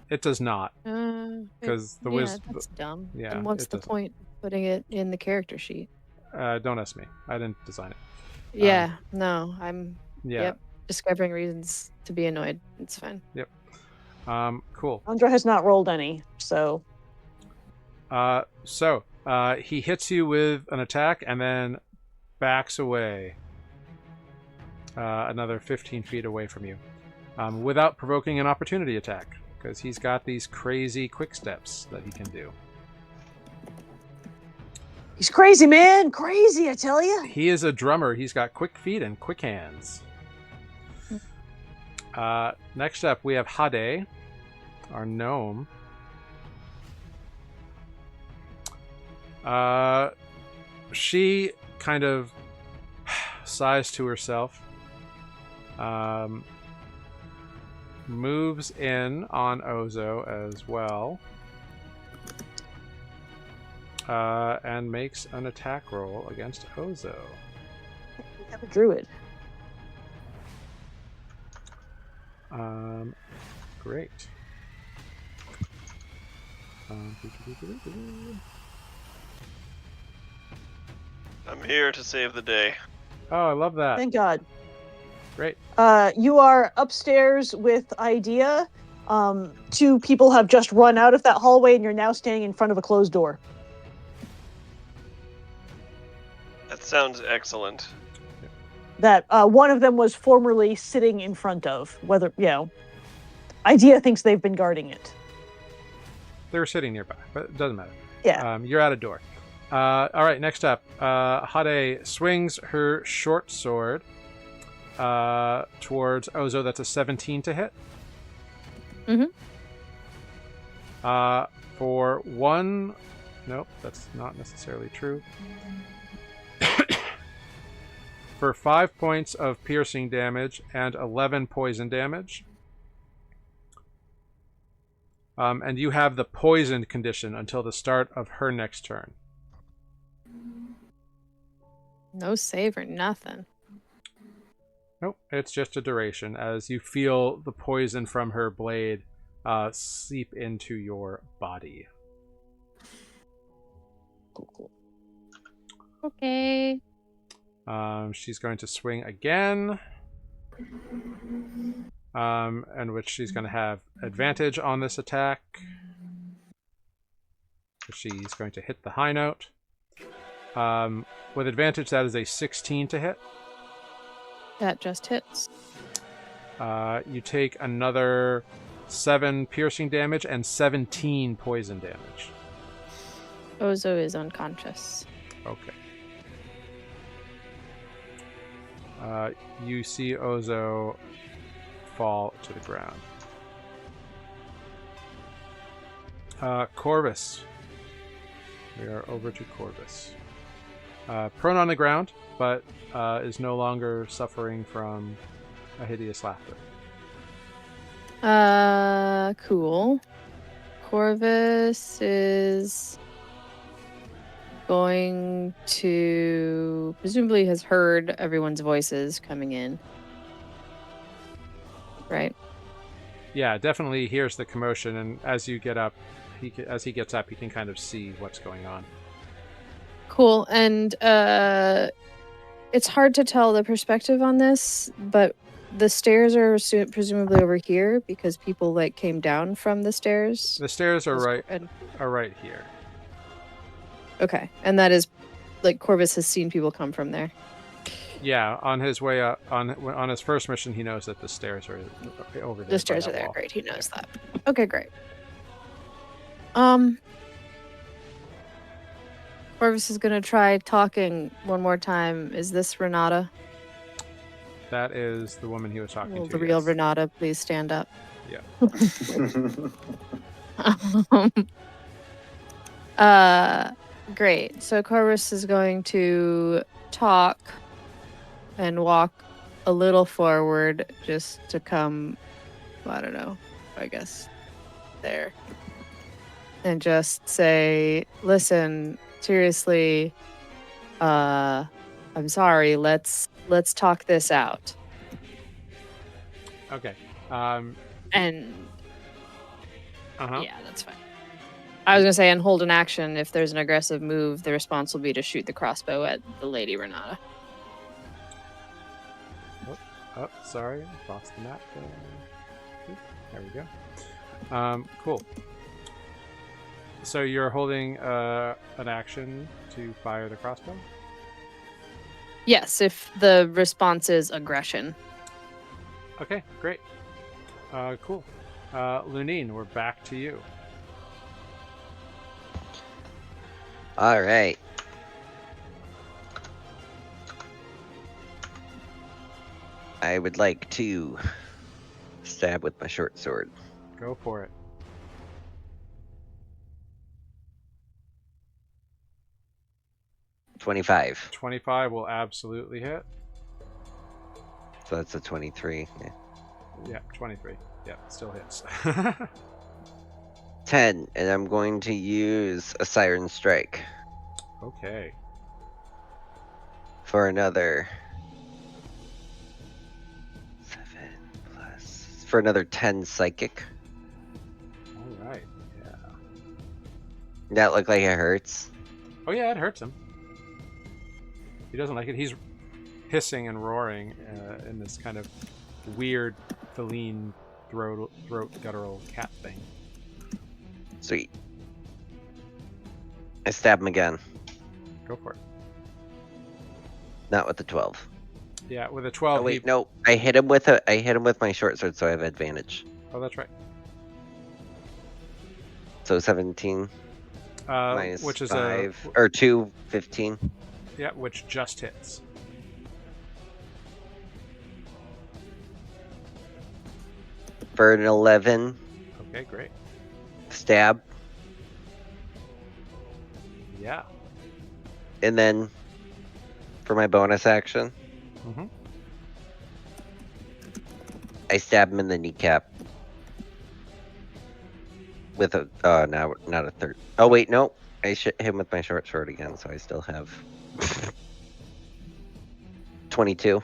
It does not, because the that's dumb. yeah, And what's it the doesn't. point of putting it in the character sheet? Don't ask me. I didn't design it. Yeah, no, I'm Yeah. discovering reasons to be annoyed. It's fine. Cool. Andra has not rolled any, so So he hits you with an attack and then backs away another 15 feet away from you without provoking an opportunity attack, because he's got these crazy quick steps that he can do. he's crazy, man. Crazy, I tell you. He is a drummer. He's got quick feet and quick hands. Next up, we have Hade, our gnome. She kind of sighs to herself, moves in on Ozo as well, and makes an attack roll against Ozo. We have a druid. Great. I'm here to save the day. Oh, I love that. Thank God. Great. You are upstairs with Idea. Two people have just run out of that hallway, and you're now standing in front of a closed door. That sounds excellent. That one of them was formerly sitting in front of. Whether Idea thinks they've been guarding it. They were sitting nearby, but it doesn't matter. Yeah. You're at a door. All right, next up. Hade swings her short sword towards Ozo. That's a 17 to hit. Mhm. For one... Nope, that's not necessarily true. For 5 points of piercing damage and 11 poison damage. And you have the poisoned condition until the start of her next turn. No save or nothing. Nope, it's just a duration as you feel the poison from her blade seep into your body. Cool. Okay. She's going to swing again. And which she's going to have advantage on this attack. She's going to hit the high note. With advantage, that is a 16 to hit. That just hits. You take another 7 piercing damage and 17 poison damage. Ozo is unconscious. Okay. You see Ozo fall to the ground. Corvus. We are over to Corvus. Prone on the ground, but is no longer suffering from a hideous laughter. Cool. Corvus is going to presumably has heard everyone's voices coming in. Right? Yeah, definitely hears the commotion, and as you get up, as he gets up, he can kind of see what's going on. Cool. And it's hard to tell the perspective on this, but the stairs are presumably over here because people like came down from the stairs. The stairs are right here. Okay, and that is like Corvus has seen people come from there. Yeah, on his way up, on his first mission, he knows that the stairs are over there. The stairs are there. Wall. Great, he knows that. Okay, great. Corvus is gonna try talking one more time. Is this Renata? That is the woman he was talking Will to. the real yes. Renata please stand up? Yeah. Great. So Corvus is going to talk and walk a little forward just to come, I don't know, I guess there. And just say, listen, seriously, I'm sorry, let's talk this out. Okay. And Uh-huh. yeah, that's fine. I was gonna say, and hold an action. If there's an aggressive move, the response will be to shoot the crossbow at the Lady Renata. Oh, sorry, lost the map. There we go. Cool. So you're holding an action to fire the crossbow? Yes, if the response is aggression. Okay, great. Cool. Lunine, we're back to you. All right. I would like to stab with my short sword. Go for it. $25. 25 will absolutely hit. So that's a 23. Yeah. Yeah, 23. Yeah, still hits. 10, and I'm going to use a Siren Strike Okay. for another 7 + 10 psychic. All right. Yeah. That look like it hurts. Oh yeah, it hurts him. He doesn't like it. He's hissing and roaring in this kind of weird feline throat guttural cat thing. Sweet. I stab him again. Go for it. Not with the 12. Yeah, with a 12. Oh wait, no. I hit him with my short sword, so I have advantage. Oh, that's right. So 17 minus which is 5 or 2, 15. Yeah, which just hits. For an 11. Okay, great. Stab. Yeah. And then for my bonus action, Mm-hmm. I stab him in the kneecap. With a now not a third. Oh wait, no. I hit him with my short sword again, so I still have 22.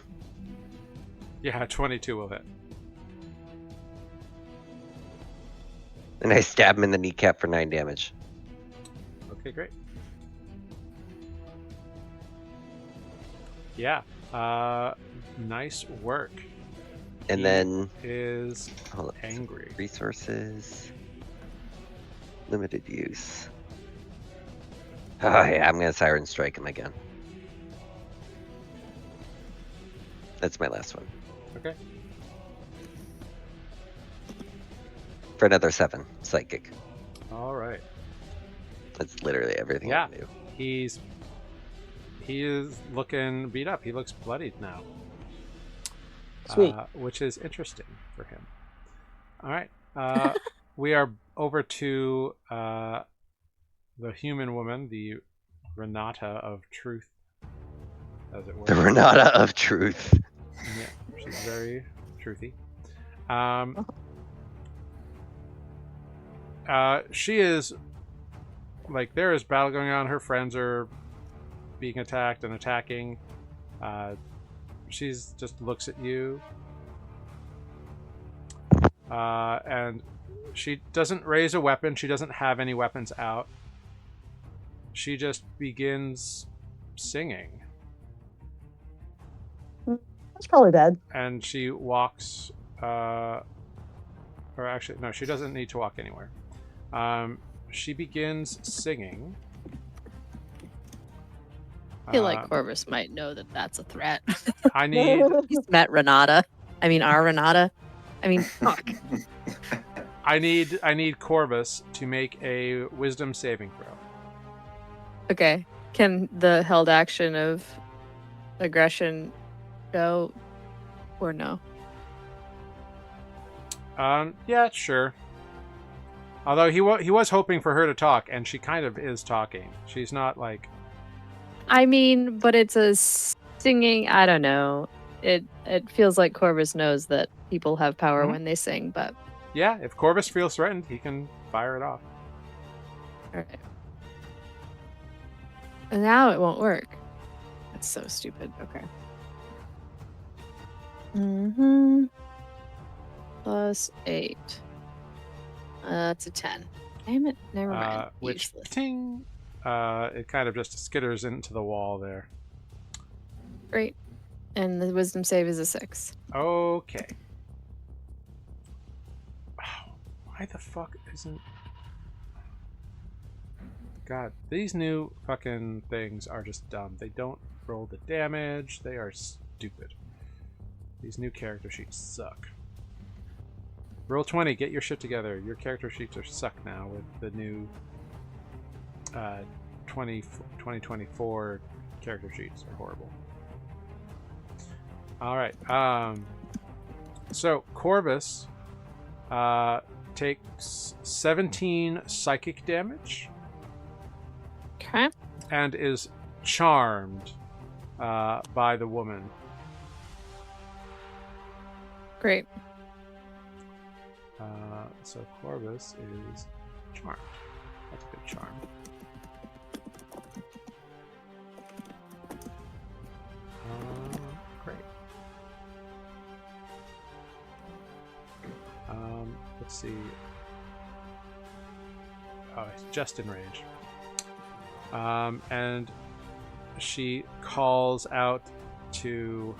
Yeah, 22 will hit. And I stab him in the kneecap for 9 damage. Okay, great. Yeah. Nice work. And He then is hold on, angry. resources, limited use. Oh yeah, I'm gonna Siren Strike him again. That's my last one. Okay. For another 7, psychic. All right. That's literally everything Yeah. I do. He is looking beat up. He looks bloodied now. Sweet. Which is interesting for him. All right. We are over to the human woman, the Renata of Truth, as it were. The Renata of Truth. Yeah, she's very truthy. She is like, there is battle going on. Her friends are being attacked and attacking. She's just looks at you, and she doesn't raise a weapon. She doesn't have any weapons out. She just begins singing. That's probably bad. And she walks, or actually, no, she doesn't need to walk anywhere. She begins singing. I feel like Corvus might know that that's a threat. I need He's met Renata. I mean, our Renata. I mean, fuck. I need Corvus to make a wisdom saving throw. Okay. Can the held action of aggression go or no? Yeah, sure. Although he was hoping for her to talk, and she kind of is talking. She's not like. I mean, but it's a singing. I don't know. It feels like Corvus knows that people have power when they sing, but Yeah, if Corvus feels threatened, he can fire it off. all right. And now it won't work. That's so stupid. Okay. Plus 8. That's a 10. Damn it. Never mind. Which Useless. ting, it kind of just skitters into the wall there. Great. And the wisdom save is a 6. Okay. Why the fuck isn't... God, these new fucking things are just dumb. They don't roll the damage. They are stupid. These new character sheets suck. Roll 20, get your shit together. Your character sheets are suck now with the new 2024 character sheets are horrible. Alright, so Corvus takes 17 psychic damage. Okay. And is charmed by the woman. Great. So Corvus is charmed. That's a good charm. Great. Let's see. Oh, it's just in range. And she calls out to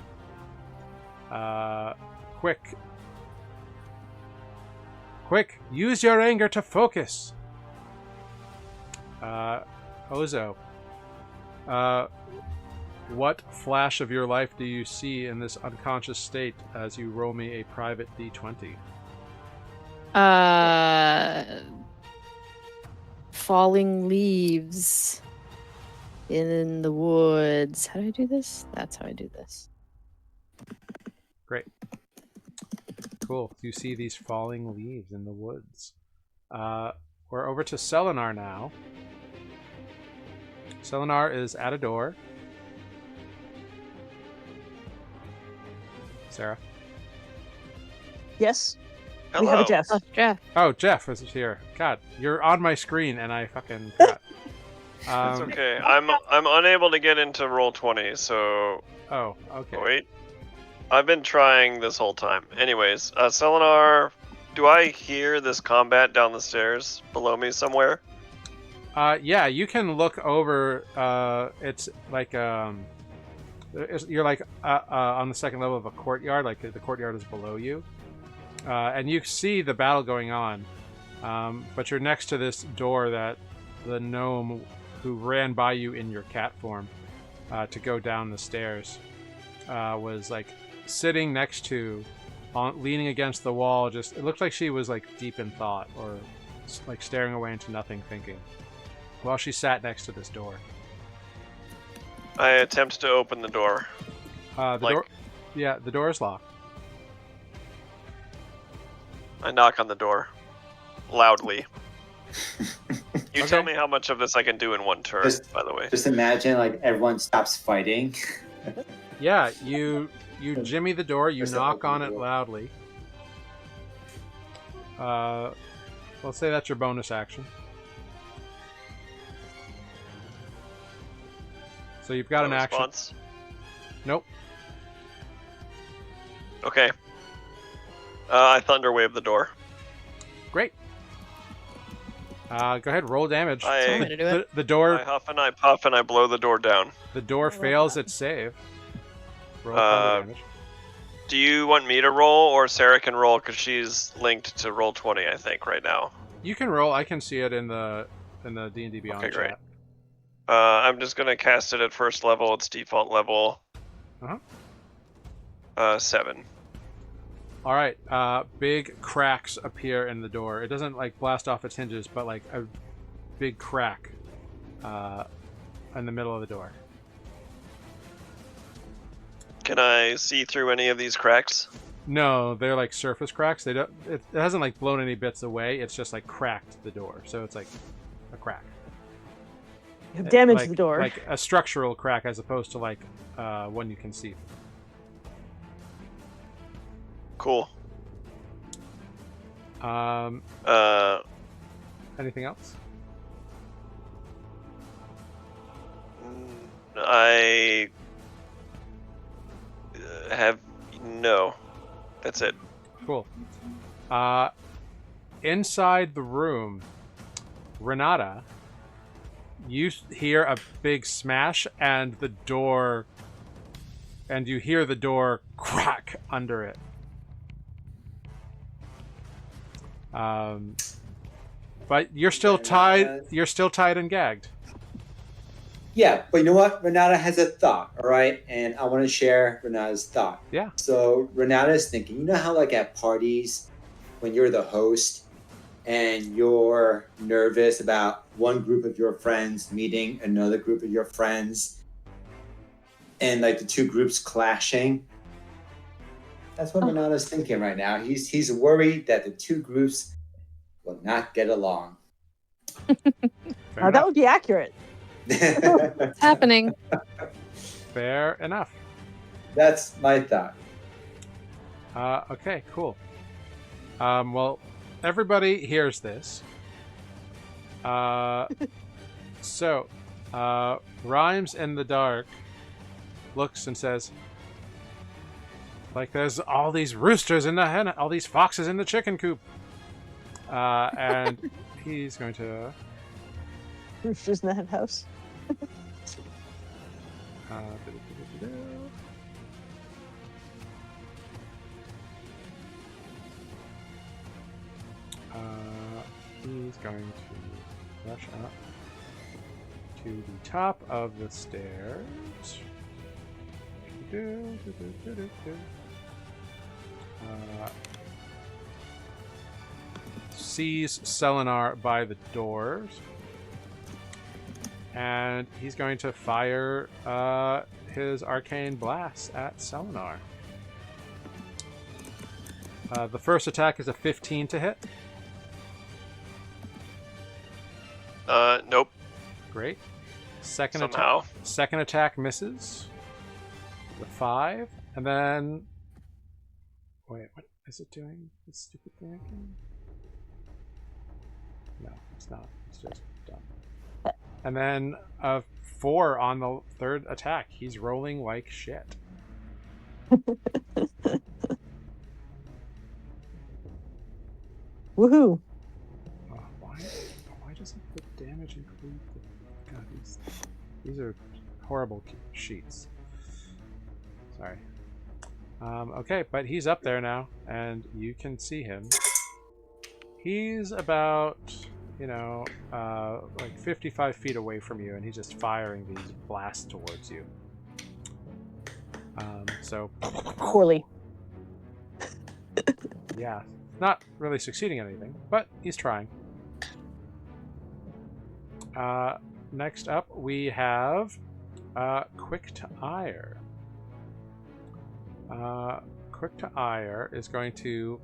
Quick, use your anger to focus. Ozo, what flash of your life do you see in this unconscious state as you roll me a private D20? Falling leaves in the woods. How do I do this? That's how I do this. Great. Cool. You see these falling leaves in the woods. We're over to Selenar now. Selenar is at a door. Sarah? Yes. Hello. We have a Jeff. Oh, Jeff. Oh, Jeff is here. God, you're on my screen and I fucking forgot. It's okay. I'm unable to get into roll 20, so Oh, okay. wait. I've been trying this whole time. Anyways, Selenar, do I hear this combat down the stairs below me somewhere? Yeah, you can look over. It's like You're like on the second level of a courtyard. Like the courtyard is below you, and you see the battle going on. But you're next to this door that the gnome who ran by you in your cat form to go down the stairs was like sitting next to, leaning against the wall. Just it looked like she was like deep in thought or like staring away into nothing, thinking, while she sat next to this door. I attempt to open the door. Door, yeah, the door is locked. I knock on the door loudly. You tell Okay. me how much of this I can do in one turn, by the way. Just imagine like everyone stops fighting. Yeah, you jimmy the door. You Just knock open on the it door. loudly. Let's say that's your bonus action. So you've got No an action. response? Nope. Okay. I thunder wave the door. Great. Go ahead, roll damage. I- So I'm gonna do it. The I door huff and I puff and I blow the door down. fails its save. Roll Uh, thunder damage. Do you want me to roll, or Sarah can roll because she's linked to roll 20, I think, right now? You can roll. I can see it in the D&D Beyond Okay, great. chat. I'm just gonna cast it at first level. It's default level. 7. All right. Big cracks appear in the door. It doesn't like blast off its hinges, but like a big crack in the middle of the door. Can I see through any of these cracks? No, they're like surface cracks. They don't. It hasn't like blown any bits away. It's just like cracked the door. So it's like a crack. You have damaged Like- the door. Like a structural crack as opposed to like one you can see. Cool. Anything else? I have no. That's it. Cool. Inside the room, Renata, you hear a big smash and you hear the door crack under it. But you're still tied. You're still tied and gagged. Yeah, but you know what? Renata has a thought, all right? And I want to share Renata's thought. Yeah. So Renata is thinking, you know how like at parties, when you're the host and you're nervous about one group of your friends meeting another group of your friends and like the two groups clashing? That's what Renata's thinking right now. He's worried that the two groups will not get along. Fair That would be accurate. It's happening. Fair enough. That's my thought. Okay, cool. Well, everybody hears this. So, Rhymes in the Dark looks and says, like, there's all these roosters in the hen, all these foxes in the chicken coop. And he's going to... Roosters in the hen house. He's going to rush up to the top of the stairs. Sees Selenar by the doors. And he's going to fire his arcane blast at Selenar. The first attack is a 15 to hit. Nope. Great. Second Somehow. Second attack misses. The 5. And then... Wait, what is it doing? This stupid thing again? No, it's not. It's just done. And then a 4 on the third attack. He's rolling like shit. Woohoo! Why doesn't the damage include the... God, these are horrible sheets. Sorry. Okay, but he's up there now, and you can see him. He's about, like 55 feet away from you, and he's just firing these blasts towards you. So, Poorly. yeah, not really succeeding at anything, but he's trying. Next up, we have Quick to Ire. Quick to Ire is going to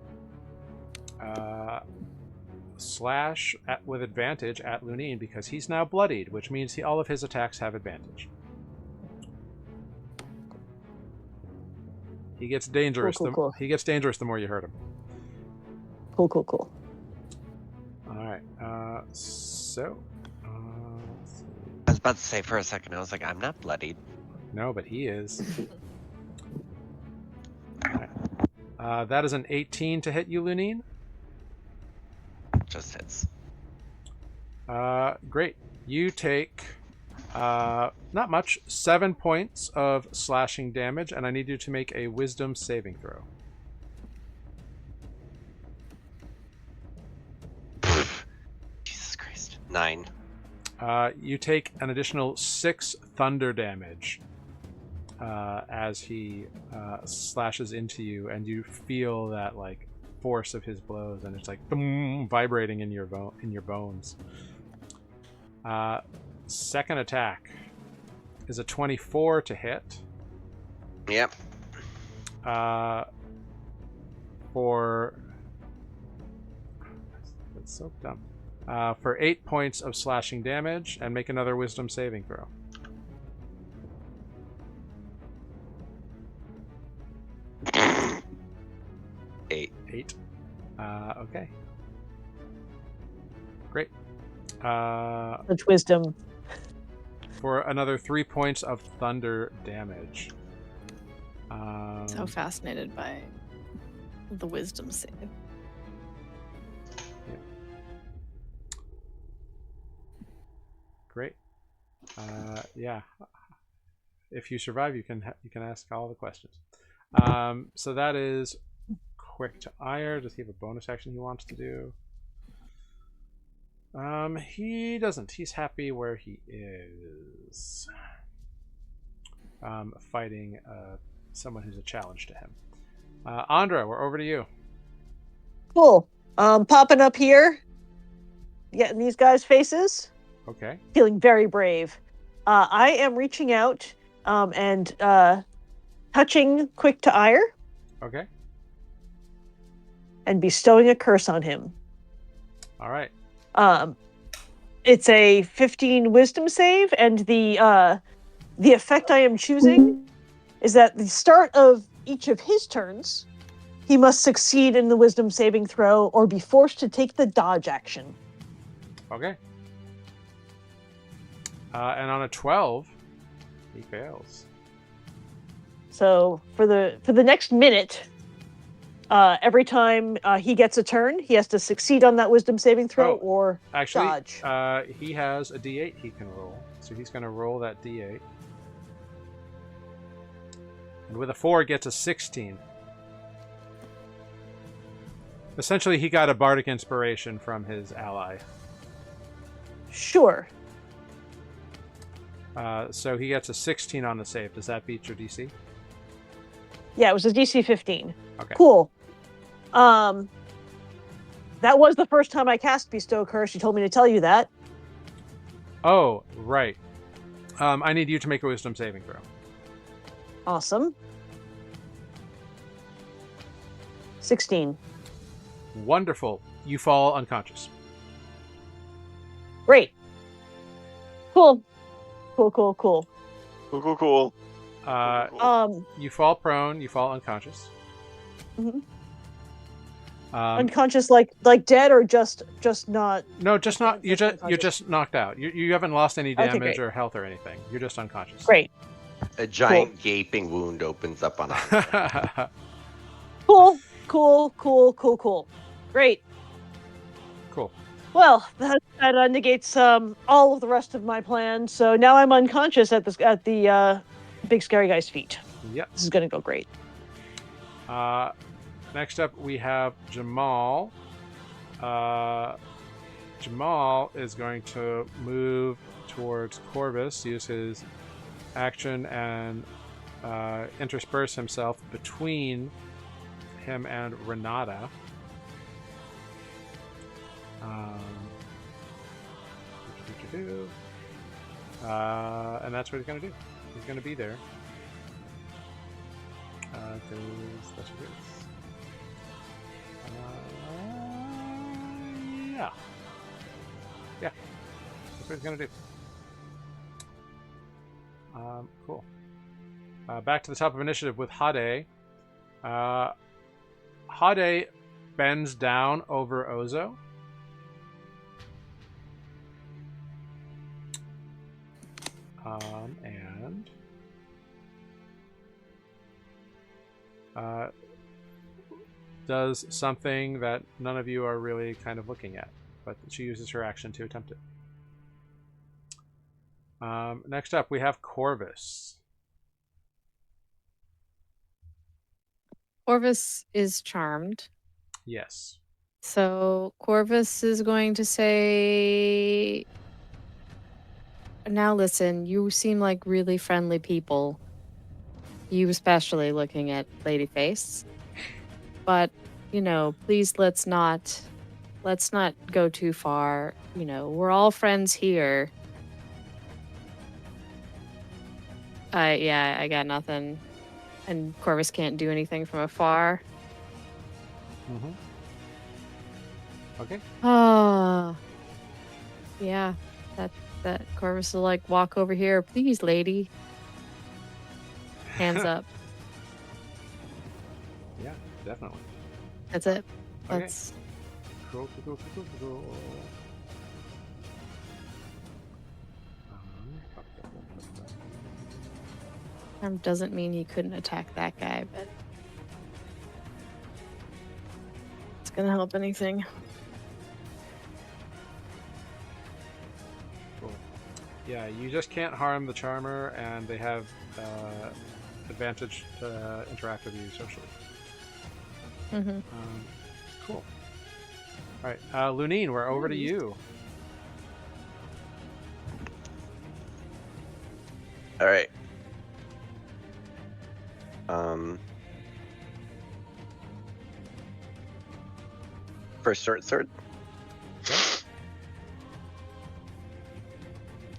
slash with advantage at Lunine because he's now bloodied, which means all of his attacks have advantage. He gets dangerous. Cool. He gets dangerous the more you hurt him. Cool. All right. So. Let's see. I was about to say for a second, I was like, I'm not bloodied. No, but he is. All right. That is an 18 to hit you, Lunine. Just hits. Great. You take not much, 7 points of slashing damage, and I need you to make a wisdom saving throw. Jesus Christ. 9. You take an additional 6 thunder damage as he slashes into you, and you feel that like force of his blows, and it's like boom, vibrating in your bones. Second attack is a 24 to hit. Yep. For that's so dumb. For 8 points of slashing damage, and make another wisdom saving throw. Eight. Okay. Great. Much wisdom. For another 3 points of thunder damage. So fascinated by the wisdom save. Great. Yeah. If you survive, you can ask all the questions. So that is Quick to Ire. Does he have a bonus action he wants to do? He doesn't. He's happy where he is. Fighting someone who's a challenge to him. Andra, we're over to you. Cool. Popping up here, getting these guys' faces. Okay. Feeling very brave. I am reaching out and touching Quick to Ire Okay. and bestowing a curse on him. All right. It's a 15 wisdom save, and the effect I am choosing is at the start of each of his turns, he must succeed in the wisdom saving throw or be forced to take the dodge action. Okay. And on a 12, he fails. So for the next minute, every time he gets a turn, he has to succeed on that wisdom saving throw or Actually, dodge. he has a D8 he can roll. So he's going to roll that D8. And with a 4, gets a 16. Essentially, he got a bardic inspiration from his ally. Sure. So he gets a 16 on the save. Does that beat your DC? Yeah, it was a DC 15. Okay. Cool. That was the first time I cast Bestow Curse. You told me to tell you that. Oh, right. I need you to make a wisdom saving throw. Awesome. 16. Wonderful. You fall unconscious. Great. Cool. Cool. You fall prone. You fall unconscious. Mhm. Unconscious, like dead, or just not? No, just not. You're unconscious? just knocked out. You haven't lost any Okay, damage great. or health or anything. You're just unconscious. Great. A giant gaping wound opens up on him. Cool. Great. Cool. Well, that negates all of the rest of my plan. So now I'm unconscious at the big scary guy's feet. Yep. This is going to go great. Next up, we have Jamal. Jamal is going to move towards Corvus, use his action, and intersperse himself between him and Renata. And that's what he's going to do. He's going to be there. Because that's what it is. Yeah. Yeah. That's what he's going to do. Cool. Back to the top of initiative with Hade. Hade bends down over Ozo. And does something that none of you are really kind of looking at, but she uses her action to attempt it. Next up, we have Corvus. Corvus is charmed. Yes. So Corvus is going to say, now listen, you seem like really friendly people. You especially looking at Ladyface. But, please let's not go too far. We're all friends here. I got nothing. And Corvus can't do anything from afar. Mm-hmm. Okay. Yeah. That Corvus will walk over here. Please, lady. Hands up. Yeah, definitely. That's it. Okay. That's Cool. doesn't mean he couldn't attack that guy, but it's gonna help anything. Cool. Yeah, you just can't harm the Charmer, and they have advantage to interact with you socially. Mm-hmm. Cool. All right, Lunine, we're over to you. All right. First sword.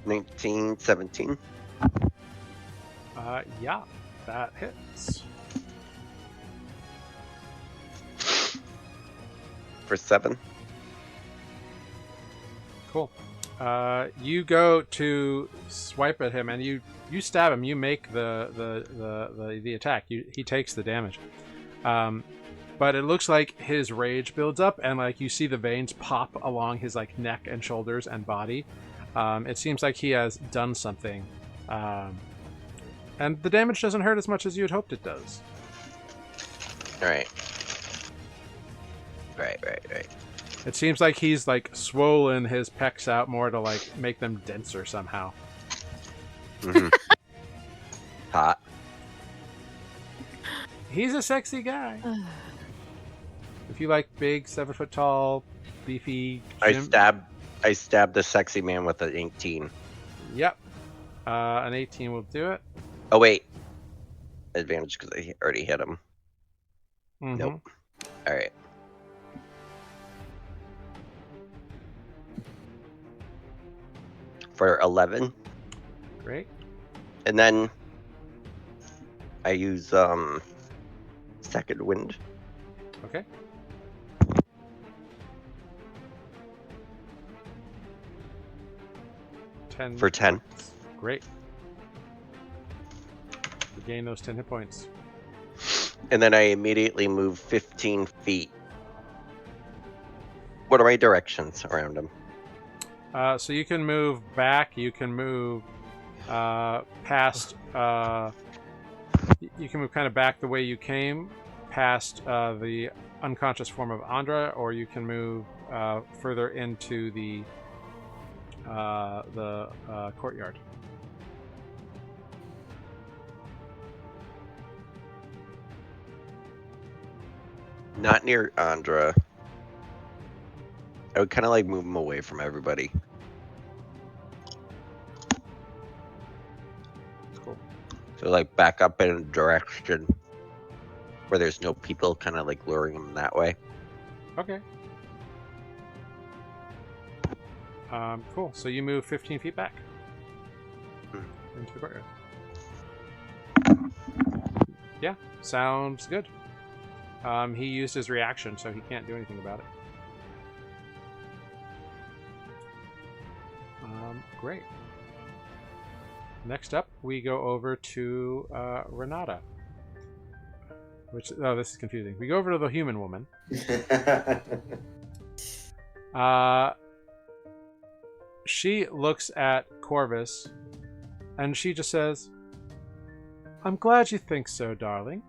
1917. Yeah, that hits. For 7. Cool. You go to swipe at him, and you stab him. You make the attack. He takes the damage. But it looks like his rage builds up, and you see the veins pop along his neck and shoulders and body. It seems like he has done something, and the damage doesn't hurt as much as you had hoped it does. All right. Right. It seems like he's swollen his pecs out more to make them denser somehow. Mm-hmm. Hot. He's a sexy guy. If you like big, 7 foot tall, beefy. I stabbed the sexy man with an 18. Yep. An 18 will do it. Oh wait. Advantage because I already hit him. Mm-hmm. Nope. All right. For 11. Great. And then I use second wind. Okay. For 10. Great. You gain those 10 hit points. And then I immediately move 15 feet. What are my directions around him? So you can move back. You can move past. You can move kind of back the way you came, past the unconscious form of Andra, or you can move further into the courtyard. Not near Andra. I would kind of like move him away from everybody. Cool. So like back up in a direction where there's no people kind of like luring him that way. Okay. Cool. So you move 15 feet back into the courtyard. Yeah, sounds good. He used his reaction, so he can't do anything about it. Great. Next up, we go over to Renata. This is confusing. We go over to the human woman. She looks at Corvus, and she just says, "I'm glad you think so, darling.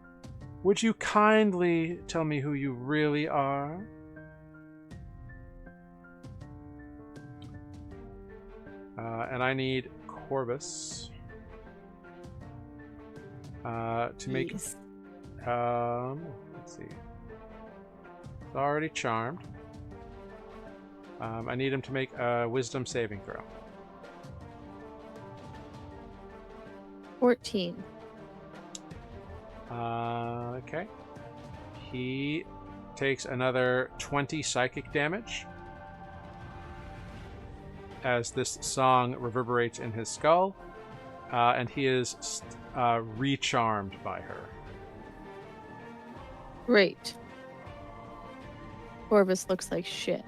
Would you kindly tell me who you really are?" And I need Corvus to make... Yes. Let's see. It's already charmed. I need him to make a wisdom saving throw. 14. Okay. He takes another 20 psychic damage as this song reverberates in his skull, and he is recharmed by her. Great. Corvus looks like shit.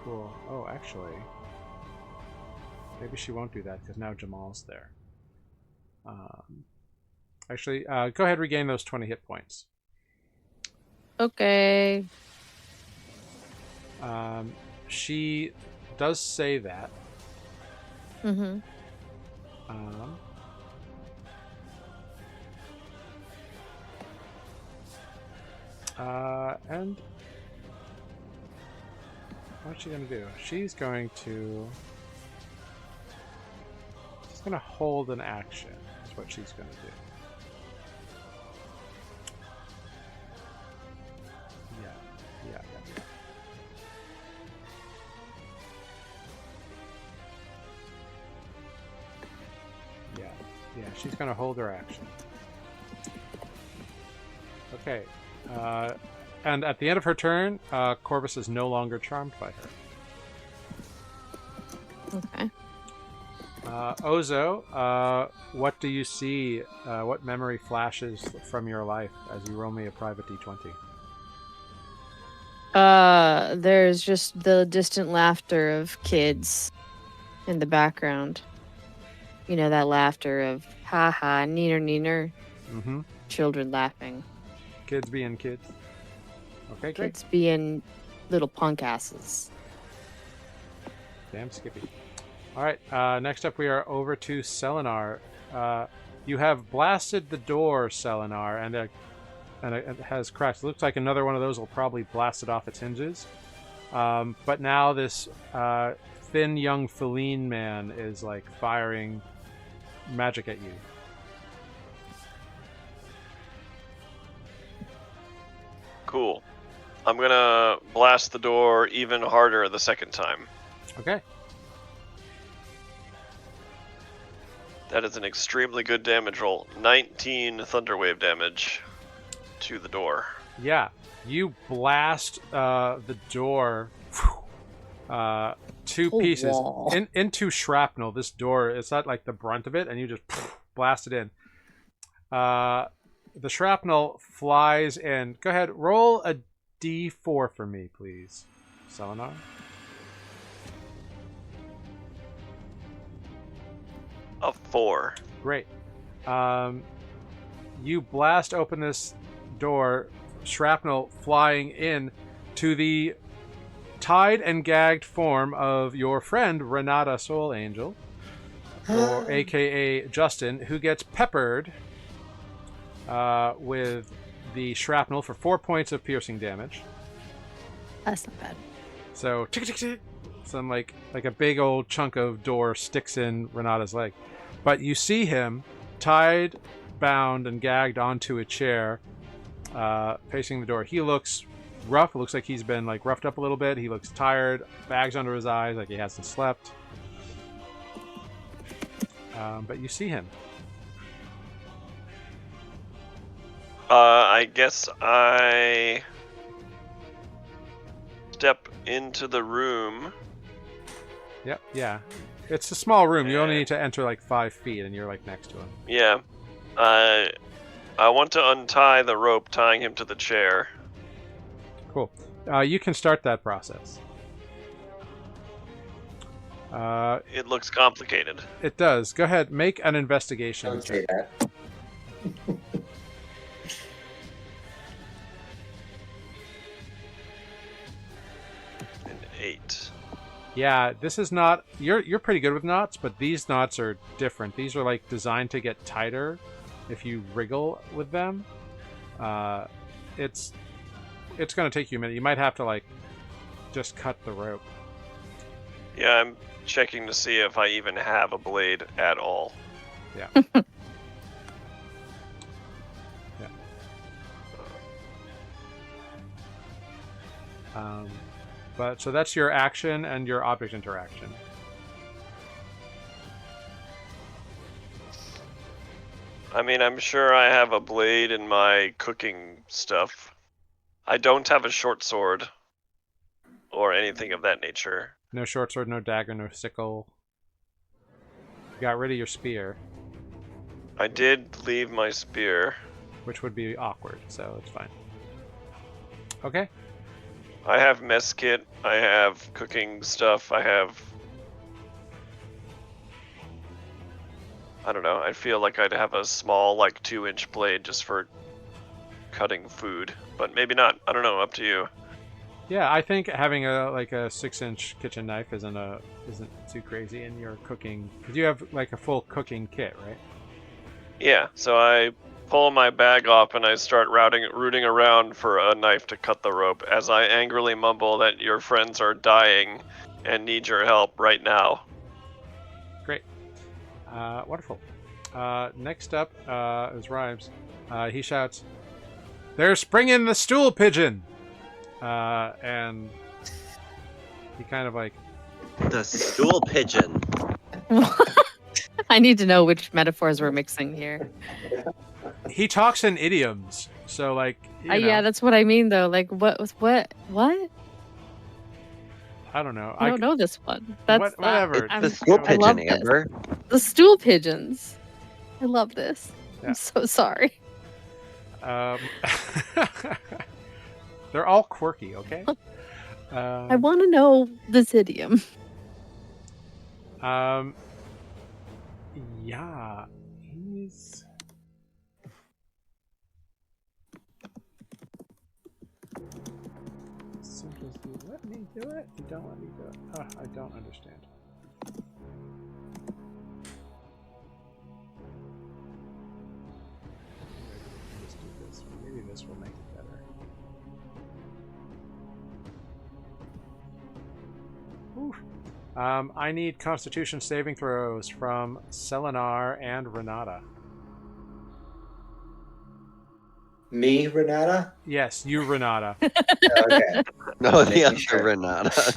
Cool. Oh, actually, maybe she won't do that because now Jamal's there. Actually, go ahead and regain those 20 hit points. Okay. She does say that. Mm-hmm. And what's she gonna do? She's going to hold an action. Is what she's gonna do. Yeah. Yeah, she's gonna hold her action. Okay. And at the end of her turn, Corvus is no longer charmed by her. Okay. Ozo, what do you see? What memory flashes from your life as you roll me a private d20? There's just the distant laughter of kids in the background. You know, that laughter of ha ha, neener neener. Mm-hmm. Children laughing. Kids being kids. Okay, great. Kids being little punk asses. Damn Skippy. Alright, next up we are over to Selenar. You have blasted the door, Selenar, and it has cracked. It looks like another one of those will probably blast it off its hinges. But now this thin young feline man is like firing magic at you. Cool. I'm gonna blast the door even harder the second time. Okay. That is an extremely good damage roll. 19 Thunderwave damage to the door. Yeah. You blast the door two pieces into shrapnel. This door, it's not like the brunt of it, and you just blast it in. The shrapnel flies in. Go ahead, roll a d4 for me, please, Selenar. A 4. Great. You blast open this door, shrapnel flying in to the tied and gagged form of your friend Renata Soul Angel, or aka Justin, who gets peppered with the shrapnel for 4 points of piercing damage. That's not bad. So, tick, tick, tick. some like a big old chunk of door sticks in Renata's leg. But you see him tied, bound, and gagged onto a chair, facing the door. He looks rough. It looks like he's been like roughed up a little bit. He looks tired, bags under his eyes, like he hasn't slept. But you see him. I guess I step into the room. Yep, yeah. It's a small room. You only need to enter like 5 feet, and you're like next to him. Yeah. I want to untie the rope tying him to the chair. Cool. You can start that process. It looks complicated. It does. Go ahead, make an investigation Don't check. say that. An 8. Yeah, this is not. You're pretty good with knots, but these knots are different. These are like designed to get tighter if you wriggle with them. It's going to take you a minute. You might have to like just cut the rope. Yeah, I'm checking to see if I even have a blade at all. Yeah. But so that's your action and your object interaction. I mean, I'm sure I have a blade in my cooking stuff. I don't have a short sword or anything of that nature. No short sword, no dagger, no sickle. You got rid of your spear, I did leave my spear. which would be awkward, so it's fine. Okay. I have mess kit. I have cooking stuff. I don't know. I feel like I'd have a small, like 2-inch blade just for cutting food, but maybe not. I don't know. Up to you. Yeah, I think having a 6-inch kitchen knife isn't too crazy in your cooking, because you have like a full cooking kit, right? Yeah. So I pull my bag off and I start rooting around for a knife to cut the rope as I angrily mumble that your friends are dying and need your help right now. Great. Wonderful. Next up is Rhymes. He shouts, "They're springing the stool pigeon!" And he kind of like... The stool pigeon. I need to know which metaphors we're mixing here. He talks in idioms, so like... you know, Yeah, that's what I mean, though. Like, what? I don't know. I don't know this one. That's whatever. It's the stool I love pigeon, this. Amber. The stool pigeons. I love this. Yeah. I'm so sorry. They're all quirky, okay? I want to know this idiom. Yeah, he's... So does he let me do it? He don't let me do it. I don't understand. Let's do this. Maybe this will make it better. Oof. I need Constitution saving throws from Selenar and Renata. Me, Renata? Yes, you, Renata. Okay. No, the Making other sure. Renata.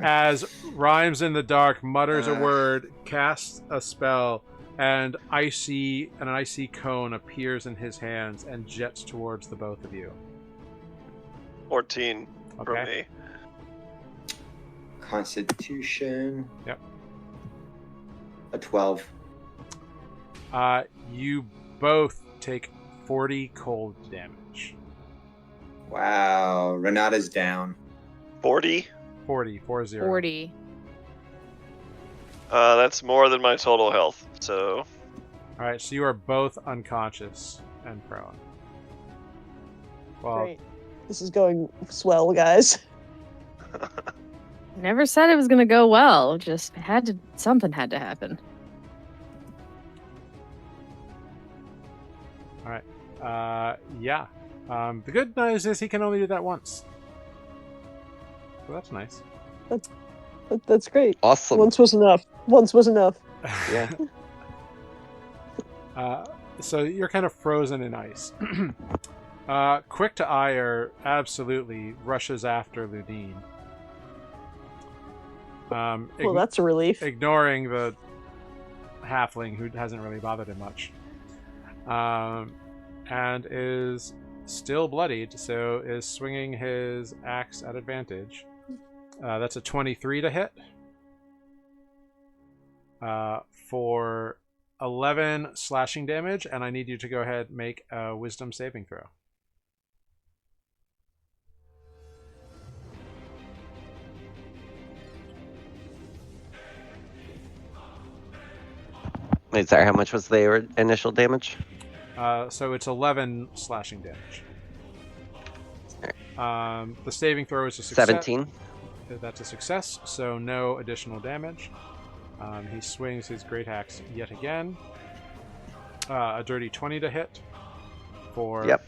As Rhymes in the Dark mutters a word, casts a spell, and an icy cone appears in his hands and jets towards the both of you. 14 for Okay. me. Constitution. Yep. A 12. You both take 40 cold damage. Wow. Renata's down. 40? 40. 40. That's more than my total health. So Alright, so you are both unconscious and prone. Well, Great. This is going swell, guys. Never said it was gonna go well. Just something had to happen. alright. Yeah. The good news is he can only do that once. So that's nice. That's great. Awesome. Once was enough. Once was enough. Yeah. So you're kind of frozen in ice. Quick to Ire absolutely rushes after Ludine. Well, that's a relief. Ignoring the halfling who hasn't really bothered him much. And is still bloodied, so is swinging his axe at advantage. That's a 23 to hit. For 11 slashing damage, and I need you to go ahead and make a wisdom saving throw. Wait, sorry, how much was their initial damage? So it's 11 slashing damage. The saving throw is a success. 17. That's a success, so no additional damage. He swings his great axe yet again. A dirty 20 to hit. For Yep.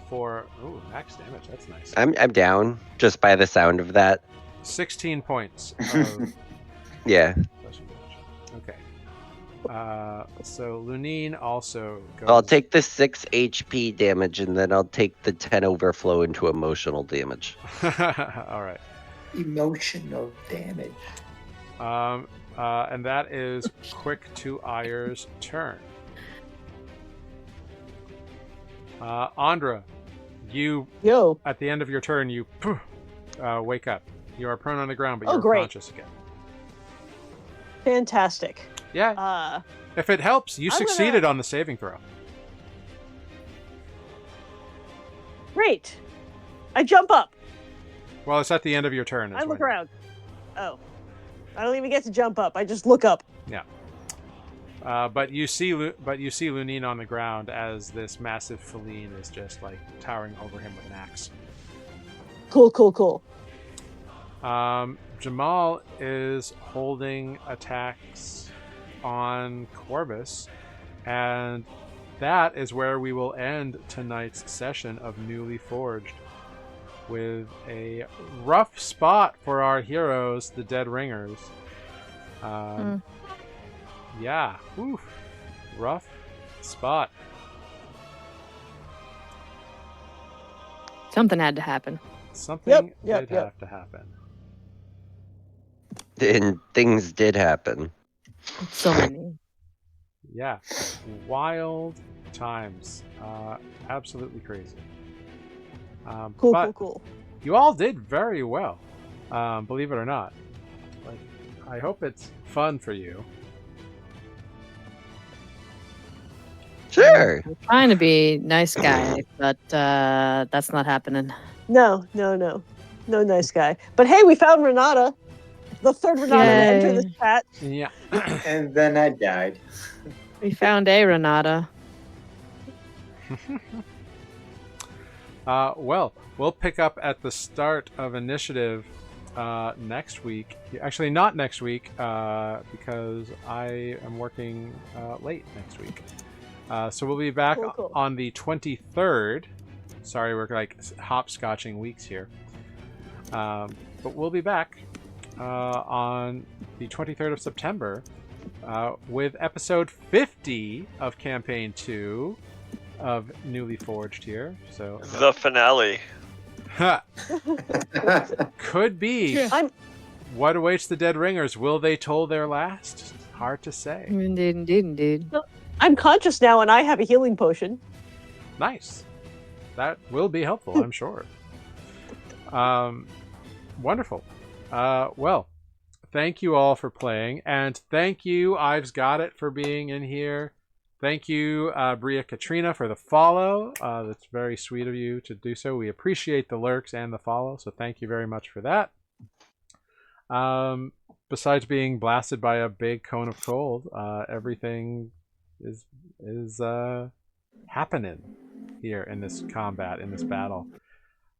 For max damage. That's nice. I'm down just by the sound of that. 16 points. Of Yeah. slashing damage. Okay. So Lunine also goes. I'll take the 6 HP damage and then I'll take the 10 overflow into emotional damage. All right. Emotional damage. And that is quick to Ire's turn. Andra, you at the end of your turn, you wake up. You are prone on the ground, but you're conscious again. Fantastic. Yeah. If it helps, you succeeded on the saving throw. Great. I jump up. Well, it's at the end of your turn. I look around. Oh. I don't even get to jump up. I just look up. Yeah. But you see Lunine on the ground as this massive feline is just like towering over him with an axe. Cool. Jamal is holding attacks on Corvus, and that is where we will end tonight's session of Nuuli Forged, with a rough spot for our heroes, the Dead Ringers. Yeah, rough spot. Something had to happen. Something did have to happen. And things did happen. So many. Yeah, wild times. Absolutely crazy. Cool. You all did very well, believe it or not. Like, I hope it's fun for you. Sure. I'm trying to be nice guy, but that's not happening. No, nice guy. But hey, we found Renata. The third Renata to enter this chat. Yeah. And then I died. We found a Renata. Well, we'll pick up at the start of initiative next week. Actually, not next week, because I am working late next week. So we'll be back on the 23rd. Sorry, we're like hopscotching weeks here. But we'll be back on the 23rd of September with episode 50 of Campaign 2 of Nuuli Forged here. So the finale. Could be. What awaits the Dead Ringers? Will they toll their last? Hard to say. Indeed. I'm conscious now, and I have a healing potion. Nice. That will be helpful, I'm sure. Wonderful. Well, thank you all for playing, and thank you, Ives Got It, for being in here. Thank you, Bria Katrina, for the follow. That's very sweet of you to do so. We appreciate the lurks and the follow, so thank you very much for that. Besides being blasted by a big cone of cold, everything is happening here in this combat, in this battle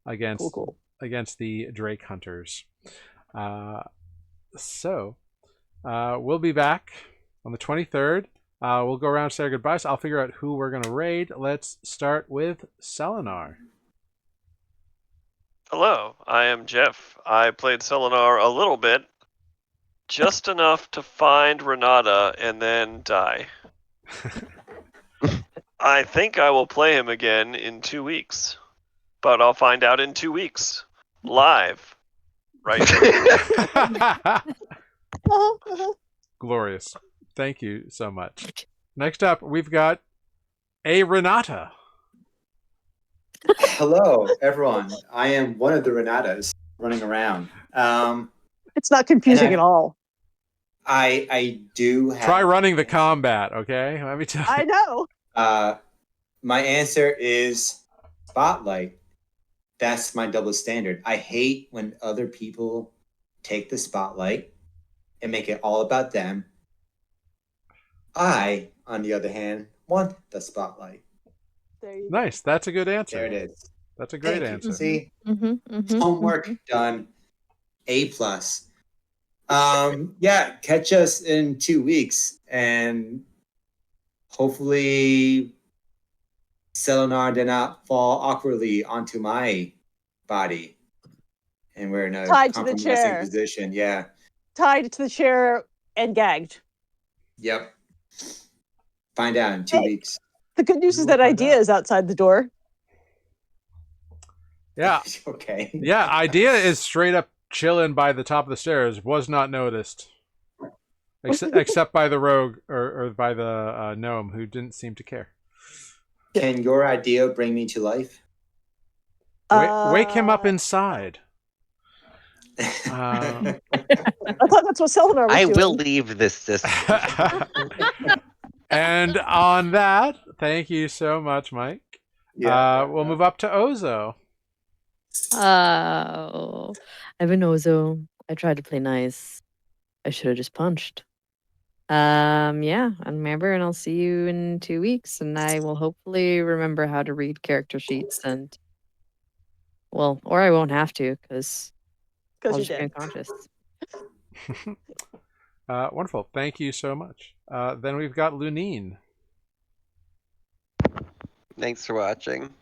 against the Drake Hunters. So we'll be back on the 23rd. We'll go around and say our goodbyes. I'll figure out who we're going to raid. Let's start with Selenar. Hello, I am Jeff. I played Selenar a little bit, just enough to find Renata and then die. I think I will play him again in 2 weeks, but I'll find out in 2 weeks. Live. Right. Glorious. Thank you so much. Next up, we've got a Renata. Hello, everyone. I am one of the Renatas running around. It's not confusing And at all. I do have. Try running the combat, okay? Let me tell you. I know. My answer is Spotlight. That's my double standard. I hate when other people take the spotlight and make it all about them. I, on the other hand, want the spotlight. There you Nice. That's a good answer. There it is. That's a great Thank you. answer. See, Mm-hmm, homework done. A+. Yeah, catch us in 2 weeks, and hopefully Selenar did not fall awkwardly onto my body, and we're in a Tied to the compromising chair. position. Yeah. Tied to the chair and gagged. Yep. Find out in 2 Hey. weeks. The good news We is will that find idea out. is outside the door. Yeah. Okay. Yeah, idea is straight up chilling by the top of the stairs. Was not noticed. Except by the rogue or by the gnome who didn't seem to care. Can your idea bring me to life? Wake him up inside. I thought that's what Selenar was I doing. will leave this system. And on that, thank you so much, Mike. We'll move up to Ozo. Oh, I've been Ozo. I tried to play nice. I should have just punched. Yeah, and remember, and I'll see you in 2 weeks, and I will hopefully remember how to read character sheets, and well, or I won't have to because I'll Because just you're be dead. unconscious. Wonderful. Thank you so much. Then we've got Lunine. Thanks for watching.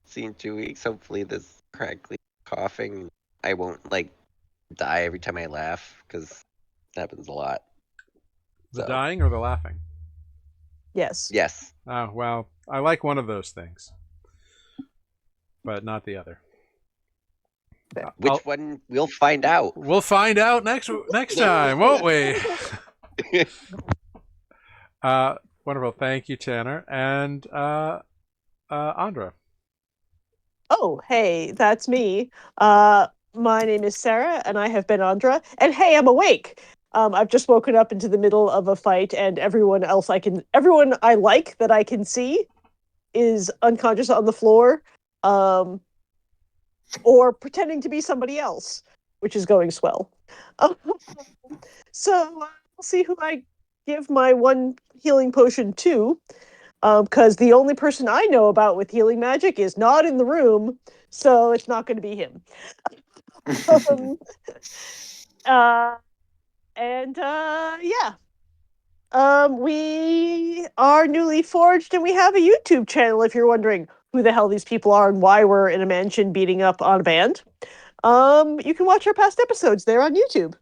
See you in 2 weeks. Hopefully this crackly coughing, I won't like die every time I laugh, because it happens a lot. The So. dying or the laughing? Yes. Yes. Oh, well, I like one of those things, but not the other. Which one? We'll find out. We'll find out next time, won't we? Wonderful. Thank you, Tanner. And Andra. Oh, hey, that's me. My name is Sarah, and I have been Andra. And hey, I'm awake. I've just woken up into the middle of a fight, and everyone I like that I can see is unconscious on the floor, or pretending to be somebody else, which is going swell. So we'll see who I give my one healing potion to. Because the only person I know about with healing magic is not in the room, so it's not going to be him. We are Nuuli Forged, and we have a YouTube channel. If you're wondering who the hell these people are and why we're in a mansion beating up on a band, you can watch our past episodes there on YouTube.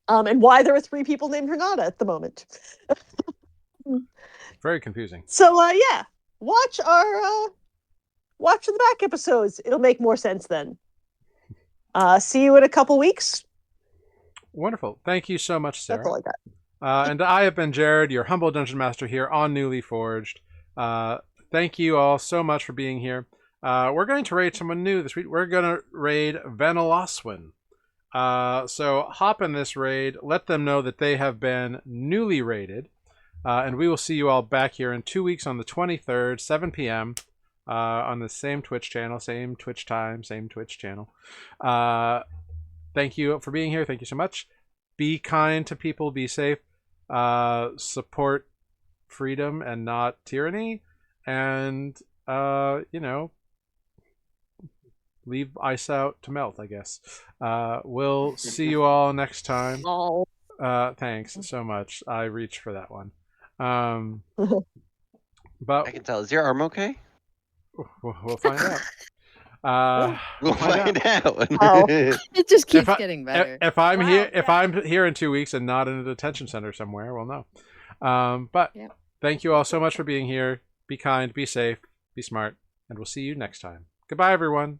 And why there are 3 people named Renata at the moment. Very confusing. So yeah, watch the back episodes. It'll make more sense then. See you in a couple weeks. Wonderful. Thank you so much, Sarah. That's all I got. And I have been Jared, your humble dungeon master here on Nuuli Forged. Thank you all so much for being here. We're going to raid someone new this week. We're going to raid Vaniloswin. So hop in this raid. Let them know that they have been newly raided. And we will see you all back here in 2 weeks on the 23rd, 7 p.m. On the same Twitch channel, same Twitch time, same Twitch channel. Thank you for being here. Thank you so much. Be kind to people. Be safe. Support freedom and not tyranny. And, leave ice out to melt, I guess. We'll see you all next time. Oh. Thanks so much. I reached for that one. I But can tell. Is your arm okay? we'll find out. We'll find find out. Oh. It just keeps I- getting better. If I'm Wow, here, if yeah. I'm here in 2 weeks and not in a detention center somewhere, we'll know. But Yep. thank you all so much for being here. Be kind, be safe, be smart, and we'll see you next time. Goodbye, everyone.